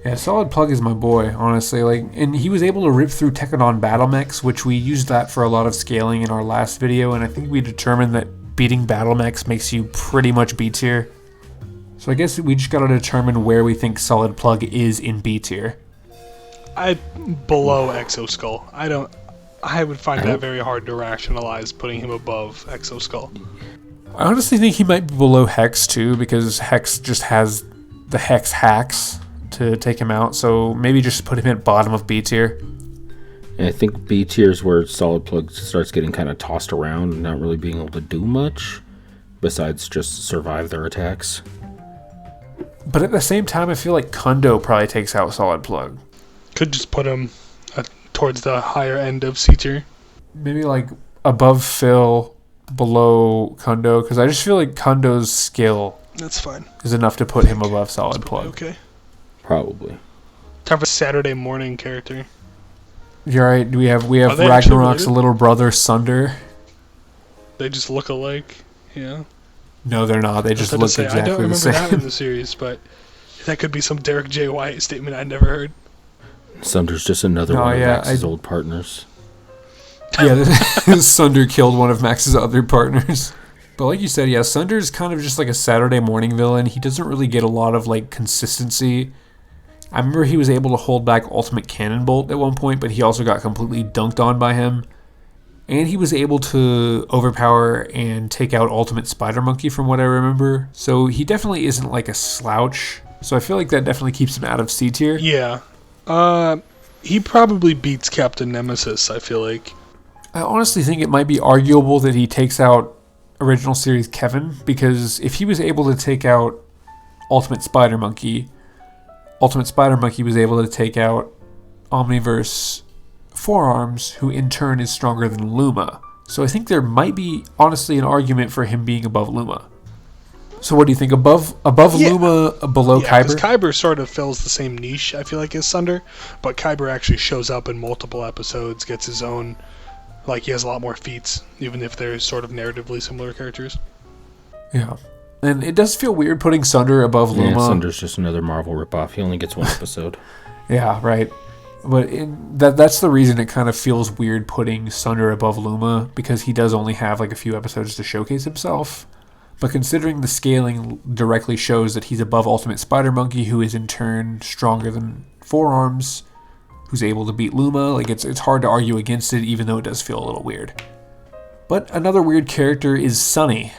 Yeah, Solid Plug is my boy, honestly. And he was able to rip through Technodon Battle Mechs, which we used that for a lot of scaling in our last video, and I think we determined that beating Battle Mechs makes you pretty much B tier. So I guess we just gotta determine where we think Solid Plug is in B tier. Below Exoskull. I would find that very hard to rationalize putting him above Exoskull. I honestly think he might be below Hex too, because Hex just has the Hex hacks to take him out, so maybe just put him at bottom of B tier. And I think B tier is where Solid Plug starts getting kind of tossed around and not really being able to do much besides just survive their attacks. But at the same time, I feel like Kundo probably takes out Solid Plug. Could just put him towards the higher end of C tier. Maybe like above Phil, below Kundo, because I just feel like Kundo's skill That's fine. is enough to put him above Solid Plug. Okay. Probably. Time for Saturday morning character. You're right. We have Are they actually Ragnarok's related? little brother Sunder. They just look alike. Yeah. No, they're not. They just I look was about to say, I exactly don't the remember that in same. the series, but that could be some Derek J. White statement I never heard. Sunder's just another No, one of yeah, Max's old partners. Yeah, Sunder killed one of Max's other partners. But like you said, yeah, Sunder's kind of just like a Saturday morning villain. He doesn't really get a lot of like consistency. I remember he was able to hold back Ultimate Cannonbolt at one point, but he also got completely dunked on by him. And he was able to overpower and take out Ultimate Spider Monkey from what I remember. So he definitely isn't like a slouch. So I feel like that definitely keeps him out of C tier. Yeah. He probably beats Captain Nemesis, I feel like. I honestly think it might be arguable that he takes out original series Kevin, because if he was able to take out Ultimate Spider Monkey was able to take out Omniverse Forearms, who in turn is stronger than Looma. So I think there might be honestly an argument for him being above Looma. So what do you think? Above Yeah. Looma, below Yeah, because Khyber? Khyber sort of fills the same niche, I feel like, as Sunder, but Khyber actually shows up in multiple episodes, gets his own, like, he has a lot more feats, even if they're sort of narratively similar characters. Yeah. And it does feel weird putting Sunder above Looma. Yeah, Sunder's just another Marvel ripoff. He only gets one episode. Yeah, right. But that's the reason it kind of feels weird putting Sunder above Looma, because he does only have like a few episodes to showcase himself. But considering the scaling directly shows that he's above Ultimate Spider Monkey, who is in turn stronger than Forearms, who's able to beat Looma, like it's hard to argue against it, even though it does feel a little weird. But another weird character is Sunny.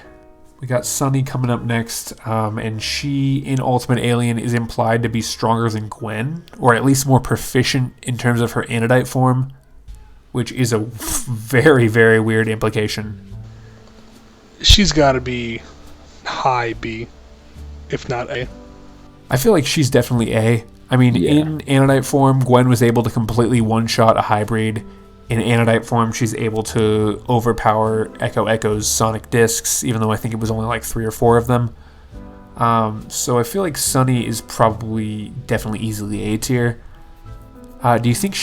We got Sunny coming up next, and she, in Ultimate Alien, is implied to be stronger than Gwen, or at least more proficient in terms of her Anodite form, which is a very, very weird implication. She's got to be high B, if not A. I feel like she's definitely A. I mean, Yeah. in Anodite form, Gwen was able to completely one-shot a Highbreed. In Anodite form, she's able to overpower Echo's Sonic Discs, even though I think it was only like 3 or 4 of them. So I feel like Sunny is probably definitely easily A tier. Do you think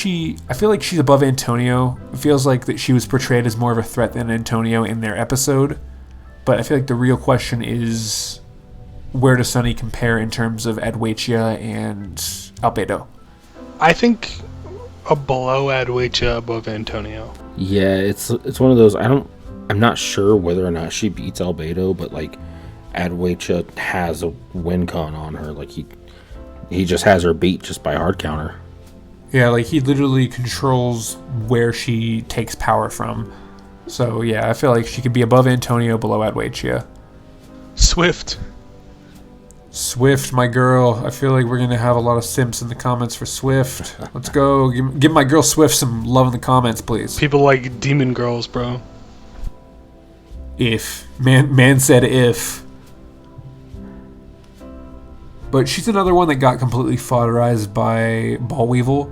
I feel like she's above Antonio. It feels like that she was portrayed as more of a threat than Antonio in their episode. But I feel like the real question is, where does Sunny compare in terms of Addwaitya and Albedo? I think below Addwaitya, above Antonio. Yeah, it's one of those. I'm not sure whether or not she beats Albedo, but like Addwaitya has a win con on her. Like he just has her beat just by hard counter. Yeah, like he literally controls where she takes power from. So yeah, I feel like she could be above Antonio, below Addwaitya. Swift, my girl. I feel like we're going to have a lot of simps in the comments for Swift. Let's go. Give my girl Swift some love in the comments, please. people like demon girls, bro. If. Man said if. But she's another one that got completely fodderized by Ball Weevil.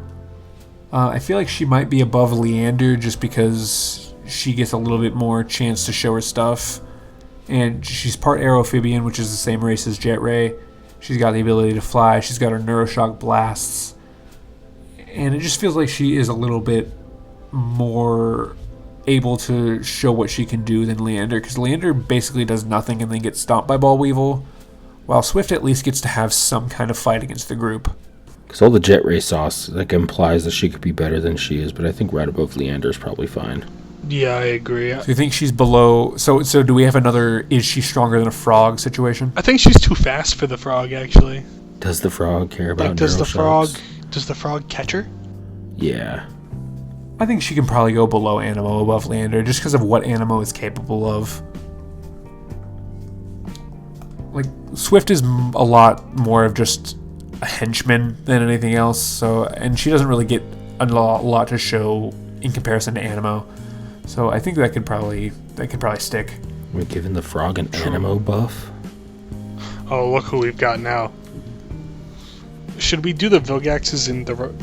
I feel like she might be above Leander just because she gets a little bit more chance to show her stuff. And she's part Aerophibian, which is the same race as Jet Ray. She's got the ability to fly. She's got her Neuroshock blasts. And it just feels like she is a little bit more able to show what she can do than Leander. Because Leander basically does nothing and then gets stomped by Ball Weevil. While Swift at least gets to have some kind of fight against the group. Because all the Jet Ray sauce like implies that she could be better than she is, but I think right above Leander is probably fine. Yeah, I agree. So you think she's below... So do we have another is she stronger than a frog situation? I think she's too fast for the frog, actually. Does the frog care about Like, does the frog catch her? Yeah. I think she can probably go below Animo, above Leander, just because of what Animo is capable of. Like, Swift is a lot more of just a henchman than anything else, so, and she doesn't really get a lot to show in comparison to Animo. So I think that could probably stick. We're giving the frog an Animo buff. Oh, look who we've got now. Should we do the Vilgaxes in the...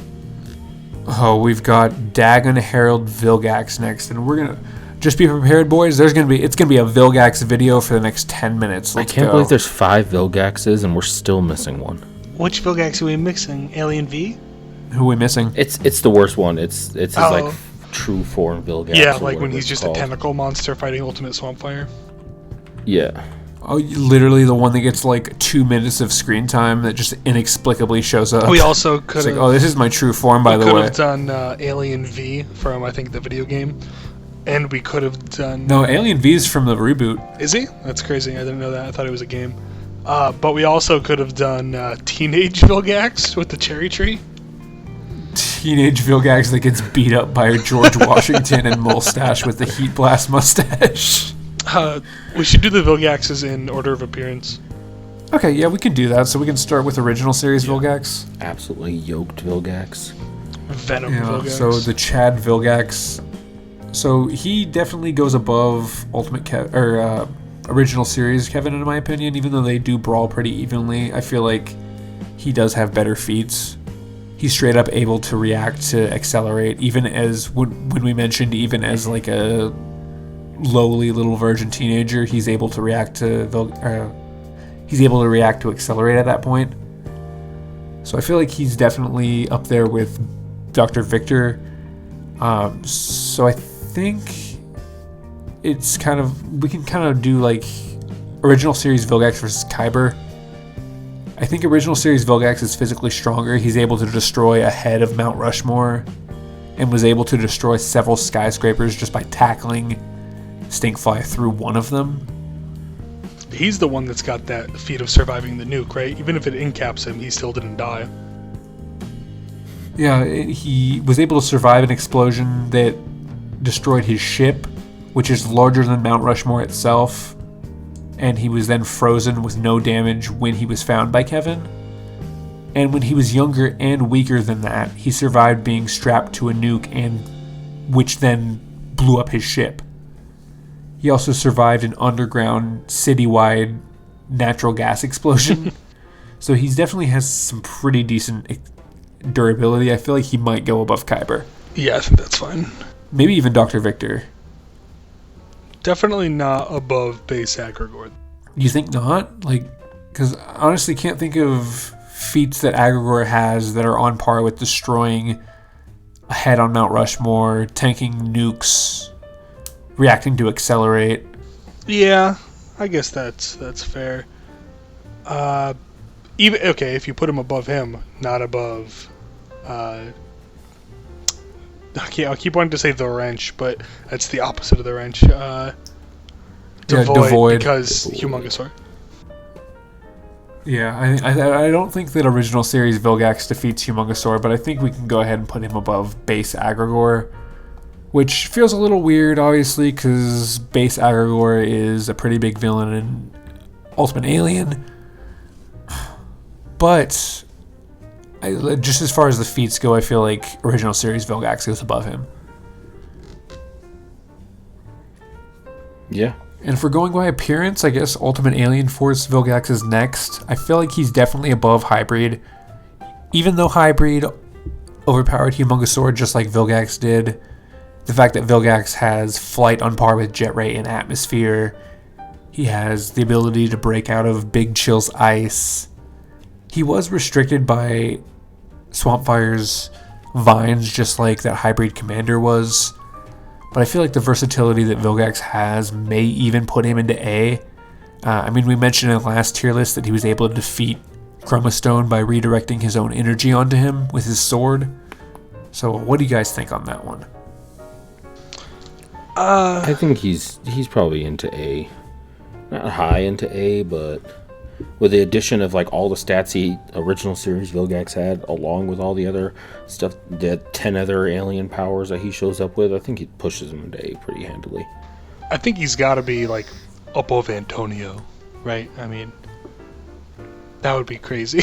Oh, we've got Dagon, Herald, Vilgax next, and we're gonna just be prepared, boys. It's gonna be a Vilgax video for the next 10 minutes. I can't believe there's 5 Vilgaxes and we're still missing one. Which Vilgax are we mixing? Alien V? Who are we missing? It's the worst one. It's his like true form Vilgax. Yeah, like when he's just a tentacle monster fighting Ultimate Swampfire. Yeah. Oh, literally the one that gets like 2 minutes of screen time that just inexplicably shows up. We also could have... Like, oh, this is my true form, by the way. We could have done Alien V from, I think, the video game. And we could have done... No, Alien V is from the reboot. Is he? That's crazy. I didn't know that. I thought it was a game. But we also could have done Teenage Vilgax with the cherry tree. Teenage Vilgax that gets beat up by George Washington and Mustache with the Heat Blast mustache. We should do the Vilgaxes in order of appearance. Okay, yeah, we can do that. So we can start with original series Vilgax. Absolutely yoked Vilgax. Venom Vilgax. So the Chad Vilgax. So he definitely goes above original series Kevin, in my opinion. Even though they do brawl pretty evenly, I feel like he does have better feats. He's straight up able to react to accelerate, even as when we mentioned, even as like a lowly little virgin teenager, he's able to react to accelerate at that point. So I feel like he's definitely up there with Dr. Victor. So I think it's we can kind of do like original series Vilgax versus Khyber. I think original series Vilgax is physically stronger. He's able to destroy a head of Mount Rushmore and was able to destroy several skyscrapers just by tackling Stinkfly through one of them. He's the one that's got that feat of surviving the nuke, right? Even if it incaps him, he still didn't die. Yeah, he was able to survive an explosion that destroyed his ship, which is larger than Mount Rushmore itself, and he was then frozen with no damage when he was found by Kevin. And when he was younger and weaker than that, he survived being strapped to a nuke, and which then blew up his ship. He also survived an underground, citywide natural gas explosion. So he definitely has some pretty decent durability. I feel like he might go above Khyber. Yeah, I think that's fine. Maybe even Dr. Victor. Definitely not above base Aggregor. You think not? Like, because I honestly can't think of feats that Aggregor has that are on par with destroying ahead on Mount Rushmore, tanking nukes, reacting to accelerate. Yeah, I guess that's fair. Even okay, if you put him above him, not above. Okay, I'll keep wanting to say the wrench, but that's the opposite of the wrench. Devoid, because Humongosaur. Yeah, I don't think that original series Vilgax defeats Humongosaur, but I think we can go ahead and put him above base Aggregor, which feels a little weird, obviously, because base Aggregor is a pretty big villain in Ultimate Alien. But just as far as the feats go, I feel like original series Vilgax goes above him. Yeah. And if we're going by appearance, I guess Ultimate Alien Force Vilgax is next. I feel like he's definitely above Highbreed. Even though Highbreed overpowered Humongosaur just like Vilgax did, the fact that Vilgax has flight on par with Jet Ray and Atmosphere, he has the ability to break out of Big Chill's ice. He was restricted by Swampfire's vines just like that Highbreed Commander was. But I feel like the versatility that Vilgax has may even put him into A. We mentioned in the last tier list that he was able to defeat Chromastone by redirecting his own energy onto him with his sword. So what do you guys think on that one? I think he's probably into A. Not high into A, but with the addition of like all the stats the original series Vilgax had, along with all the other stuff, the 10 other alien powers that he shows up with, I think he pushes him into A pretty handily. I think he's got to be like above Antonio, right? I mean, that would be crazy.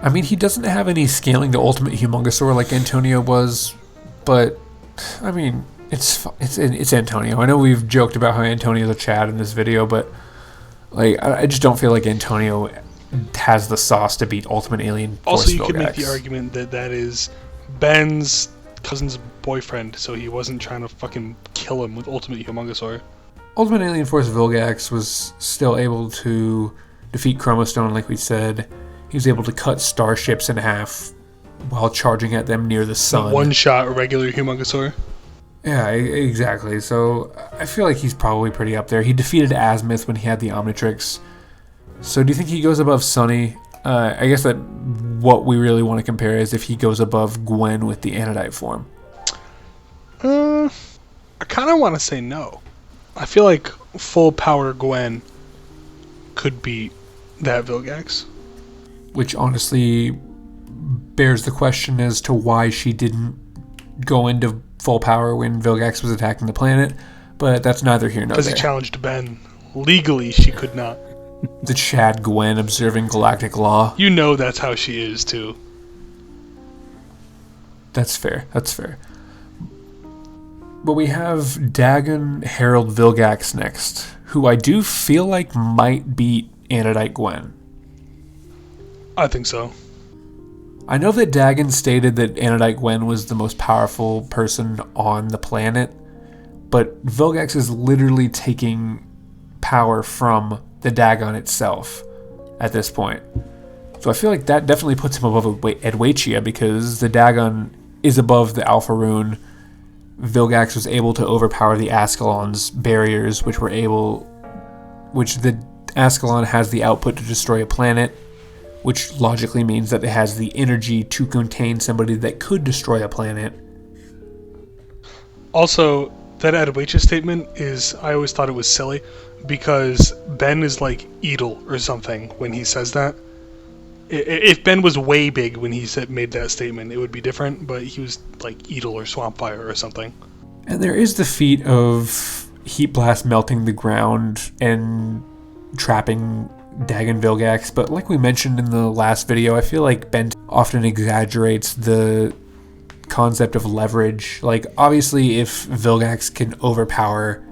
I mean, he doesn't have any scaling to Ultimate Humongosaur like Antonio was, but I mean, it's Antonio. I know we've joked about how Antonio's a Chad in this video, but like, I just don't feel like Antonio has the sauce to beat Ultimate Alien Force Also, you Vilgax. could make the argument that is Ben's cousin's boyfriend, so he wasn't trying to fucking kill him with Ultimate Humongosaur. Ultimate Alien Force Vilgax was still able to defeat Chromastone, like we said. He was able to cut starships in half while charging at them near the sun. One-shot regular Humongosaur. Yeah, exactly. So I feel like he's probably pretty up there. He defeated Azimuth when he had the Omnitrix. So do you think he goes above Sunny? I guess that what we really want to compare is if he goes above Gwen with the Anodite form. I kind of want to say no. I feel like full power Gwen could beat that Vilgax. Which honestly bears the question as to why she didn't go into full power when Vilgax was attacking the planet, but that's neither here nor there. Because he challenged Ben. Legally, she could not. The Chad Gwen observing galactic law. You know that's how she is, too. That's fair. But we have Dagon Herald Vilgax next, who I do feel like might beat Anodite Gwen. I think so. I know that Dagon stated that Anodite Gwen was the most powerful person on the planet, but Vilgax is literally taking power from the Dagon itself at this point. So I feel like that definitely puts him above Addwaitya, because the Dagon is above the Alpha Rune. Vilgax was able to overpower the Ascalon's barriers, which the Ascalon has the output to destroy a planet, which logically means that it has the energy to contain somebody that could destroy a planet. Also, that Addwaitya statement is, I always thought it was silly, because Ben is like Edel or something when he says that. If Ben was way big when he made that statement, it would be different, but he was like Edel or Swampfire or something. And there is the feat of Heat Blast melting the ground and trapping Dagon Vilgax, but like we mentioned in the last video, I feel like Ben often exaggerates the concept of leverage. Like, obviously, if Vilgax can overpower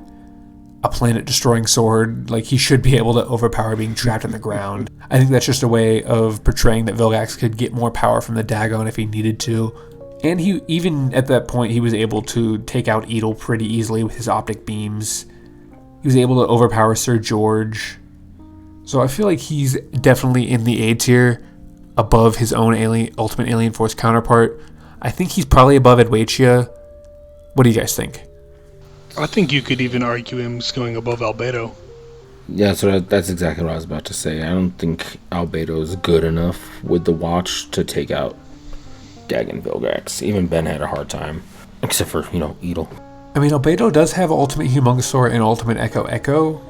a planet-destroying sword, like, he should be able to overpower being trapped in the ground. I think that's just a way of portraying that Vilgax could get more power from the Dagon if he needed to. And he, even at that point, he was able to take out Edel pretty easily with his optic beams. He was able to overpower Sir George. So I feel like he's definitely in the A tier, above his own Ultimate Alien Force counterpart. I think he's probably above Addwaitya. What do you guys think? I think you could even argue him as going above Albedo. Yeah, so that's exactly what I was about to say. I don't think Albedo is good enough with the watch to take out Dagon Vilgax. Even Ben had a hard time, except for, Edel. I mean, Albedo does have Ultimate Humongosaur and Ultimate Echo Echo.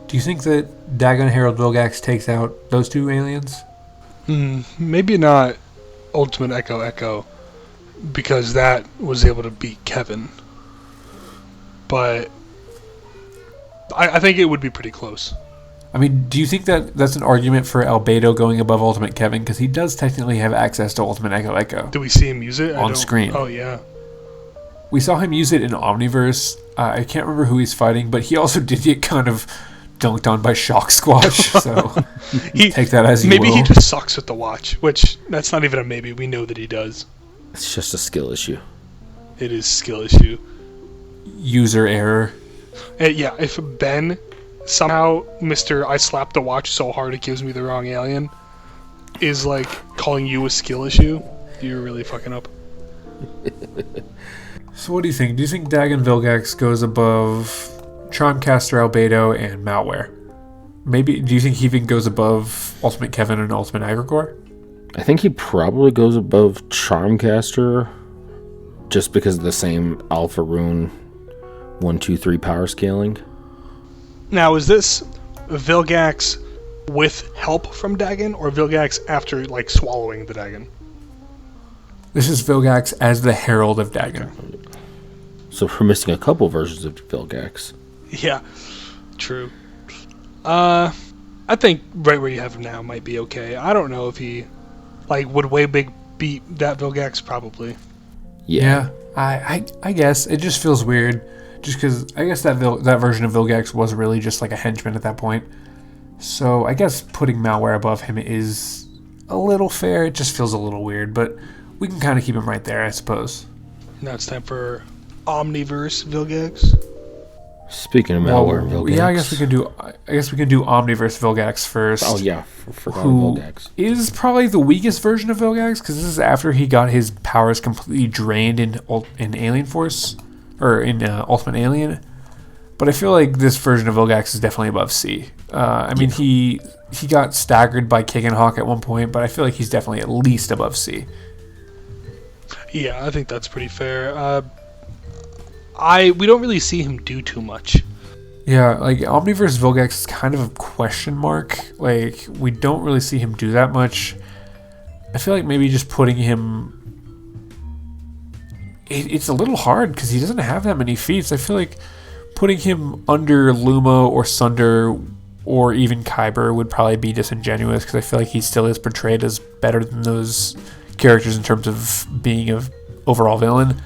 Do you think that Dagon Herald Vilgax takes out those two aliens? Maybe not Ultimate Echo Echo, because that was able to beat Kevin. But I think it would be pretty close. I mean, do you think that that's an argument for Albedo going above Ultimate Kevin? Because he does technically have access to Ultimate Echo Echo. Do we see him use it? On screen. Oh, yeah. We saw him use it in Omniverse. I can't remember who he's fighting, but he also did get kind of dunked on by Shock Squash. So take that as you will. Maybe he just sucks with the watch, which that's not even a maybe. We know that he does. It's just a skill issue. It is skill issue. User error. Yeah, if Ben somehow Mr. I slapped the watch so hard it gives me the wrong alien is like calling you a skill issue, you're really fucking up. So what do you think? Do you think Dagon Vilgax goes above Charmcaster, Albedo, and Malware? Maybe. Do you think he even goes above Ultimate Kevin and Ultimate Aggregor? I think he probably goes above Charmcaster just because of the same Alpha Rune 1, 2, 3 power scaling. Now, is this Vilgax with help from Dagon, or Vilgax after, like, swallowing the Dagon? This is Vilgax as the Herald of Dagon. So we're missing a couple versions of Vilgax. Yeah, true. I think right where you have him now might be okay. I don't know if he, would Waybig beat that Vilgax? Probably. Yeah, I guess. It just feels weird. Just because I guess that version of Vilgax was really just like a henchman at that point. So I guess putting Malware above him is a little fair. It just feels a little weird, but we can kind of keep him right there, I suppose. Now it's time for Omniverse Vilgax. Speaking of Malware Vilgax. Yeah, I guess we can do Omniverse Vilgax first. Oh yeah, forgot who Vilgax. Is probably the weakest version of Vilgax because this is after he got his powers completely drained in Alien Force. Or in Ultimate Alien. But I feel like this version of Vilgax is definitely above C. I mean, he got staggered by Kickin' Hawk at one point, but I feel like he's definitely at least above C. Yeah, I think that's pretty fair. We don't really see him do too much. Yeah, Omniverse Vilgax is kind of a question mark. We don't really see him do that much. I feel like maybe just putting him... It's a little hard because he doesn't have that many feats. I feel like putting him under Looma or Sunder or even Khyber would probably be disingenuous because I feel like he still is portrayed as better than those characters in terms of being an overall villain.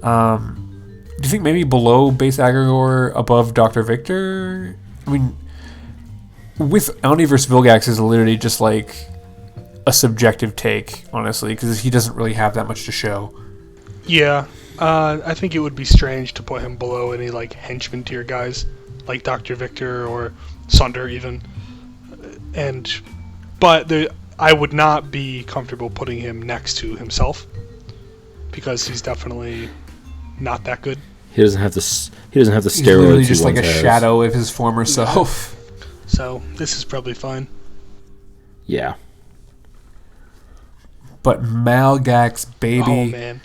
Do you think maybe below Base Aggregor, above Dr. Victor? I mean, with Omniverse Vilgax is literally just like a subjective take, honestly, because he doesn't really have that much to show. Yeah, I think it would be strange to put him below any henchman tier guys like Dr. Victor or Sunder even. But I would not be comfortable putting him next to himself because he's definitely not that good. He doesn't have the steroids. He's literally just like a shadow of his former self. So this is probably fine. Yeah. But Malgax, baby. Oh man.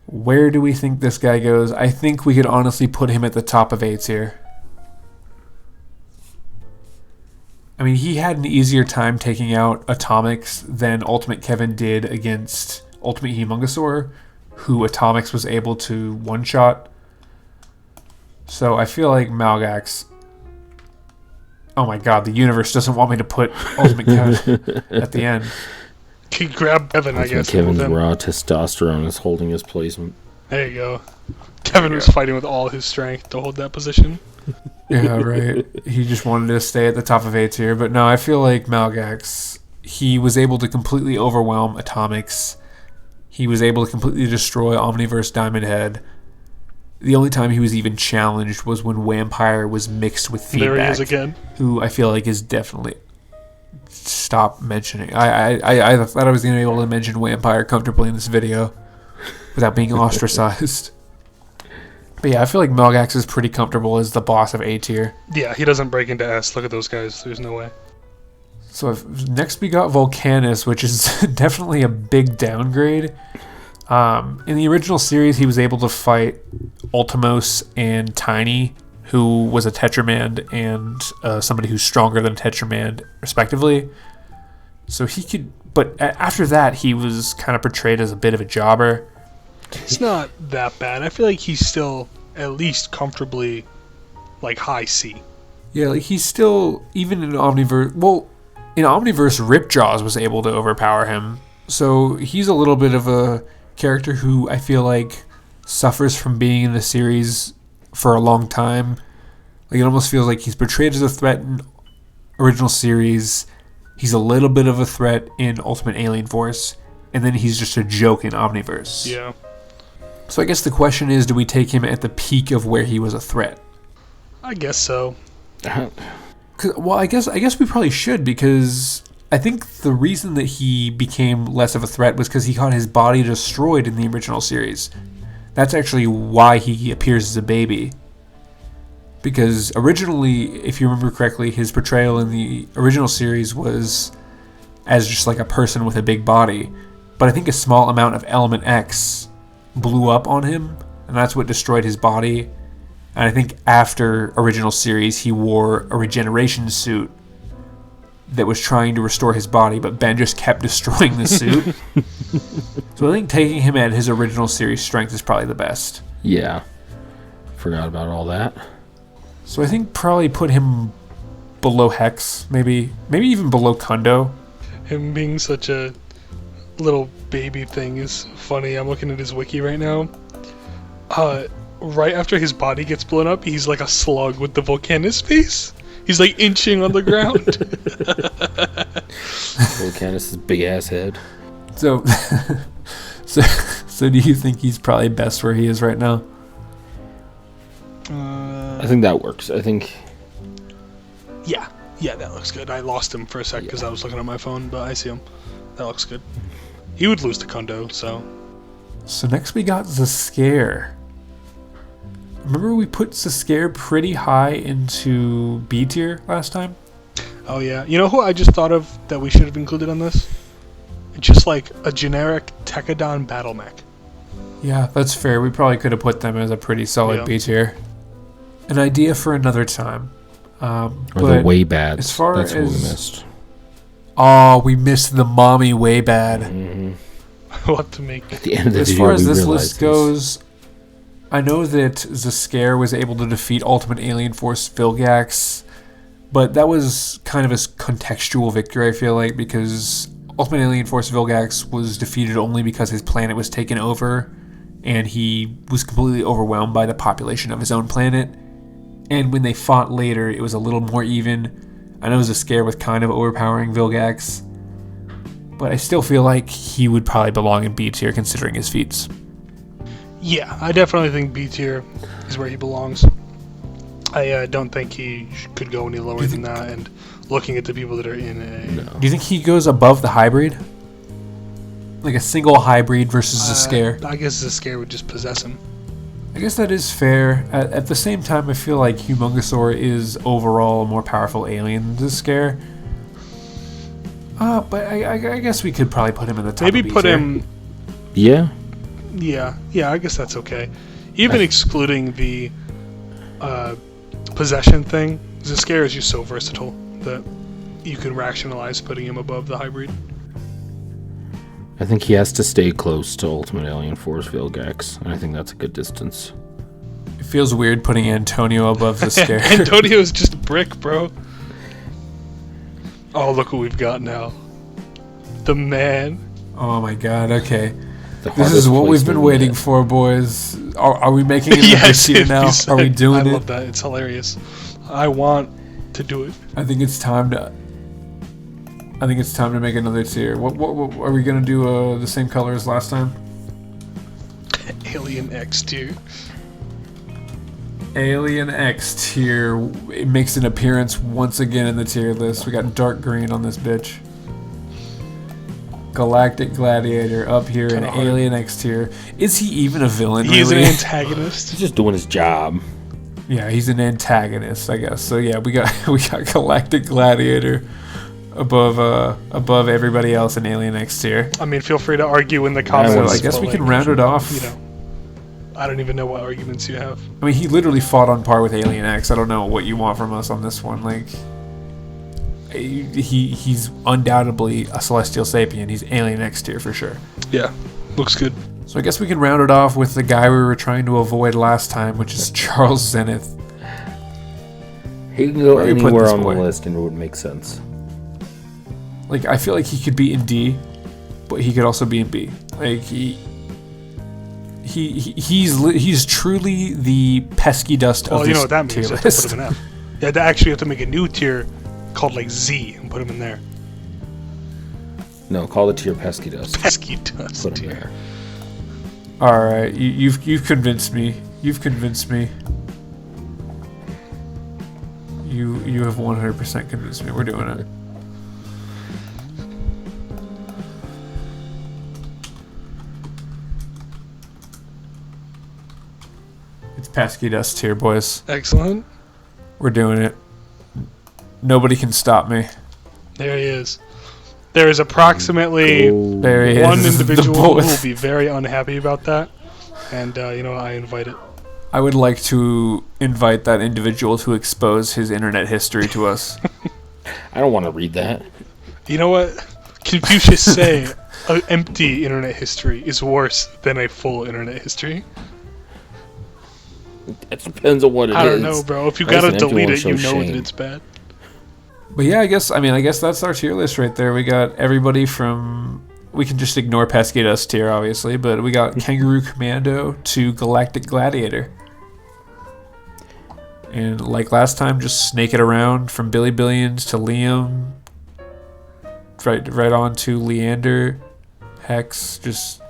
Where do we think this guy goes? I think we could honestly put him at the top of 8s here. I mean, he had an easier time taking out Atomics than Ultimate Kevin did against Ultimate Humongosaur, who Atomics was able to one-shot. So I feel like Malgax... Oh my god, the universe doesn't want me to put Ultimate Kevin at the end. Can grab Kevin, I guess. Kevin's raw testosterone is holding his placement. There you go. Kevin was fighting with all his strength to hold that position. Yeah, right. He just wanted to stay at the top of 8s here. But no, I feel like Malgax, he was able to completely overwhelm Atomics. He was able to completely destroy Omniverse Diamond Head. The only time he was even challenged was when Vampire was mixed with Feedback. There he is again. Who I feel like is definitely... Stop mentioning. I thought I was going to be able to mention Vampire comfortably in this video. without being ostracized. But yeah, I feel like Myaxx is pretty comfortable as the boss of A tier. Yeah, he doesn't break into S. Look at those guys. There's no way. So next we got Volcanus, which is definitely a big downgrade. In the original series, he was able to fight Ultimos and Tiny, who was a Tetramand and somebody who's stronger than Tetramand, respectively. So he could... But after that, he was kind of portrayed as a bit of a jobber. It's not that bad. I feel like he's still at least comfortably, like, high C. Yeah, like he's still... Even in Omniverse... Well, in Omniverse, Ripjaws was able to overpower him. So he's a little bit of a character who I feel like suffers from being in the series for a long time. Like, it almost feels like he's portrayed as a threat in original series. He's a little bit of a threat in Ultimate Alien Force, and then he's just a joke in Omniverse. Yeah. So I guess the question is, do we take him at the peak of where he was a threat? I guess so. Well, I guess we probably should, because I think the reason that he became less of a threat was because he got his body destroyed in the original series. That's actually why he appears as a baby. Because originally, if you remember correctly, his portrayal in the original series was as just like a person with a big body. But I think a small amount of Element X blew up on him, and that's what destroyed his body. And I think after original series, he wore a regeneration suit that was trying to restore his body, but Ben just kept destroying the suit. So I think taking him at his original series strength is probably the best. Yeah. Forgot about all that. So I think probably put him below Hex, maybe even below Kundo. Him being such a little baby thing is funny. I'm looking at his wiki right now. Right after his body gets blown up, he's like a slug with the Volcanus face. He's like inching on the ground. Volcanus' big ass head. So do you think he's probably best where he is right now? I think that works. I think... Yeah, that looks good. I lost him for a sec because I was looking at my phone, but I see him. That looks good. He would lose to Kundo, so... So next we got Zs'Skayr. Remember we put Zs'Skayr pretty high into B tier last time? Oh yeah. You know who I just thought of that we should have included on this? Just like a generic Tekadon battle mech. Yeah, that's fair. We probably could have put them as a pretty solid B tier. An idea for another time. Or the way bad. As far That's as what we missed. Oh, we missed the mommy way bad. Mm-hmm. What to make? At the end of the as video, far as we this realized list goes, I know that Zs'Skayr was able to defeat Ultimate Alien Force Vilgax, but that was kind of a contextual victory, I feel like, because Ultimate Alien Force Vilgax was defeated only because his planet was taken over, and he was completely overwhelmed by the population of his own planet. And when they fought later, it was a little more even. I know Zs'Skayr was kind of overpowering Vilgax, but I still feel like he would probably belong in B tier considering his feats. Yeah, I definitely think B tier is where he belongs. I don't think he could go any lower than that, and looking at the people that are in A... No. Do you think he goes above the Highbreed? Like a single Highbreed versus Zs'Skayr? I guess Zs'Skayr would just possess him. I guess that is fair. At the same time, I feel like Humongousaur is overall a more powerful alien than Zs'Skayr. But I guess we could probably put him in the top. Maybe of B put tier. him... Yeah? Yeah, I guess that's okay. Even excluding the possession thing, Zs'Skayr is just so versatile that you can rationalize putting him above the Highbreed. I think he has to stay close to Ultimate Alien Force Vilgax, and I think that's a good distance. It feels weird putting Antonio above Zs'Skayr. Antonio is just a brick, bro. Oh, look what we've got now. The man. Oh my god, okay. The This is hardest what we've placement been in waiting that. for, boys. Are we making it Yes, this year now? Are we doing I it? love that. It's hilarious. I want to do it. I think it's time to make another tier. What are we gonna do? The same color as last time? Alien X tier. Alien X tier. It makes an appearance once again in the tier list. We got dark green on this bitch. Galactic Gladiator up here Kinda in hard. Alien X tier. Is he even a villain? He's really? an antagonist. He's just doing his job. Yeah, he's an antagonist, I guess. So yeah, we got Galactic Gladiator above everybody else in Alien X tier. I mean, feel free to argue in the comments. So I guess but, we can round it off. You know, I don't even know what arguments you have. I mean, he literally fought on par with Alien X. I don't know what you want from us on this one. Like, he's undoubtedly a Celestial Sapien. He's Alien X tier for sure. Yeah, looks good. So I guess we can round it off with the guy we were trying to avoid last time, which is Charles Zenith. He can go Where do you put anywhere this on boy? the list and it would make sense. Like, I feel like he could be in D, but he could also be in B. Like, he's truly the pesky dust Well, of you this know what that means. tier You have to list. put him in F. Yeah, they actually have to make a new tier called like Z and put him in there. No, call it to your pesky dust. Pesky dust Put him tier. there. All right, you've convinced me. You've convinced me. You have 100% convinced me. We're doing it. It's pesky dust tier, boys. Excellent. We're doing it. Nobody can stop me. There he is. There is approximately There he one is. individual The who boy. will be very unhappy about that. And, you know, I invite it. I would like to invite that individual to expose his internet history to us. I don't want to read that. You know what? Confucius say an empty internet history is worse than a full internet history. It depends on what it is. I don't know, bro. If you At least gotta an empty delete one it, you shows know shame. that it's bad. But yeah, I guess that's our tier list right there. We got everybody from... We can just ignore Pesky Dust tier, obviously, but we got Kangaroo Commando to Galactic Gladiator. And like last time, just snake it around from Billy Billions to Liam, right on to Leander, Hex, just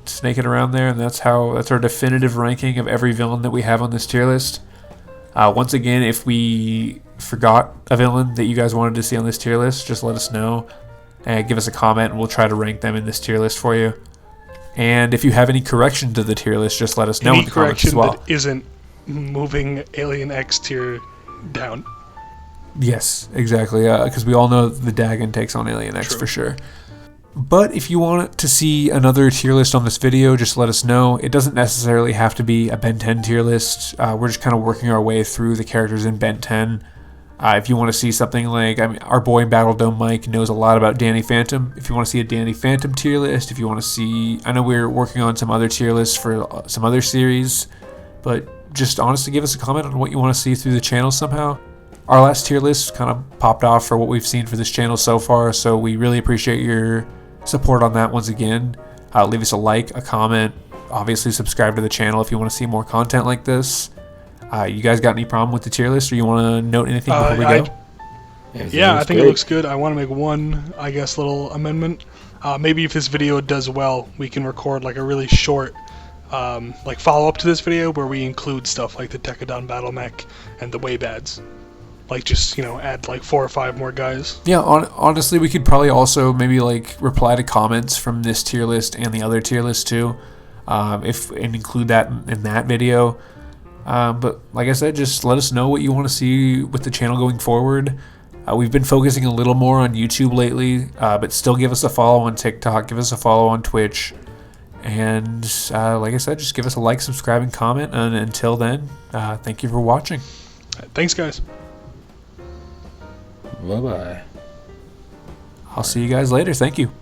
snake it around there, and that's our definitive ranking of every villain that we have on this tier list. Once again, if we forgot a villain that you guys wanted to see on this tier list, just let us know and give us a comment, and we'll try to rank them in this tier list for you. And if you have any correction to the tier list, just let us know in Any the comments as correction well. that isn't moving Alien X tier down. Yes, exactly. Because we all know the Dagon takes on Alien X True. for sure. But if you want to see another tier list on this video, just let us know. It doesn't necessarily have to be a Ben 10 tier list. We're just kind of working our way through the characters in Ben 10. If you want to see something like, our boy Battle Dome Mike knows a lot about Danny Phantom. If you want to see a Danny Phantom tier list, if you want to see, I know we're working on some other tier lists for some other series, but just honestly give us a comment on what you want to see through the channel somehow. Our last tier list kind of popped off for what we've seen for this channel so far, so we really appreciate your support on that once again. Leave us a like, a comment, obviously subscribe to the channel if you want to see more content like this. You guys got any problem with the tier list, or you want to note anything before we go? Yeah, I think it looks good. I want to make one, I guess, little amendment. Maybe if this video does well, we can record like a really short like follow-up to this video where we include stuff like the Decadon Battle Mech and the Waybads. Like just, you know, add like 4 or 5 more guys. Yeah, honestly, we could probably also maybe like reply to comments from this tier list and the other tier list too, and include that in that video. But like I said, just let us know what you want to see with the channel going forward. We've been focusing a little more on YouTube lately, but still give us a follow on TikTok, give us a follow on Twitch, and like I said, just give us a like, subscribe, and comment. And until then, thank you for watching. Thanks, guys. Bye-bye. I'll see you guys later. Thank you.